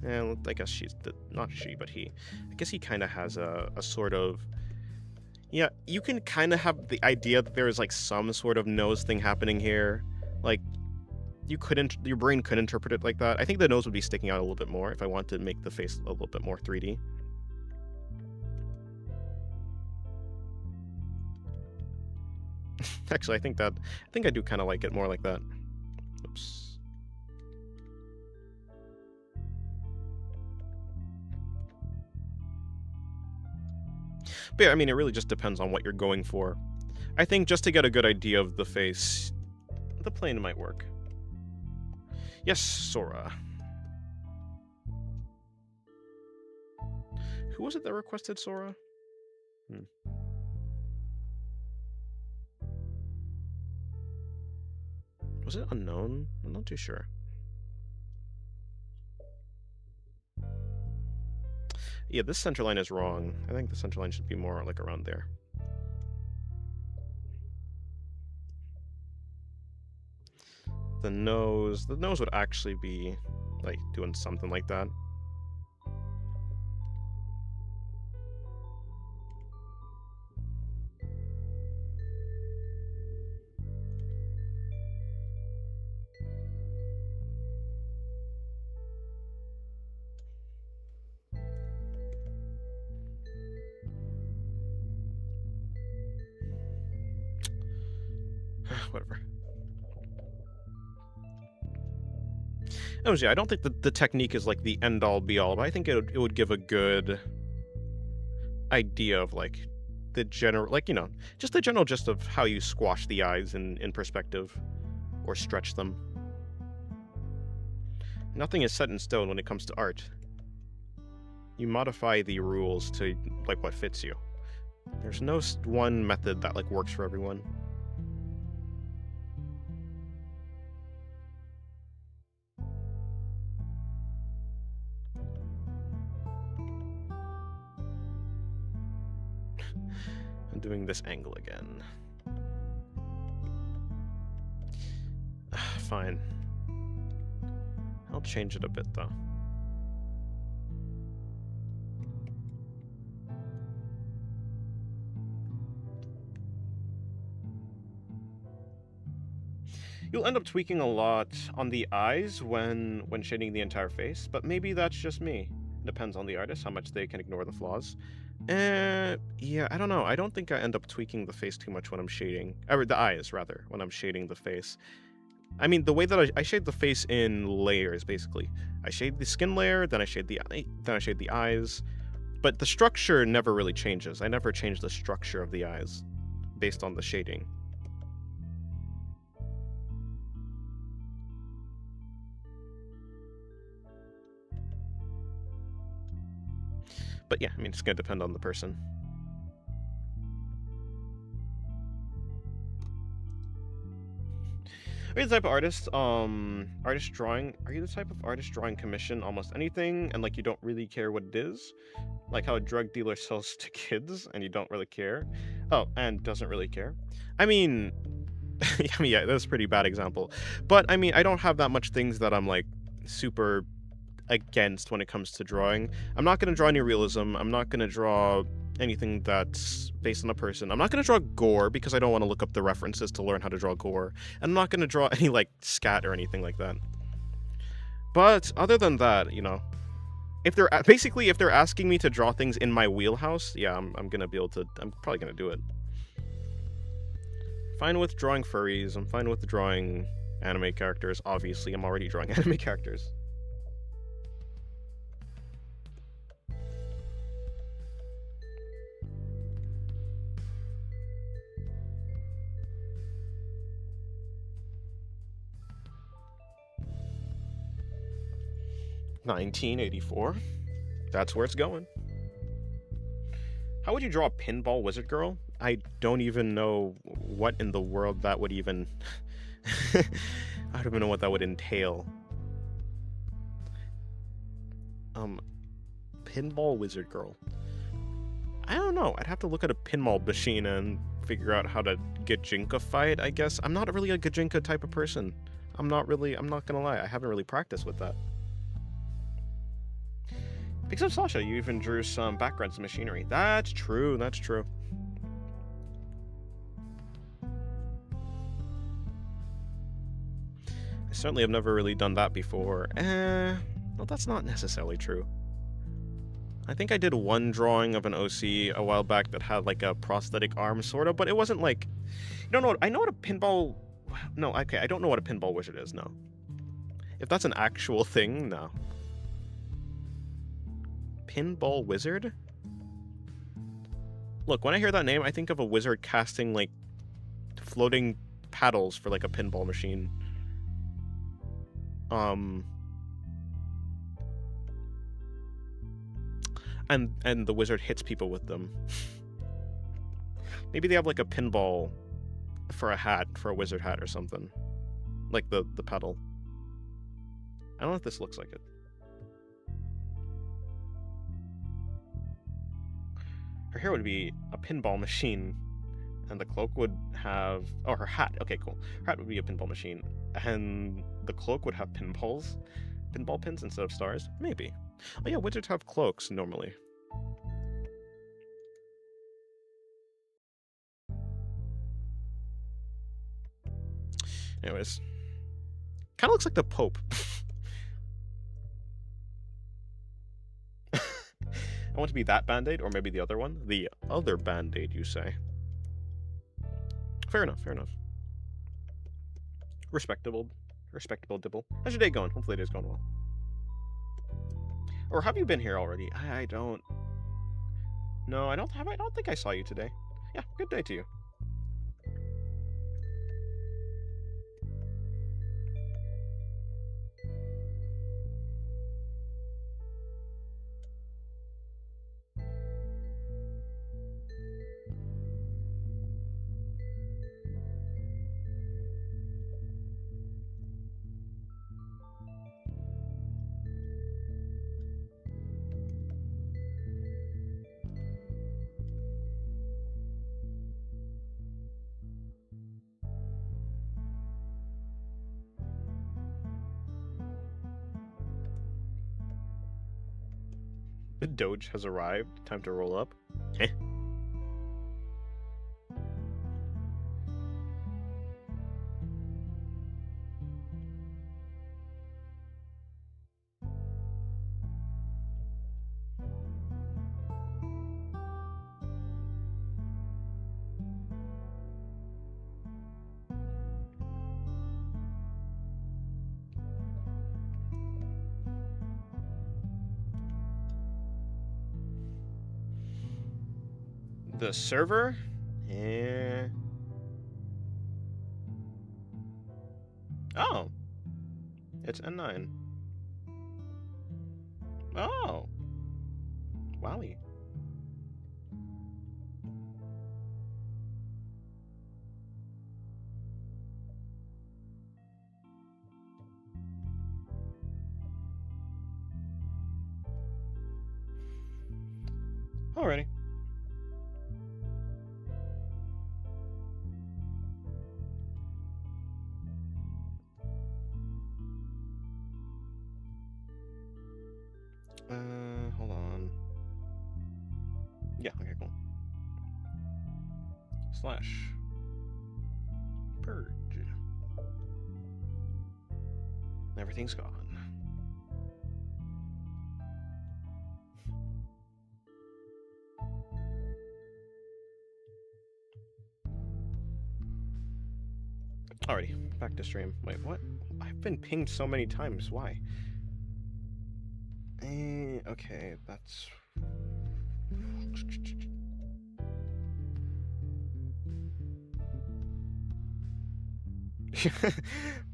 I guess she's not she, but he. I guess he kind of has a sort of... Yeah, you can kind of have the idea that there is, like, some sort of nose thing happening here. Like, your brain could interpret it like that. I think the nose would be sticking out a little bit more if I wanted to make the face a little bit more 3D. Actually, I think I do kind of like it more like that. Oops. But yeah, I mean, it really just depends on what you're going for. I think just to get a good idea of the face, the plane might work. Yes, Sora. Who was it that requested Sora? Was it unknown? I'm not too sure. Yeah, this center line is wrong. I think the center line should be more like around there. The nose would actually be like doing something like that. Whatever. Yeah, I don't think the technique is like the end all be all, but I think it would give a good idea of like the general, like, you know, just the general gist of how you squash the eyes in perspective or stretch them. Nothing is set in stone when it comes to art. You modify the rules to like what fits you. There's no one method that like works for everyone. I'm doing this angle again. Fine. I'll change it a bit though. You'll end up tweaking a lot on the eyes when shading the entire face, but maybe that's just me. Depends on the artist, how much they can ignore the flaws. Yeah, I don't know. I don't think I end up tweaking the face too much when I'm shading, or the eyes rather, when I'm shading the face. I mean, the way that I shade the face in layers, basically. I shade the skin layer, then I shade the eyes, but the structure never really changes. I never change the structure of the eyes based on the shading. But yeah, I mean, it's gonna depend on the person. Are you the type of artist, artist drawing? Are you the type of artist drawing commission almost anything and like you don't really care what it is? Like how a drug dealer sells to kids and you don't really care? Oh, and doesn't really care? I mean, I mean, yeah, that's a pretty bad example. But I mean, I don't have that much things that I'm like super against when it comes to drawing. I'm not going to draw any realism. I'm not going to draw anything that's based on a person. I'm not going to draw gore because I don't want to look up the references to learn how to draw gore. And I'm not going to draw any like scat or anything like that. But other than that, you know, if they're basically if they're asking me to draw things in my wheelhouse, yeah, I'm going to be able to. I'm probably going to do it. Fine with drawing furries. I'm fine with drawing anime characters. Obviously, I'm already drawing anime characters. $19.84. That's where it's going. How would you draw a pinball wizard girl? I don't even know what in the world that would even... I don't even know what that would entail. Pinball wizard girl. I don't know. I'd have to look at a pinball machine and figure out how to Gajinka-fy it, I guess. I'm not really a Gajinka type of person. I'm not gonna lie, I haven't really practiced with that. Because of Sasha, you even drew some backgrounds of machinery. That's true, that's true. I certainly have never really done that before. Well, that's not necessarily true. I think I did one drawing of an OC a while back that had like a prosthetic arm, sort of, but it wasn't like... You don't know what... I know what a pinball... No, okay, I don't know what a pinball wizard is, no. If that's an actual thing, no. Pinball wizard? Look, when I hear that name, I think of a wizard casting, like, floating paddles for, like, a pinball machine. And the wizard hits people with them. Maybe they have, like, a pinball for a hat, for a wizard hat or something. Like the paddle. I don't know if this looks like it. Her hair would be a pinball machine, and the cloak would have... Oh, her hat. Okay, cool. Her hat would be a pinball machine, and the cloak would have pinballs. Pinball pins instead of stars? Maybe. Oh yeah, wizards have cloaks, normally. Anyways. Kind of looks like the Pope. I want to be that Band-Aid, or maybe the other one. The other Band-Aid, you say. Fair enough, fair enough. Respectable dibble. How's your day going? Hopefully it is going well. Or have you been here already? I don't... No, I don't think I saw you today. Yeah, good day to you. The Doge has arrived. Time to roll up. Heh. The server? Yeah. Oh. It's N9. Oh. Wowie. Alrighty. Hold on. Yeah, okay, cool. Slash. Purge. Everything's gone. Alrighty, back to stream. Wait, what? I've been pinged so many times. Why? Okay, that's...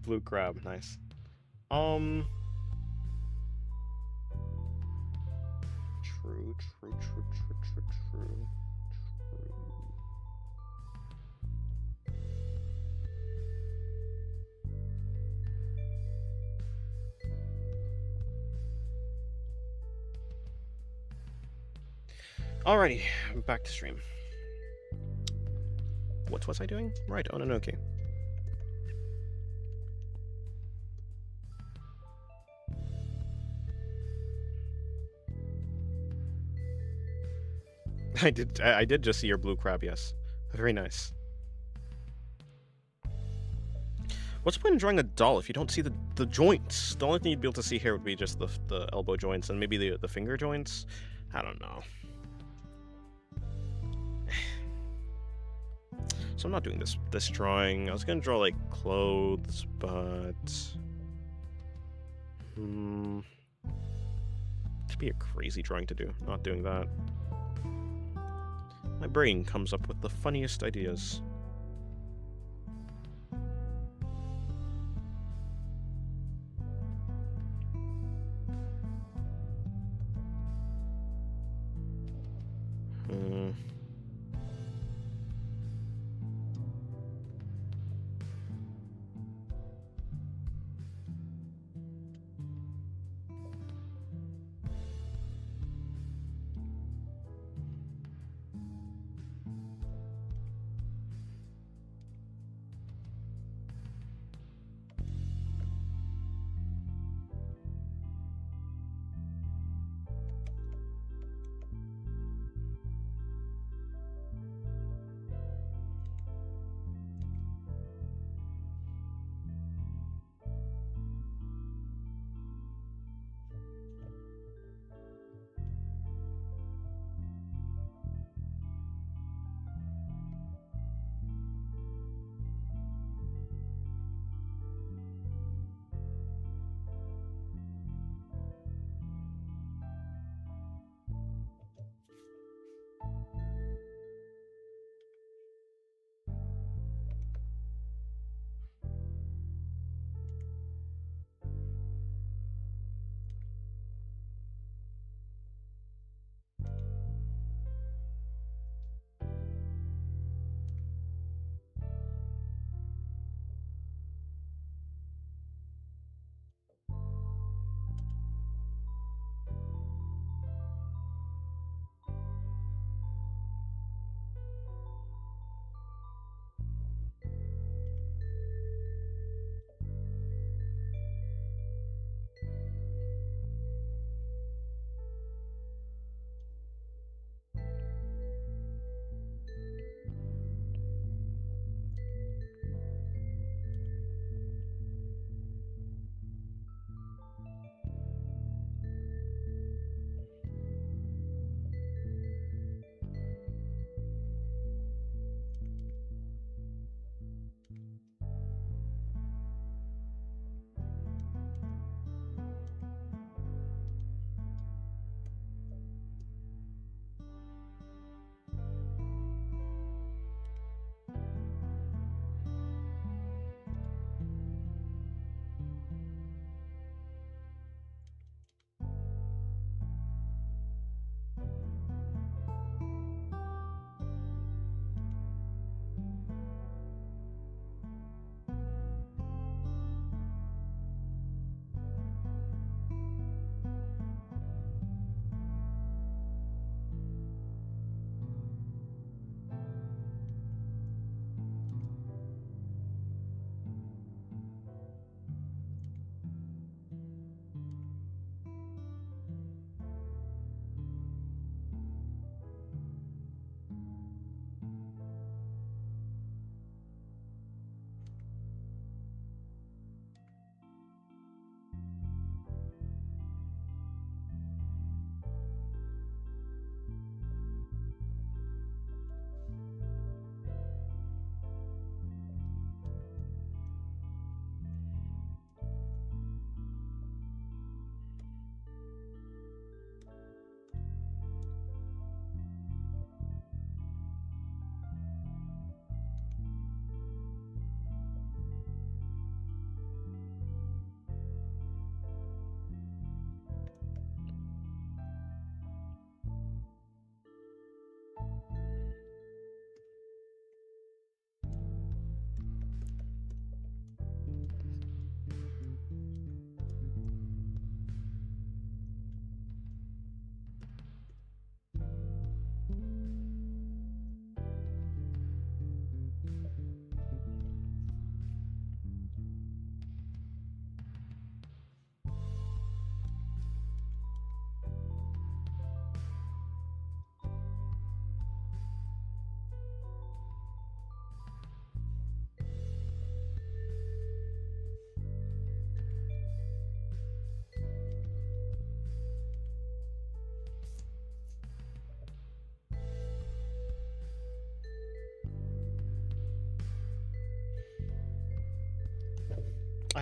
Blue crab, nice. True. Alrighty, back to stream. What was I doing? Right, Ononoki. I did just see your blue crab, yes. Very nice. What's the point in drawing a doll if you don't see the joints? The only thing you'd be able to see here would be just the elbow joints and maybe the finger joints. I don't know. So I'm not doing this drawing. I was gonna draw like clothes, but it'd be a crazy drawing to do. Not doing that. My brain comes up with the funniest ideas.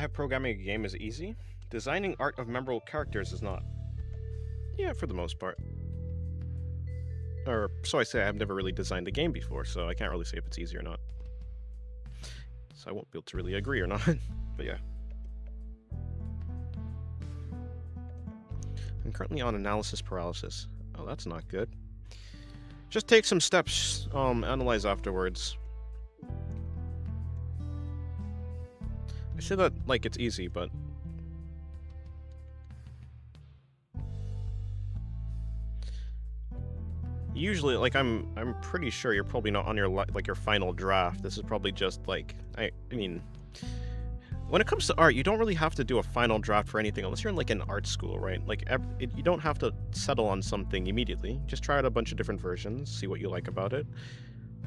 have programming a game is easy. Designing art of memorable characters is not. Yeah, for the most part. Or, so I say, I've never really designed a game before, so I can't really say if it's easy or not. So I won't be able to really agree or not, but yeah. I'm currently on analysis paralysis. Oh, that's not good. Just take some steps, analyze afterwards. I say that like it's easy, but usually, like, I'm pretty sure you're probably not on your your final draft. This is probably just like I mean, when it comes to art, you don't really have to do a final draft for anything unless you're in like an art school, right? Like you don't have to settle on something immediately. Just try out a bunch of different versions, see what you like about it,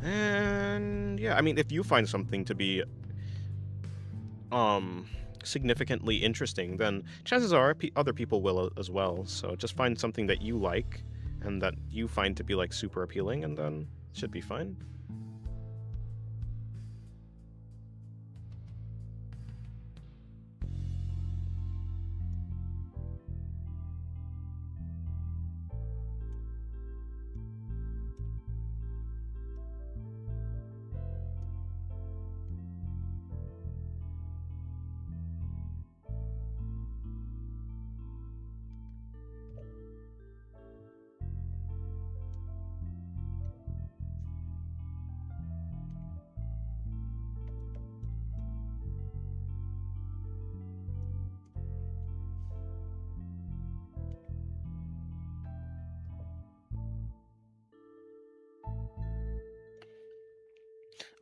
and yeah, I mean, if you find something to be significantly interesting, then chances are other people will as well. So just find something that you like and that you find to be like super appealing, and then it should be fine.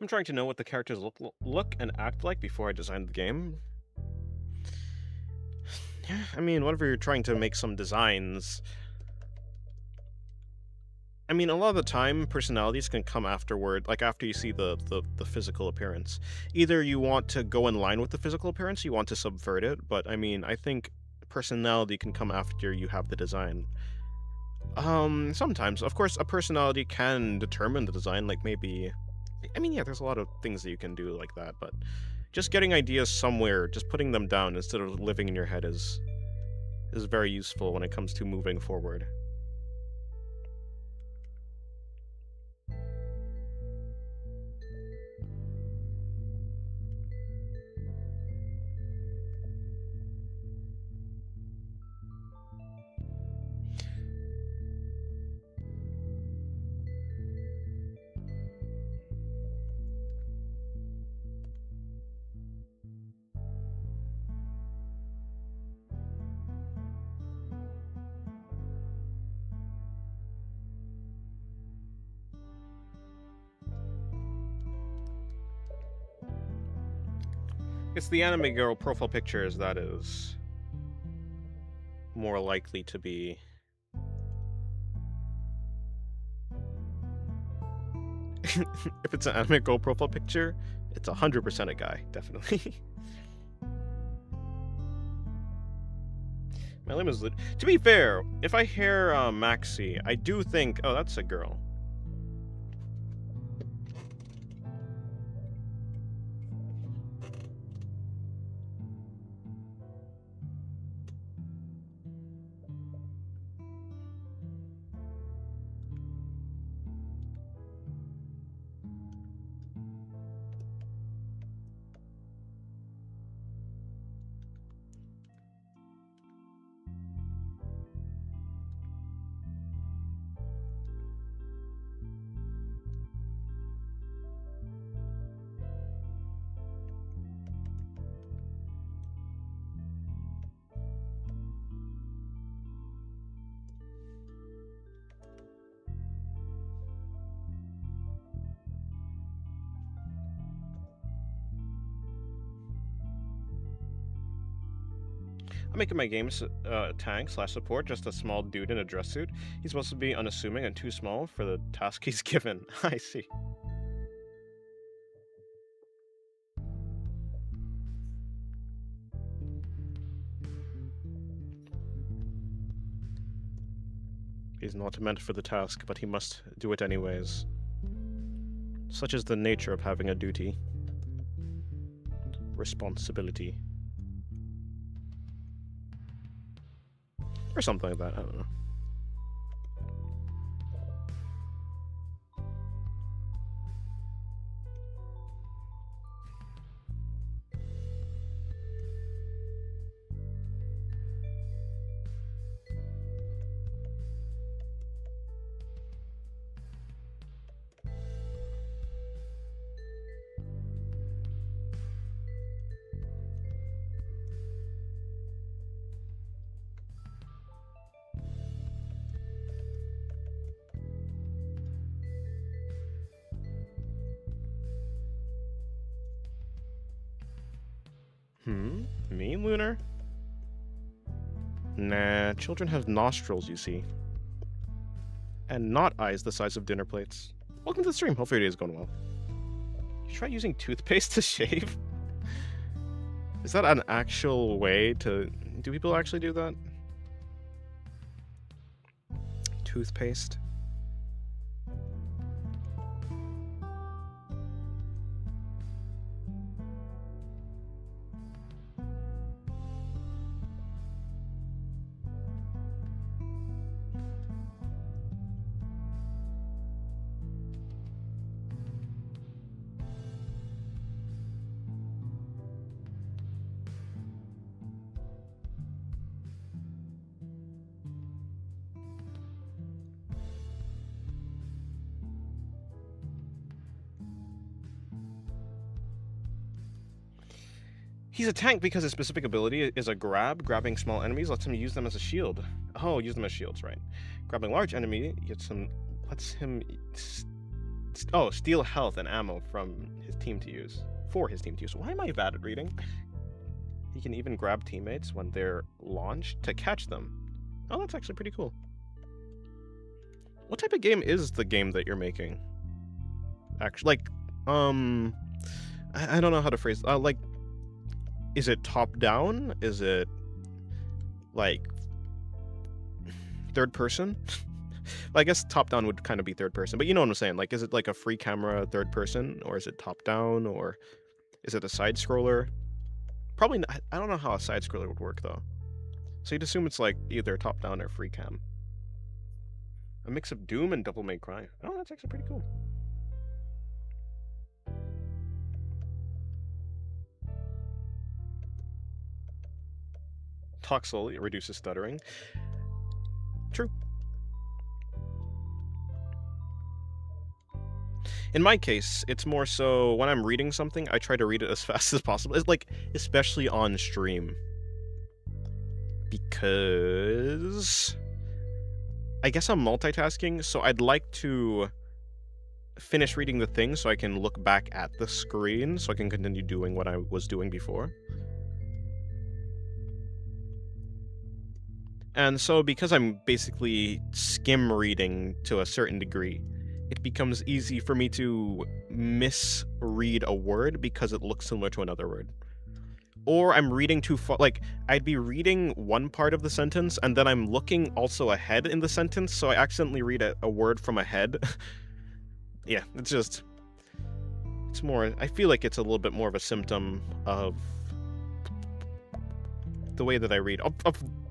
I'm trying to know what the characters look and act like before I design the game. I mean, whenever you're trying to make some designs, I mean, a lot of the time, personalities can come afterward, like after you see the physical appearance. Either you want to go in line with the physical appearance, you want to subvert it, but I mean, I think personality can come after you have the design. Sometimes. Of course, a personality can determine the design, like maybe... I mean, yeah, there's a lot of things that you can do like that, but just getting ideas somewhere, just putting them down instead of living in your head is very useful when it comes to moving forward. It's the anime girl profile pictures that is more likely to be... If it's an anime girl profile picture, it's 100% a guy, definitely. My name is... To be fair, if I hear Maxi, I do think, oh, that's a girl. I'm making my game tank/support just a small dude in a dress suit. He's supposed to be unassuming and too small for the task he's given. I see. He's not meant for the task, but he must do it anyways. Such is the nature of having a duty. Responsibility. Or something like that, I don't know. Me, Lunar? Nah, children have nostrils, you see. And not eyes the size of dinner plates. Welcome to the stream. Hopefully your day is going well. You try using toothpaste to shave? Is that an actual way to... Do people actually do that? Toothpaste? He's a tank because his specific ability is a grab. Grabbing small enemies lets him use them as a shield. Oh, use them as shields, right. Grabbing large enemy lets him steal health and ammo from his team to use. For his team to use. Why am I bad at reading? He can even grab teammates when they're launched to catch them. Oh, that's actually pretty cool. What type of game is the game that you're making? Actually, like, I don't know how to phrase. Like, is it top down? Is it like third person? Well, I guess top down would kind of be third person, but you know what I'm saying. Like, is it like a free camera third person, or is it top down, or is it a side scroller? Probably not. I don't know how a side scroller would work though. So you'd assume it's like either top down or free cam. A mix of Doom and Devil May Cry. Oh, that's actually pretty cool. Talk slowly, it reduces stuttering. True. In my case, it's more so when I'm reading something, I try to read it as fast as possible. It's like, especially on stream. Because I guess I'm multitasking, so I'd like to finish reading the thing so I can look back at the screen so I can continue doing what I was doing before. And so because I'm basically skim reading to a certain degree, it becomes easy for me to misread a word because it looks similar to another word. Or I'm reading too far, like, I'd be reading one part of the sentence and then I'm looking also ahead in the sentence, so I accidentally read a word from ahead. Yeah, it's more, I feel like it's a little bit more of a symptom of the way that I read.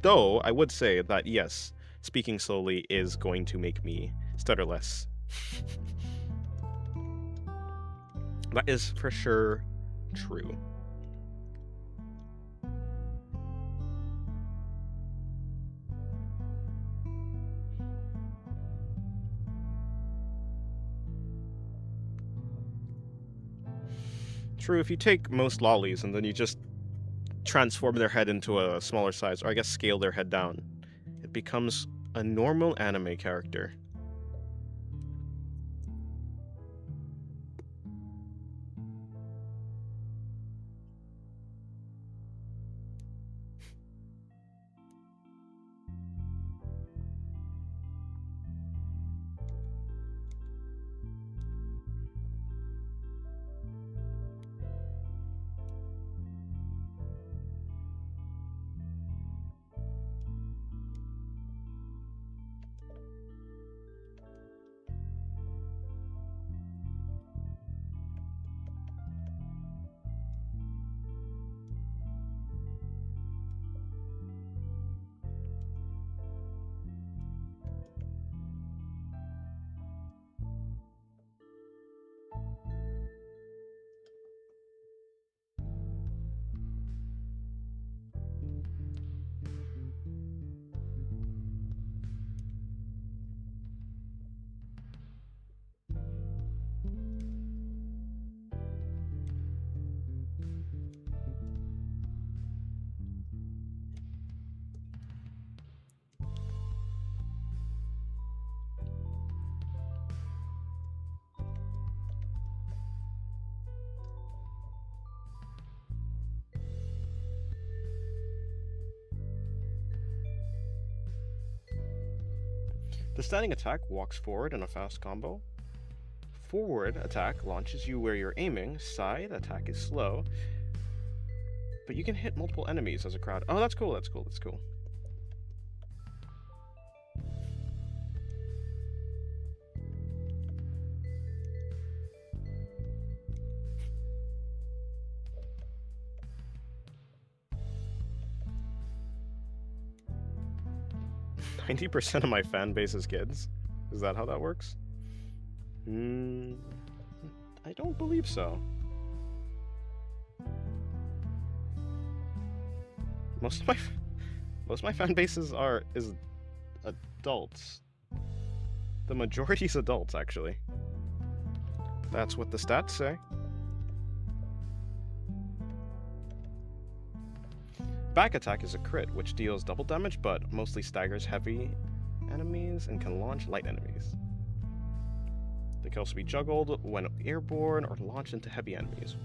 Though, I would say that, yes, speaking slowly is going to make me stutter less. That is for sure true. True, if you take most lollies and then you just transform their head into a smaller size, or I guess scale their head down, it becomes a normal anime character. The standing attack walks forward in a fast combo. Forward attack launches you where you're aiming. Side attack is slow. But you can hit multiple enemies as a crowd. Oh, that's cool, that's cool, that's cool. %of my fan base is kids? Is that how that works? I don't believe so. Most of my fan bases is adults. The majority's adults, actually. That's what the stats say. Back attack is a crit, which deals double damage, but mostly staggers heavy enemies and can launch light enemies. They can also be juggled when airborne or launched into heavy enemies.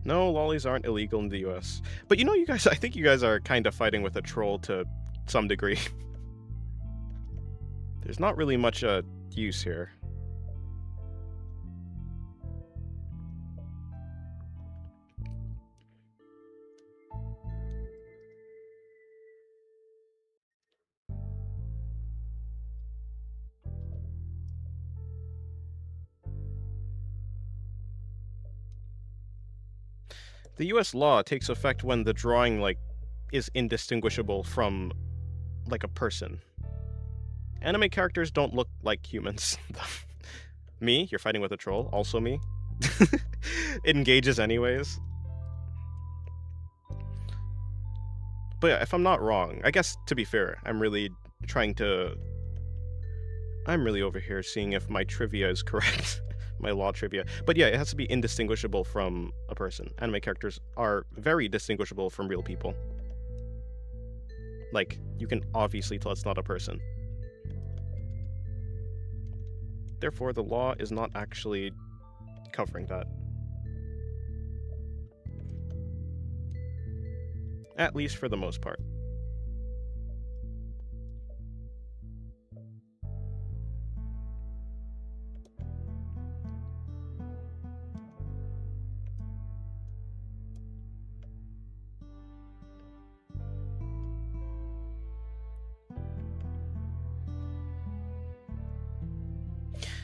No, lollies aren't illegal in the US. But you know, you guys, I think you guys are kind of fighting with a troll to some degree. There's not really much use here. The US law takes effect when the drawing, like, is indistinguishable from, like, a person. Anime characters don't look like humans. Me, you're fighting with a troll, also me. It engages anyways. But yeah, if I'm not wrong, I guess, to be fair, I'm really over here seeing if my trivia is correct. My law trivia. But yeah, it has to be indistinguishable from a person. Anime characters are very distinguishable from real people. Like, you can obviously tell it's not a person. Therefore, the law is not actually covering that. At least for the most part.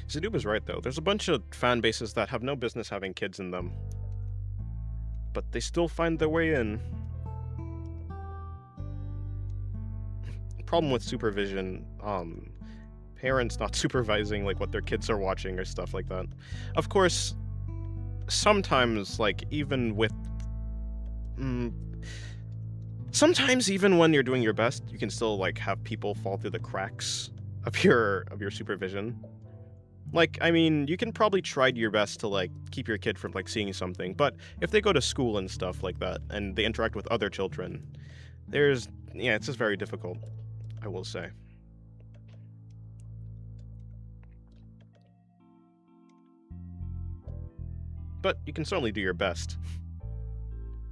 Zaduba's right, though. There's a bunch of fan bases that have no business having kids in them. But they still find their way in. Problem with supervision, parents not supervising, like, what their kids are watching or stuff like that. Of course, sometimes, like, even with... sometimes, even when you're doing your best, you can still, like, have people fall through the cracks of your supervision. Like, I mean, you can probably try your best to, like, keep your kid from, like, seeing something, but if they go to school and stuff like that, and they interact with other children, it's just very difficult, I will say. But you can certainly do your best.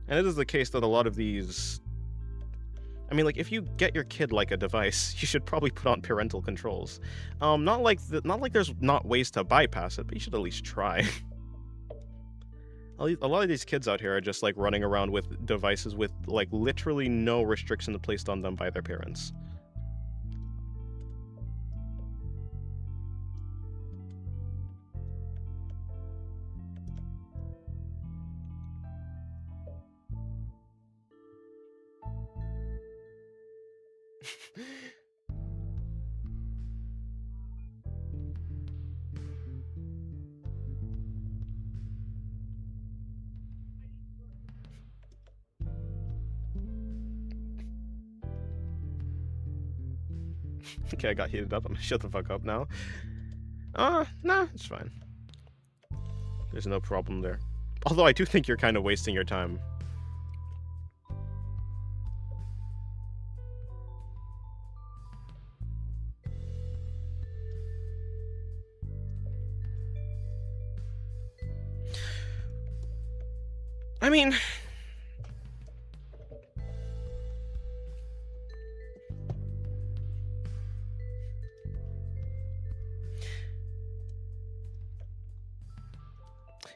And it is the case that a lot of these... I mean, like, if you get your kid, like, a device, you should probably put on parental controls. Not like there's not ways to bypass it, but you should at least try. A lot of these kids out here are just, like, running around with devices with, like, literally no restrictions placed on them by their parents. Okay, I got heated up. I'm gonna shut the fuck up now. Nah, it's fine. There's no problem there. Although I do think you're kind of wasting your time. I mean...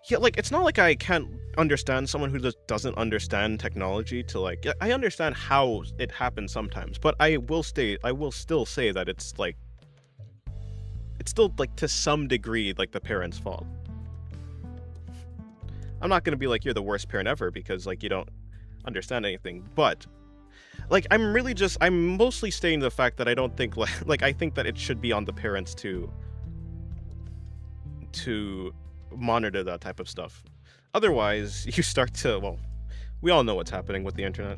Yeah, like, it's not like I can't understand someone who just doesn't understand technology to, like... I understand how it happens sometimes, but I will still say that it's, like... It's still, like, to some degree, like, the parents' fault. I'm not gonna be like, you're the worst parent ever, because, like, you don't understand anything, but... Like, I'm mostly stating the fact that I don't think, like, I think that it should be on the parents to monitor that type of stuff. Otherwise, you start to, well, we all know what's happening with the internet.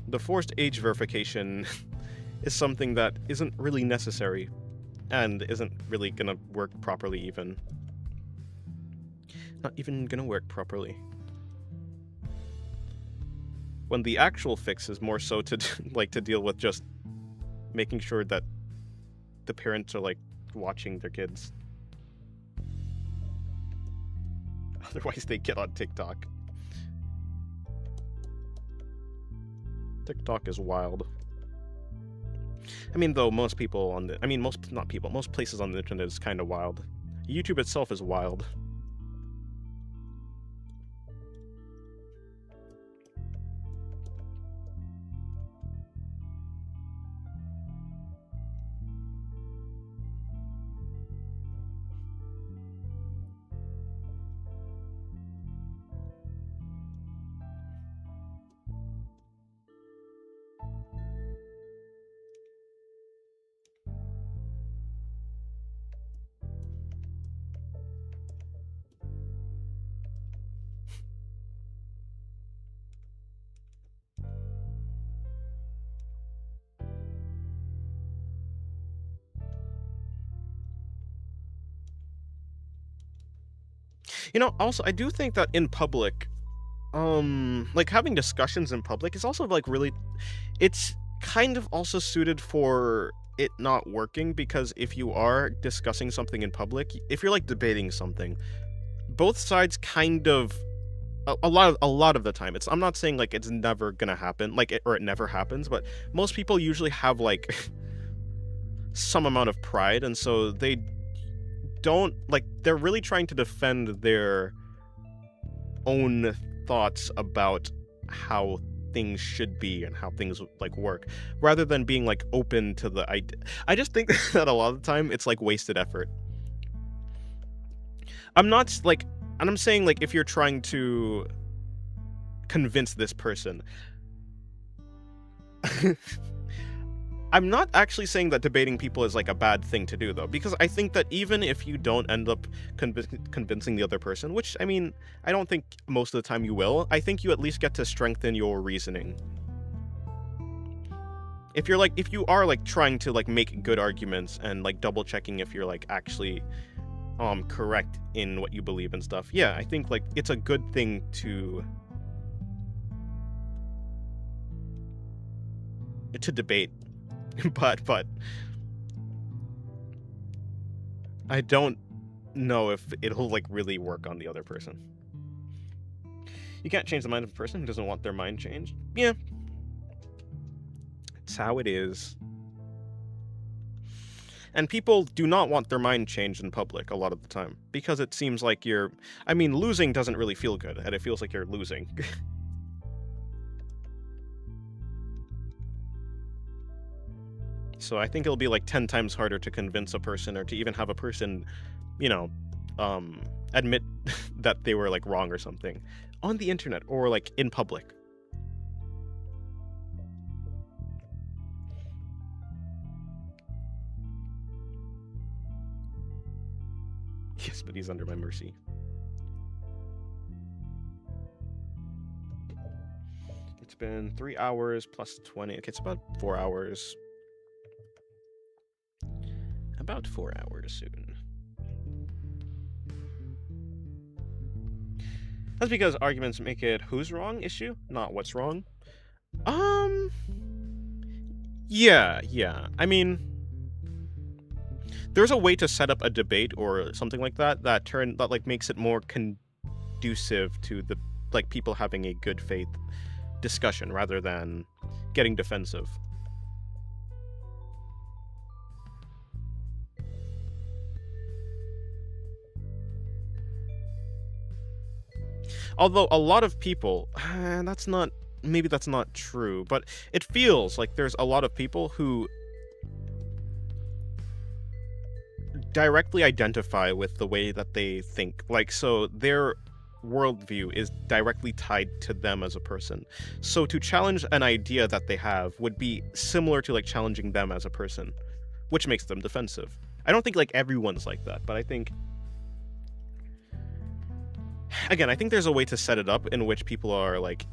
The forced age verification is something that isn't really necessary, and isn't really gonna work properly even. Not even gonna work properly. When the actual fix is more so to, like, to deal with just making sure that the parents are, like, watching their kids. Otherwise they get on TikTok. TikTok is wild. I mean, though, most people on the... I mean, not people, most places on the internet is kind of wild. YouTube itself is wild. You know, also, I do think that in public, like, having discussions in public is also, like, really... It's kind of also suited for it not working, because if you are discussing something in public, if you're, like, debating something, both sides kind of... A lot of the time, I'm not saying, like, it's never gonna happen, like, or it never happens, but most people usually have, like, some amount of pride, and so they don't, like, they're really trying to defend their own thoughts about how things should be and how things, like, work, rather than being, like, open to the idea. I just think that a lot of the time it's, like, wasted effort. I'm not, like, and I'm saying, like, if you're trying to convince this person, I'm not actually saying that debating people is, like, a bad thing to do, though, because I think that even if you don't end up convincing the other person, which, I mean, I don't think most of the time you will, I think you at least get to strengthen your reasoning. If you are, like, trying to, like, make good arguments and, like, double checking if you're, like, actually correct in what you believe and stuff, yeah, I think, like, it's a good thing to debate. but I don't know if it'll, like, really work on the other person. You can't change the mind of a person who doesn't want their mind changed. Yeah, it's how it is. And people do not want their mind changed in public a lot of the time, because it seems like you're... I mean, losing doesn't really feel good, and it feels like you're losing. So I think it'll be, like, 10 times harder to convince a person, or to even have a person, you know, admit that they were, like, wrong or something on the internet, or, like, in public. but he's under my mercy. It's been 3 hours plus 20. Okay, it's about 4 hours. About 4 hours soon. That's because arguments make it who's wrong issue, not what's wrong. Yeah. I mean, there's a way to set up a debate or something like that that like makes it more conducive to the like people having a good faith discussion rather than getting defensive. Although a lot of people, maybe that's not true, but it feels like there's a lot of people who directly identify with the way that they think. Like, so their worldview is directly tied to them as a person. So to challenge an idea that they have would be similar to like challenging them as a person, which makes them defensive. I don't think like everyone's like that, but I think again, I think there's a way to set it up in which people are like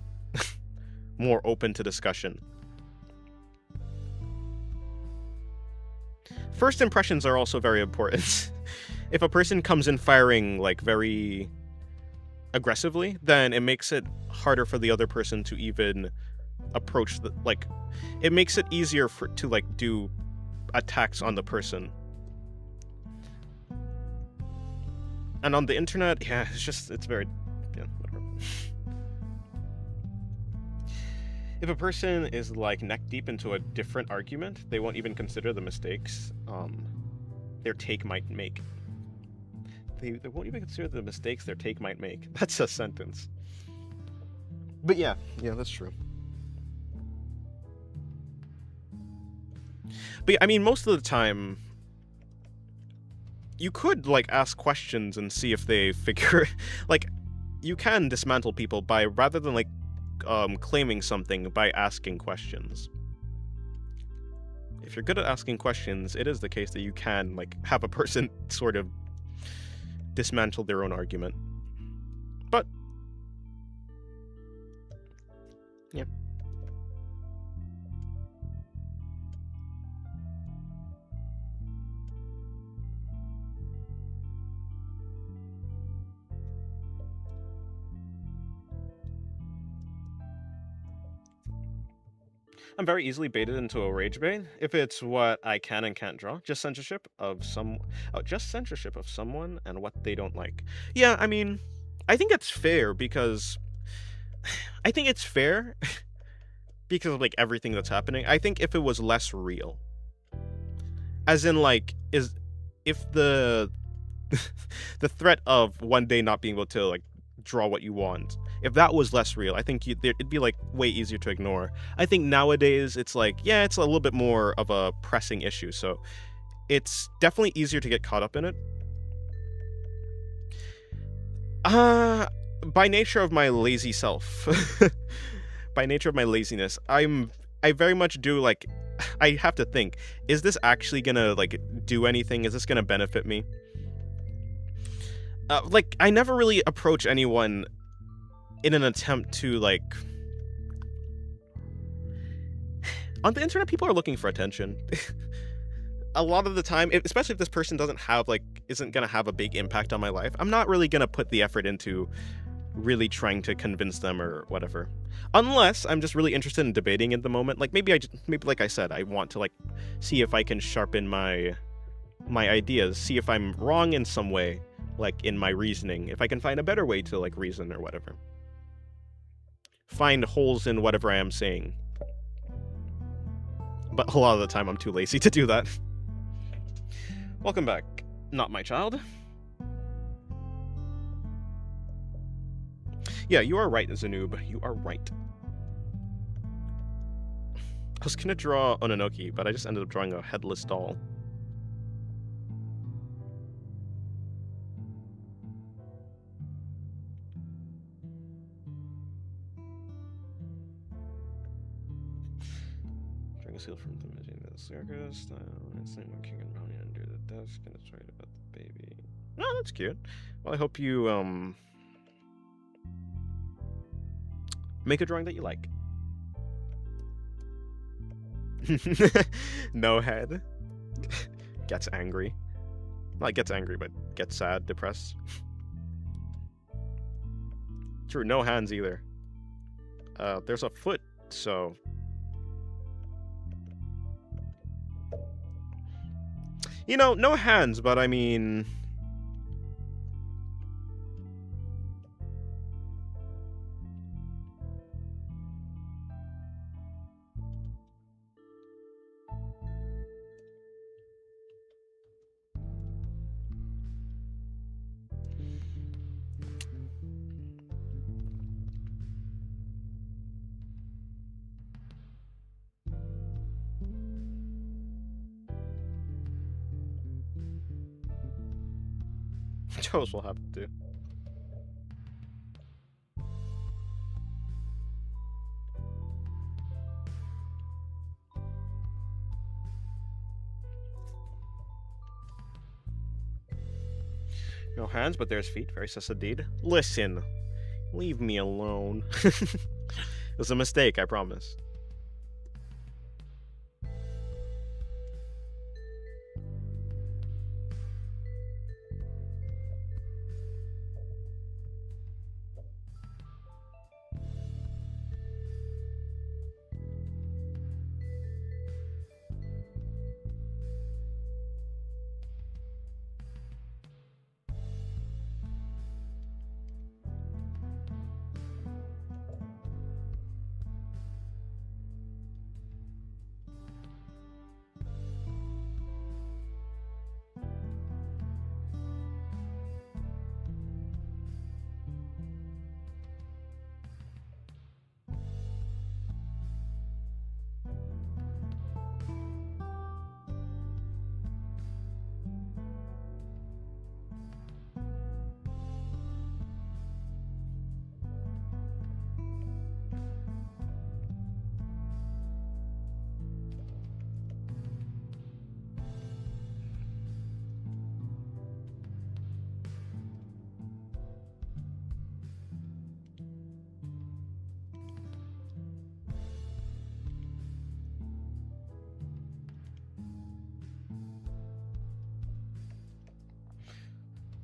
more open to discussion. First impressions are also very important. If a person comes in firing like very aggressively, then it makes it harder for the other person to even approach the it makes it easier to like do attacks on the person. And on the internet, yeah, it's very whatever. If a person is like neck deep into a different argument, they won't even consider the mistakes their take might make. They won't even consider the mistakes their take might make. That's a sentence. But yeah, that's true. But yeah, I mean, most of the time, you could like ask questions and see if they figure like you can dismantle people by rather than like claiming something by asking questions. If you're good at asking questions, it is the case that you can like have a person sort of dismantle their own argument. But yeah. I'm very easily baited into a rage bait if it's what I can and can't draw. Just censorship of someone and what they don't like. Yeah, I mean, I think it's fair because I think it's fair because of like everything that's happening. I think if it was less real, as in like if the the threat of one day not being able to like draw what you want, if that was less real, I think it'd be like way easier to ignore. I think nowadays it's like, yeah, it's a little bit more of a pressing issue, so it's definitely easier to get caught up in it. By nature of my lazy self, by nature of my laziness, I very much do like, I have to think, is this actually gonna like do anything? Is this gonna benefit me? Like, I never really approach anyone in an attempt to, like... On the internet, people are looking for attention. A lot of the time, especially if this person isn't gonna have a big impact on my life, I'm not really gonna put the effort into really trying to convince them or whatever. Unless I'm just really interested in debating at the moment. Like, maybe like I said, I want to, like, see if I can sharpen my ideas, see if I'm wrong in some way, like in my reasoning, if I can find a better way to like reason or whatever. Find holes in whatever I am saying. But a lot of the time I'm too lazy to do that. Welcome back, not my child. Yeah, you are right, Zanoob. You are right. I was gonna draw Ononoki, but I just ended up drawing a headless doll. Seal from the imaging the circus style. It's like king and brownie under the desk, and it's right about the baby. No, that's cute. Well, I hope you make a drawing that you like. No head. Gets angry. Not gets angry, but gets sad, depressed. True, no hands either. There's a foot, so... You know, no hands, but I mean... toes will have to do. No hands, but there's feet. Very sus indeed. Listen, leave me alone. It was a mistake, I promise.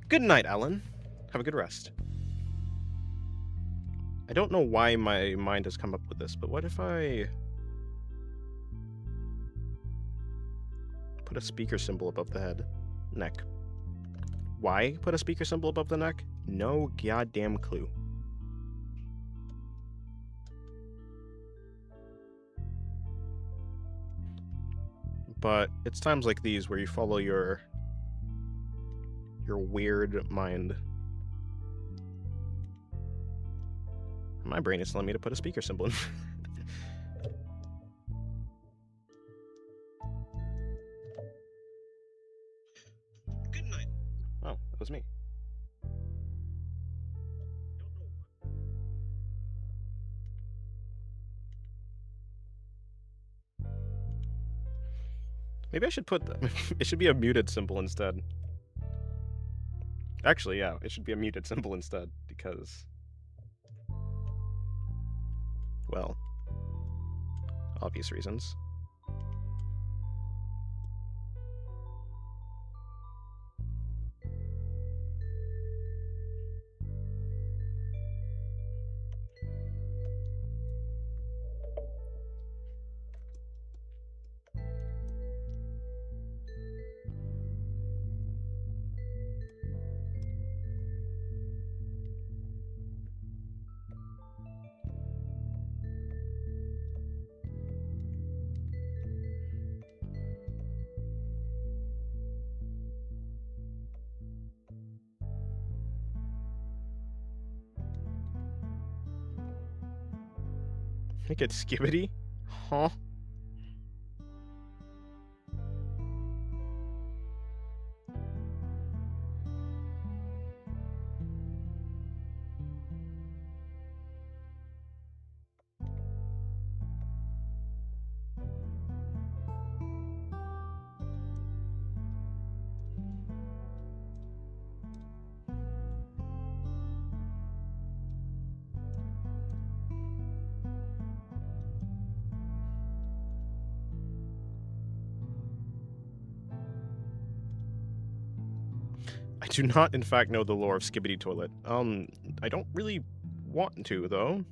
Good night, Ellen. Have a good rest. I don't know why my mind has come up with this, but what if I put a speaker symbol above the head? Neck. Why put a speaker symbol above the neck? No goddamn clue. But it's times like these where you follow your weird mind. My brain is telling me to put a speaker symbol in. Good night. Oh, that was me. Maybe I should put it should be a muted symbol instead. Actually, yeah, it should be a muted symbol instead, because... well, obvious reasons. Make it skibbity? Huh? I do not, in fact, know the lore of Skibidi Toilet. I don't really want to, though.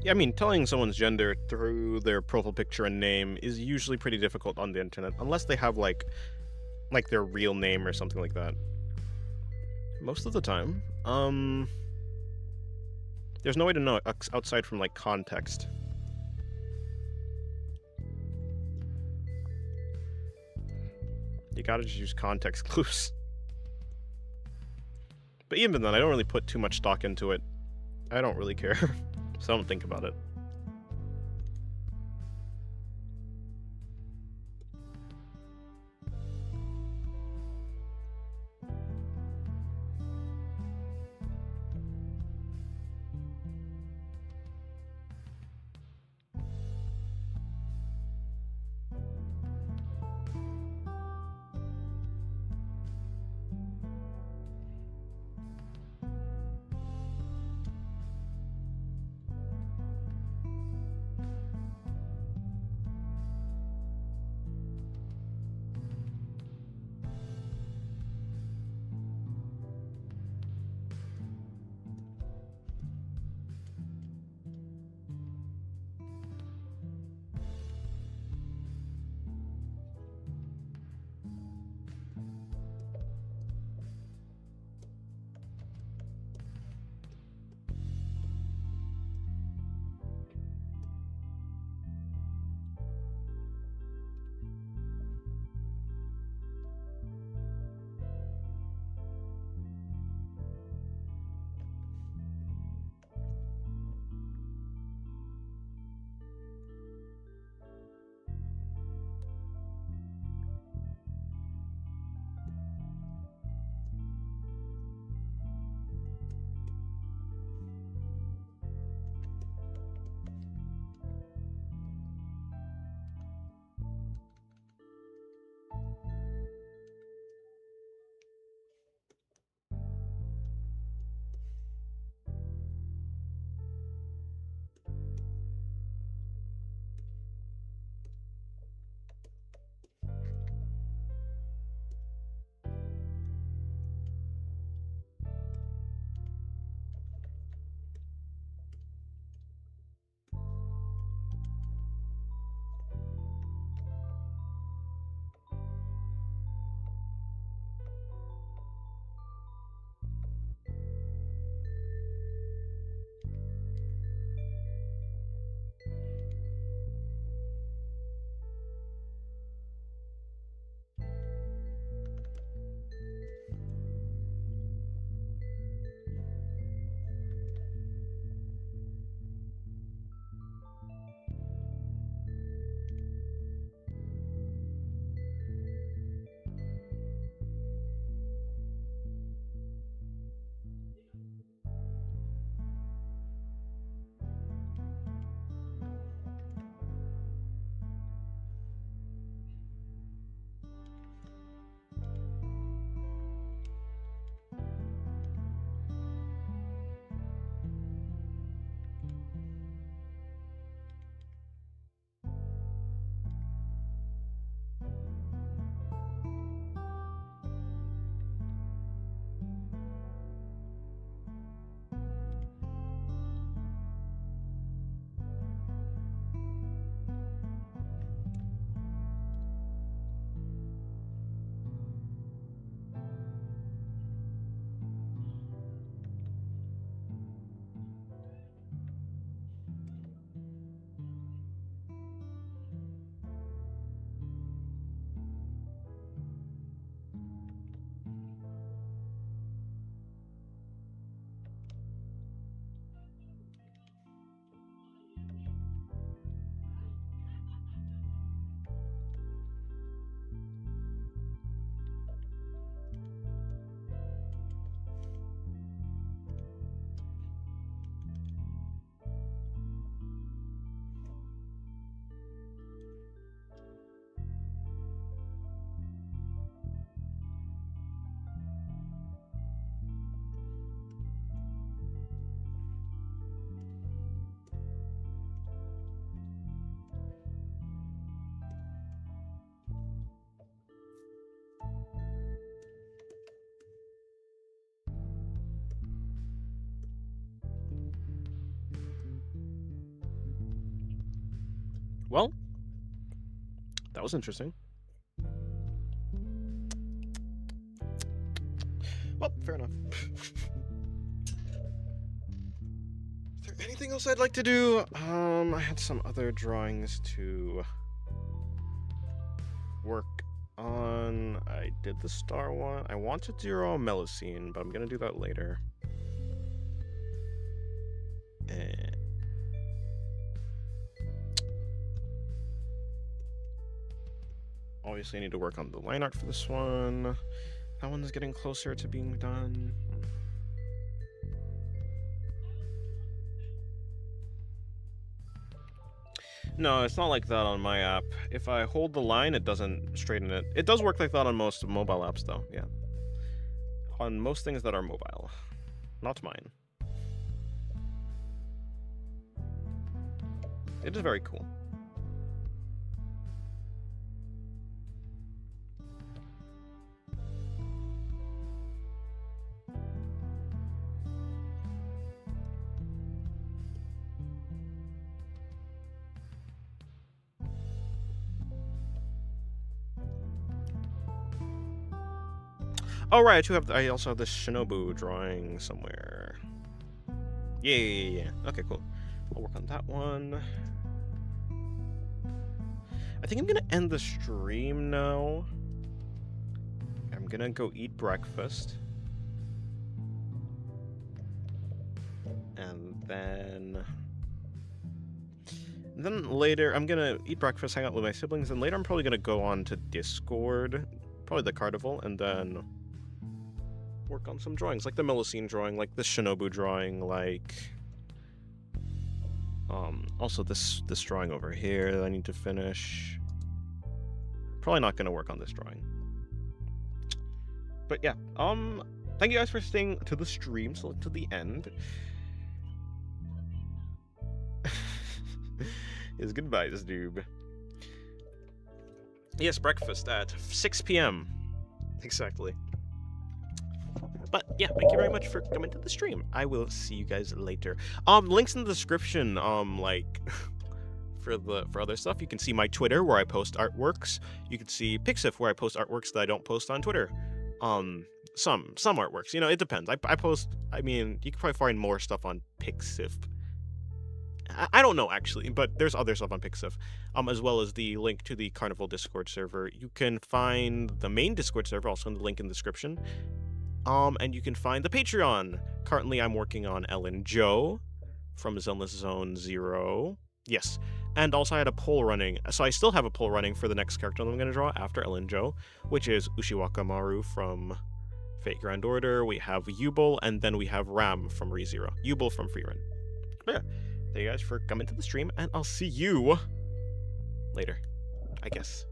Yeah, I mean, telling someone's gender through their profile picture and name is usually pretty difficult on the internet, unless they have, like their real name or something like that. Most of the time. There's no way to know outside from, like, context. You gotta just use context clues. But even then, I don't really put too much stock into it. I don't really care, so I don't think about it. well, that was interesting. Well, fair enough. Is there anything else I'd like to do? I had some other drawings to work on. I did the star one. I wanted to draw a Melusine, but I'm gonna do that later. And obviously I need to work on the line art for this one. That one's getting closer to being done. No, it's not like that on my app. If I hold the line, it doesn't straighten it. It does work like that on most mobile apps, though, yeah. On most things that are mobile. Not mine. It is very cool. Oh right, I also have this Shinobu drawing somewhere. Yeah. Okay, cool. I'll work on that one. I think I'm gonna end the stream now. I'm gonna go eat breakfast. And then later I'm gonna eat breakfast, hang out with my siblings, and later I'm probably gonna go on to Discord, probably the Carnival, and then work on some drawings, like the Melusine drawing, like the Shinobu drawing, like also this drawing over here that I need to finish. Probably not gonna work on this drawing. But yeah, thank you guys for staying to the stream, so to the end. Yes, goodbye, this dude. Yes, breakfast at 6 p.m. Exactly. But yeah, thank you very much for coming to the stream. I will see you guys later. Links in the description, like for other stuff. You can see my Twitter where I post artworks. You can see Pixif where I post artworks that I don't post on Twitter. Some artworks, you know, it depends. I post, I mean, you can probably find more stuff on Pixif. I don't know actually, but there's other stuff on Pixif, as well as the link to the Carnival Discord server. You can find the main Discord server also in the link in the description. And you can find the Patreon. Currently, I'm working on Ellen Jo from Zenless Zone 0. Yes. And also I had a poll running. So I still have a poll running for the next character that I'm going to draw after Ellen Jo, which is Ushiwaka Maru from Fate Grand Order. We have Yubel, and then we have Ram from ReZero. Yubel from Freerun. But yeah, thank you guys for coming to the stream, and I'll see you later, I guess.